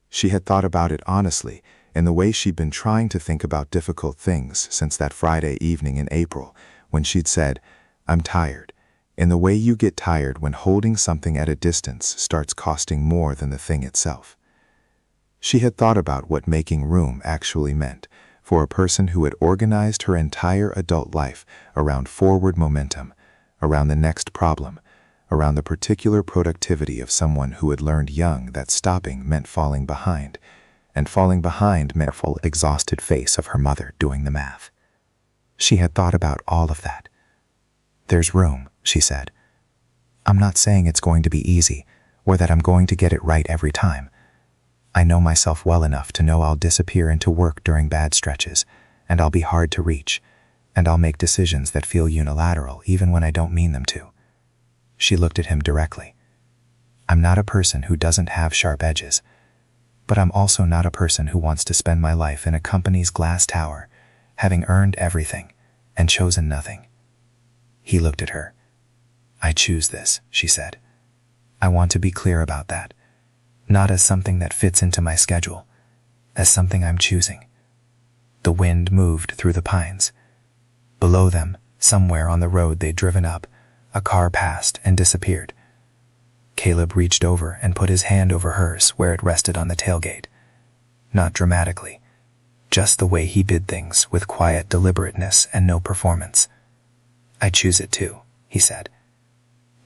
She had thought about it honestly, in the way she'd been trying to think about difficult things since that Friday evening in April, when she'd said, "I'm tired," in the way you get tired when holding something at a distance starts costing more than the thing itself. She had thought about what making room actually meant for a person who had organized her entire adult life around forward momentum, around the next problem, around the particular productivity of someone who had learned young that stopping meant falling behind, and falling behind meant the full, exhausted face of her mother doing the math. She had thought about all of that. "There's room," she said. "I'm not saying it's going to be easy, or that I'm going to get it right every time. I know myself well enough to know I'll disappear into work during bad stretches, and I'll be hard to reach, and I'll make decisions that feel unilateral even when I don't mean them to." She looked at him directly. "I'm not a person who doesn't have sharp edges, but I'm also not a person who wants to spend my life in a company's glass tower, having earned everything and chosen nothing." He looked at her. "I choose this," she said. "I want to be clear about that. Not as something that fits into my schedule, as something I'm choosing." The wind moved through the pines. Below them, somewhere on the road they'd driven up, A car passed and disappeared. Caleb reached over and put his hand over hers where it rested on the tailgate. Not dramatically, just the way he did things with quiet deliberateness and no performance. "I choose it too," he said.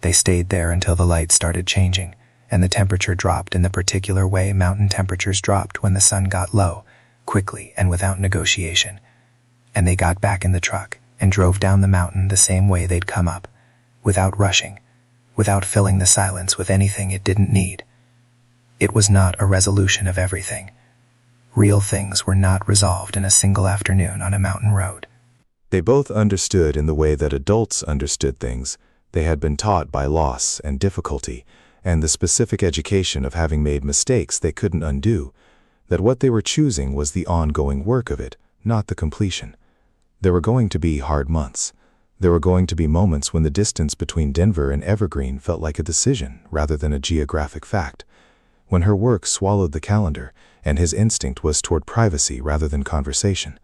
They stayed there until the lights started changing, and the temperature dropped in the particular way mountain temperatures dropped when the sun got low, quickly and without negotiation. And they got back in the truck and drove down the mountain the same way they'd come up, without rushing, without filling the silence with anything it didn't need. It was not a resolution of everything. Real things were not resolved in a single afternoon on a mountain road. They both understood in the way that adults understood things. They had been taught by loss and difficulty, and the specific education of having made mistakes they couldn't undo, that what they were choosing was the ongoing work of it, not the completion. There were going to be hard months. There were going to be moments when the distance between Denver and Evergreen felt like a decision rather than a geographic fact, when her work swallowed the calendar and his instinct was toward privacy rather than conversation,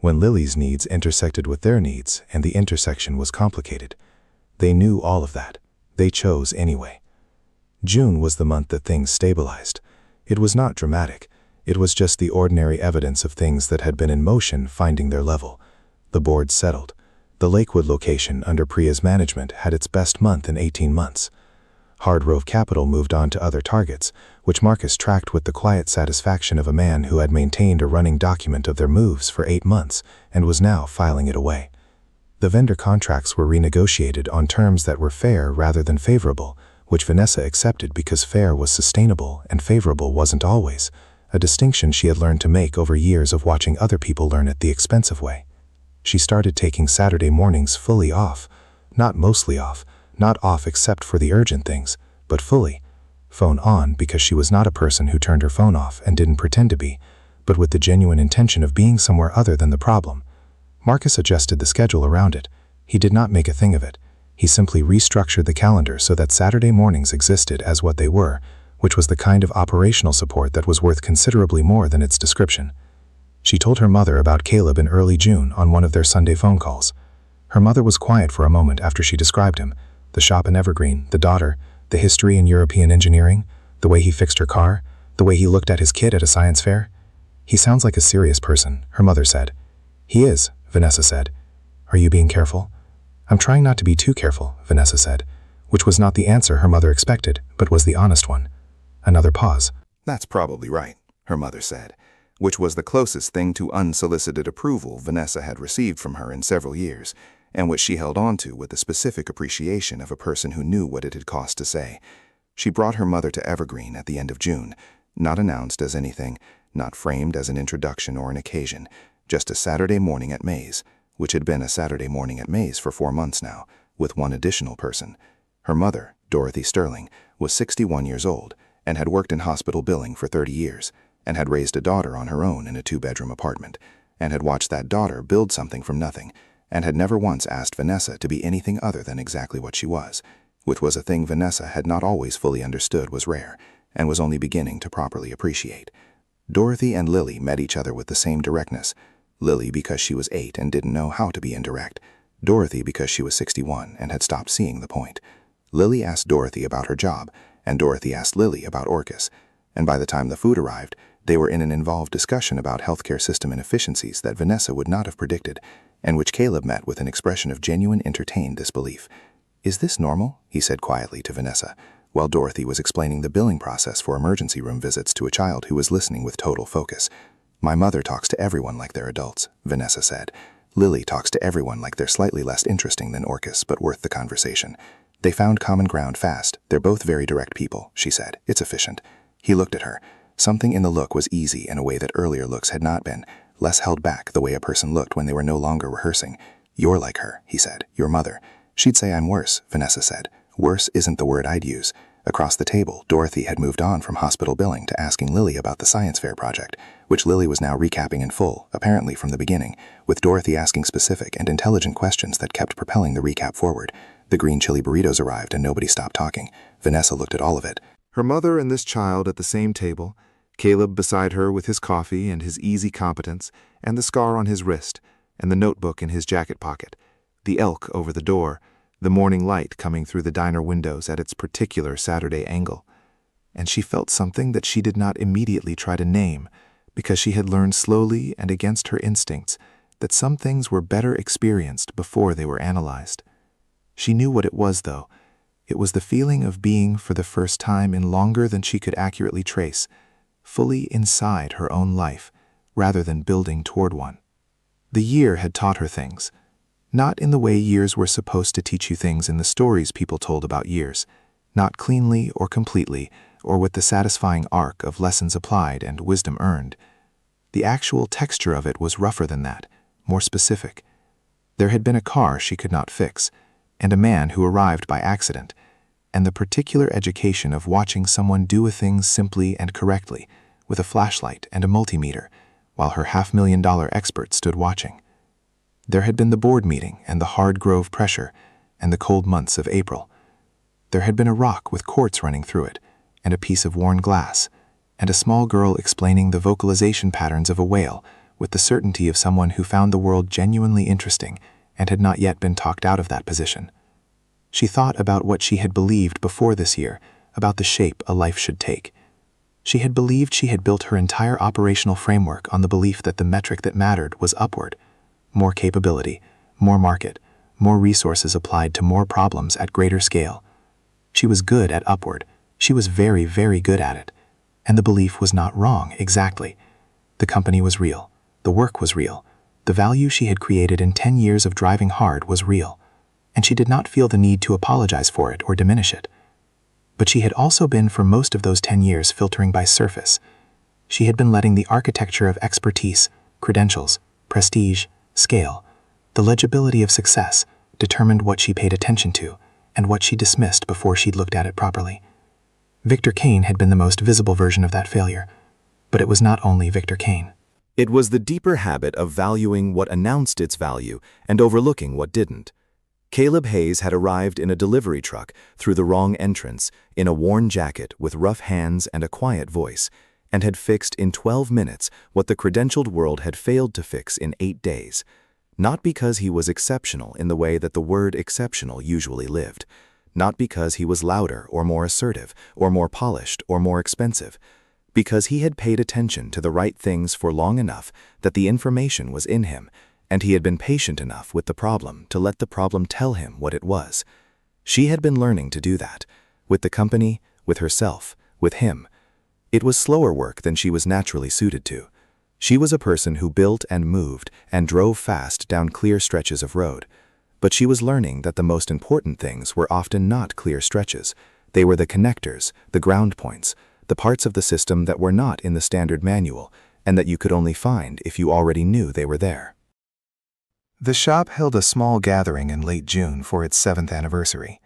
when Lily's needs intersected with their needs and the intersection was complicated. They knew all of that. They chose anyway. June was the month that things stabilized. It was not dramatic. It was just the ordinary evidence of things that had been in motion finding their level. The board settled. The Lakewood location under Priya's management had its best month in 18 months. Hardrove Capital moved on to other targets, which Marcus tracked with the quiet satisfaction of a man who had maintained a running document of their moves for 8 months and was now filing it away. The vendor contracts were renegotiated on terms that were fair rather than favorable, which Vanessa accepted because fair was sustainable and favorable wasn't always, a distinction she had learned to make over years of watching other people learn it the expensive way. She started taking Saturday mornings fully off, not mostly off, not off except for the urgent things, but fully. Phone on because she was not a person who turned her phone off and didn't pretend to be, but with the genuine intention of being somewhere other than the problem. Marcus adjusted the schedule around it. He did not make a thing of it. He simply restructured the calendar so that Saturday mornings existed as what they were, which was the kind of operational support that was worth considerably more than its description. She told her mother about Caleb in early June on one of their Sunday phone calls. Her mother was quiet for a moment after she described him, the shop in Evergreen, the daughter, the history in European engineering, the way he fixed her car, the way he looked at his kid at a science fair. "He sounds like a serious person," her mother said. "He is," Vanessa said. "Are you being careful?" "I'm trying not to be too careful," Vanessa said, which was not the answer her mother expected, but was the honest one. Another pause. "That's probably right," her mother said, which was the closest thing to unsolicited approval Vanessa had received from her in several years, and which she held on to with the specific appreciation of a person who knew what it had cost to say. She brought her mother to Evergreen at the end of June, not announced as anything, not framed as an introduction or an occasion, just a Saturday morning at Mays, which had been a Saturday morning at Mays for 4 months now, with one additional person. Her mother, Dorothy Sterling, was 61 years old and had worked in hospital billing for 30 years, and had raised a daughter on her own in a 2-bedroom apartment, and had watched that daughter build something from nothing, and had never once asked Vanessa to be anything other than exactly what she was, which was a thing Vanessa had not always fully understood was rare, and was only beginning to properly appreciate. Dorothy and Lily met each other with the same directness, Lily because she was 8 and didn't know how to be indirect, Dorothy because she was 61 and had stopped seeing the point. Lily asked Dorothy about her job, and Dorothy asked Lily about Orcus, and by the time the food arrived, they were in an involved discussion about healthcare system inefficiencies that Vanessa would not have predicted, and which Caleb met with an expression of genuine entertained disbelief. "Is this normal?" he said quietly to Vanessa, while Dorothy was explaining the billing process for emergency room visits to a child who was listening with total focus. "My mother talks to everyone like they're adults," Vanessa said. "Lily talks to everyone like they're slightly less interesting than Orcus, but worth the conversation. They found common ground fast. They're both very direct people," she said. "It's efficient." He looked at her. Something in the look was easy in a way that earlier looks had not been, less held back, the way a person looked when they were no longer rehearsing. "You're like her," he said. "Your mother." "She'd say I'm worse," Vanessa said. "Worse isn't the word I'd use." Across the table, Dorothy had moved on from hospital billing to asking Lily about the science fair project, which Lily was now recapping in full, apparently from the beginning, with Dorothy asking specific and intelligent questions that kept propelling the recap forward. The green chili burritos arrived and nobody stopped talking. Vanessa looked at all of it. Her mother and this child at the same table, Caleb beside her with his coffee and his easy competence, and the scar on his wrist, and the notebook in his jacket pocket, the elk over the door, the morning light coming through the diner windows at its particular Saturday angle. And she felt something that she did not immediately try to name, because she had learned slowly and against her instincts that some things were better experienced before they were analyzed. She knew what it was, though. It was the feeling of being, for the first time in longer than she could accurately trace, fully inside her own life, rather than building toward one. The year had taught her things, not in the way years were supposed to teach you things in the stories people told about years, not cleanly or completely, or with the satisfying arc of lessons applied and wisdom earned. The actual texture of it was rougher than that, more specific. There had been a car she could not fix, and a man who arrived by accident, and the particular education of watching someone do a thing simply and correctly, with a flashlight and a multimeter, while her $500,000 expert stood watching. There had been the board meeting and the hard grove pressure, and the cold months of April. There had been a rock with quartz running through it, and a piece of worn glass, and a small girl explaining the vocalization patterns of a whale with the certainty of someone who found the world genuinely interesting and had not yet been talked out of that position. She thought about what she had believed before this year about the shape a life should take. She had believed she had built her entire operational framework on the belief that the metric that mattered was upward. More capability, more market, more resources applied to more problems at greater scale. She was good at upward. She was very, very good at it. And the belief was not wrong, exactly. The company was real. The work was real. The value she had created in 10 years of driving hard was real. And she did not feel the need to apologize for it or diminish it. But she had also been for most of those 10 years filtering by surface. She had been letting the architecture of expertise, credentials, prestige, scale, the legibility of success, determined what she paid attention to and what she dismissed before she'd looked at it properly. Victor Kane had been the most visible version of that failure, but it was not only Victor Kane. It was the deeper habit of valuing what announced its value and overlooking what didn't. Caleb Hayes had arrived in a delivery truck through the wrong entrance, in a worn jacket with rough hands and a quiet voice, and had fixed in 12 minutes what the credentialed world had failed to fix in 8 days. Not because he was exceptional in the way that the word exceptional usually lived. Not because he was louder or more assertive or more polished or more expensive. Because he had paid attention to the right things for long enough that the information was in him, and he had been patient enough with the problem to let the problem tell him what it was. She had been learning to do that, with the company, with herself, with him. It was slower work than she was naturally suited to. She was a person who built and moved and drove fast down clear stretches of road. But she was learning that the most important things were often not clear stretches. They were the connectors, the ground points, the parts of the system that were not in the standard manual, and that you could only find if you already knew they were there. The shop held a small gathering in late June for its 7th anniversary.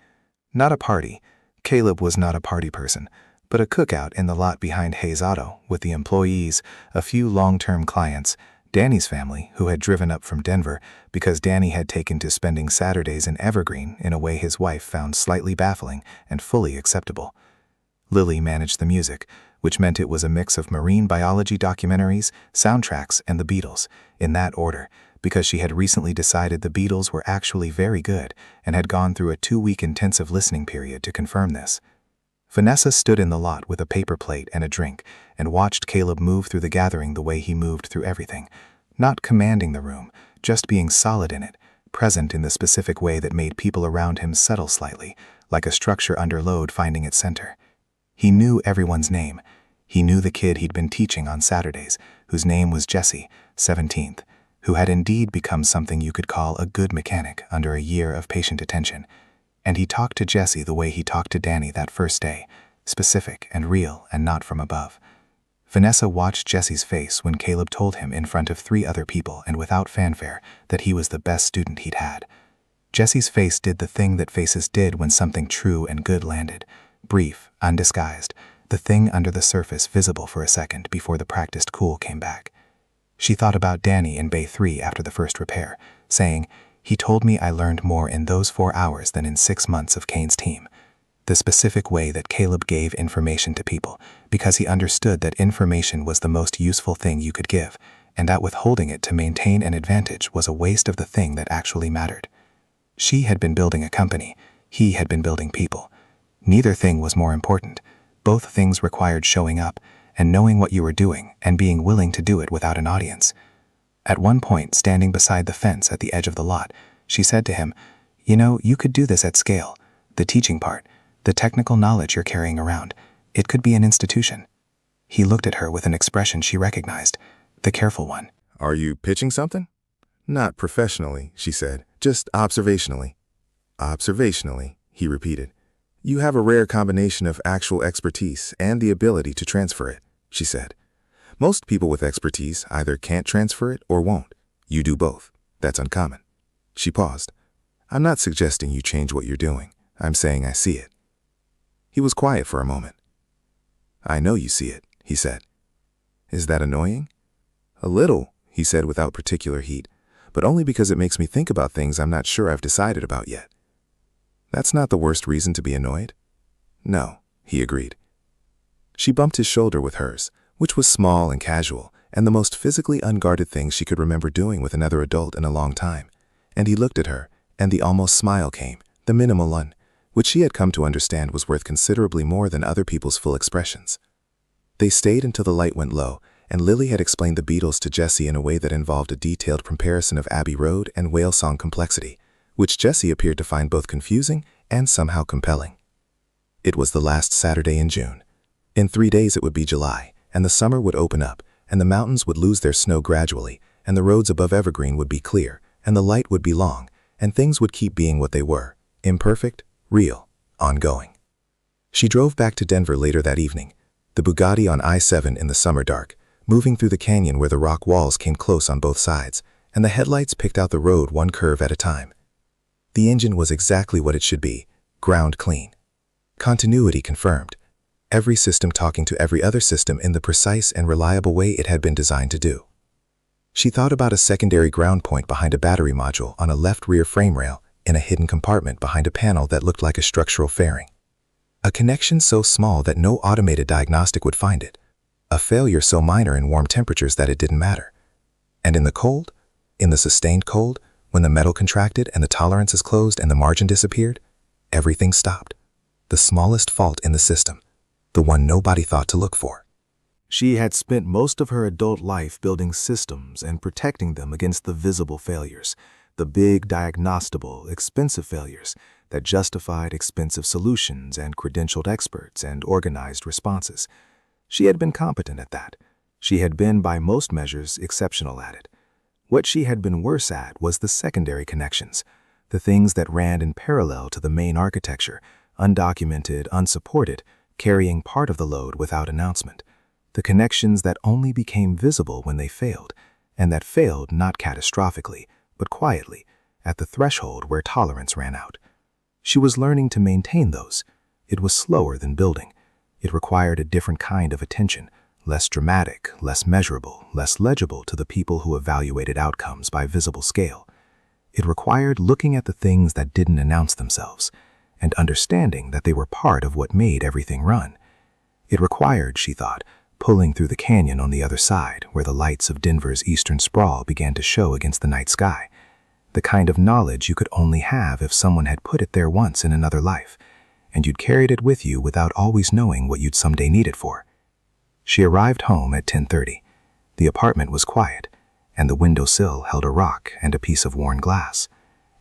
Not a party. Caleb was not a party person, but a cookout in the lot behind Hayes Auto with the employees, a few long-term clients, Danny's family, who had driven up from Denver because Danny had taken to spending Saturdays in Evergreen in a way his wife found slightly baffling and fully acceptable. Lily managed the music, which meant it was a mix of marine biology documentaries, soundtracks, and the Beatles, in that order, because she had recently decided the Beatles were actually very good and had gone through a 2-week intensive listening period to confirm this. Vanessa stood in the lot with a paper plate and a drink and watched Caleb move through the gathering the way he moved through everything, not commanding the room, just being solid in it, present in the specific way that made people around him settle slightly, like a structure under load finding its center. He knew everyone's name. He knew the kid he'd been teaching on Saturdays, whose name was Jesse, 17th, who had indeed become something you could call a good mechanic under a year of patient attention. And he talked to Jesse the way he talked to Danny that first day, specific and real and not from above. Vanessa watched Jesse's face when Caleb told him in front of 3 other people and without fanfare that he was the best student he'd had. Jesse's face did the thing that faces did when something true and good landed. Brief, undisguised, the thing under the surface visible for a second before the practiced cool came back. She thought about Danny in Bay 3 after the first repair, saying, "He told me I learned more in those 4 hours than in 6 months of Kane's team." The specific way that Caleb gave information to people, because he understood that information was the most useful thing you could give, and that withholding it to maintain an advantage was a waste of the thing that actually mattered. She had been building a company. He had been building people. Neither thing was more important. Both things required showing up and knowing what you were doing and being willing to do it without an audience. At one point, standing beside the fence at the edge of the lot, she said to him, "You know, you could do this at scale. The teaching part, the technical knowledge you're carrying around, it could be an institution." He looked at her with an expression she recognized, the careful one. "Are you pitching something?" "Not professionally," she said, "just observationally." "Observationally," he repeated. "You have a rare combination of actual expertise and the ability to transfer it," she said. "Most people with expertise either can't transfer it or won't. You do both. That's uncommon." She paused. "I'm not suggesting you change what you're doing. I'm saying I see it." He was quiet for a moment. "I know you see it," he said. "Is that annoying?" "A little," he said without particular heat, "but only because it makes me think about things I'm not sure I've decided about yet." "That's not the worst reason to be annoyed." "No," he agreed. She bumped his shoulder with hers, which was small and casual, and the most physically unguarded thing she could remember doing with another adult in a long time. And he looked at her, and the almost smile came, the minimal one, which she had come to understand was worth considerably more than other people's full expressions. They stayed until the light went low, and Lily had explained the Beatles to Jessie in a way that involved a detailed comparison of Abbey Road and Whale Song complexity, which Jessie appeared to find both confusing and somehow compelling. It was the last Saturday in June. In 3 days it would be July, and the summer would open up, and the mountains would lose their snow gradually, and the roads above Evergreen would be clear, and the light would be long, and things would keep being what they were, imperfect, real, ongoing. She drove back to Denver later that evening, the Bugatti on I-7 in the summer dark, moving through the canyon where the rock walls came close on both sides, and the headlights picked out the road one curve at a time. The engine was exactly what it should be, ground clean. Continuity confirmed. Every system talking to every other system in the precise and reliable way it had been designed to do. She thought about a secondary ground point behind a battery module on a left rear frame rail in a hidden compartment behind a panel that looked like a structural fairing. A connection so small that no automated diagnostic would find it. A failure so minor in warm temperatures that it didn't matter. And in the cold, in the sustained cold, when the metal contracted and the tolerances closed and the margin disappeared, everything stopped. The smallest fault in the system, the one nobody thought to look for. She had spent most of her adult life building systems and protecting them against the visible failures, the big, diagnosable, expensive failures that justified expensive solutions and credentialed experts and organized responses. She had been competent at that. She had been, by most measures, exceptional at it. What she had been worse at was the secondary connections, the things that ran in parallel to the main architecture, undocumented, unsupported, carrying part of the load without announcement. The connections that only became visible when they failed, and that failed not catastrophically, but quietly, at the threshold where tolerance ran out. She was learning to maintain those. It was slower than building. It required a different kind of attention, less dramatic, less measurable, less legible to the people who evaluated outcomes by visible scale. It required looking at the things that didn't announce themselves, and understanding that they were part of what made everything run. It required, she thought, pulling through the canyon on the other side, where the lights of Denver's eastern sprawl began to show against the night sky. The kind of knowledge you could only have if someone had put it there once in another life, and you'd carried it with you without always knowing what you'd someday need it for. She arrived home at 10:30. The apartment was quiet, and the windowsill held a rock and a piece of worn glass.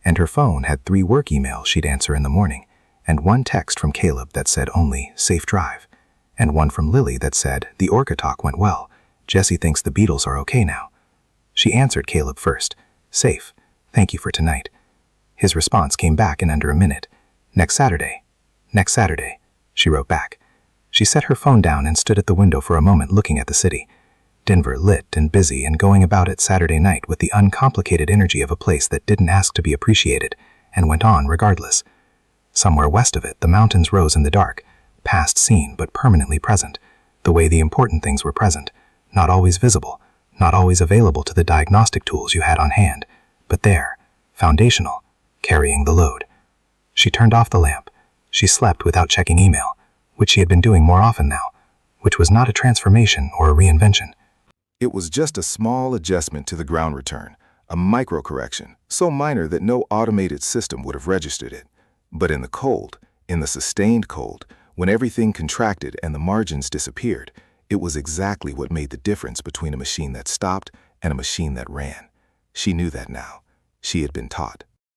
And her phone had 3 work emails she'd answer in the morning, and 1 text from Caleb that said only, "Safe drive," and 1 from Lily that said, "The Orca talk went well. Jessie thinks the Beatles are okay now." She answered Caleb first, "Safe. Thank you for tonight." His response came back in under a minute. "Next Saturday. Next Saturday," she wrote back. She set her phone down and stood at the window for a moment looking at the city. Denver lit and busy and going about it Saturday night with the uncomplicated energy of a place that didn't ask to be appreciated and went on regardless. Somewhere west of it, the mountains rose in the dark, past seen but permanently present, the way the important things were present, not always visible, not always available to the diagnostic tools you had on hand, but there, foundational, carrying the load. She turned off the lamp. She slept without checking email, which she had been doing more often now, which was not a transformation or a reinvention. It was just a small adjustment to the ground return, A microcorrection, so minor that no automated system would have registered it. But in the cold, in the sustained cold, when everything contracted and the margins disappeared, it was exactly what made the difference between a machine that stopped and a machine that ran. She knew that now. She had been taught.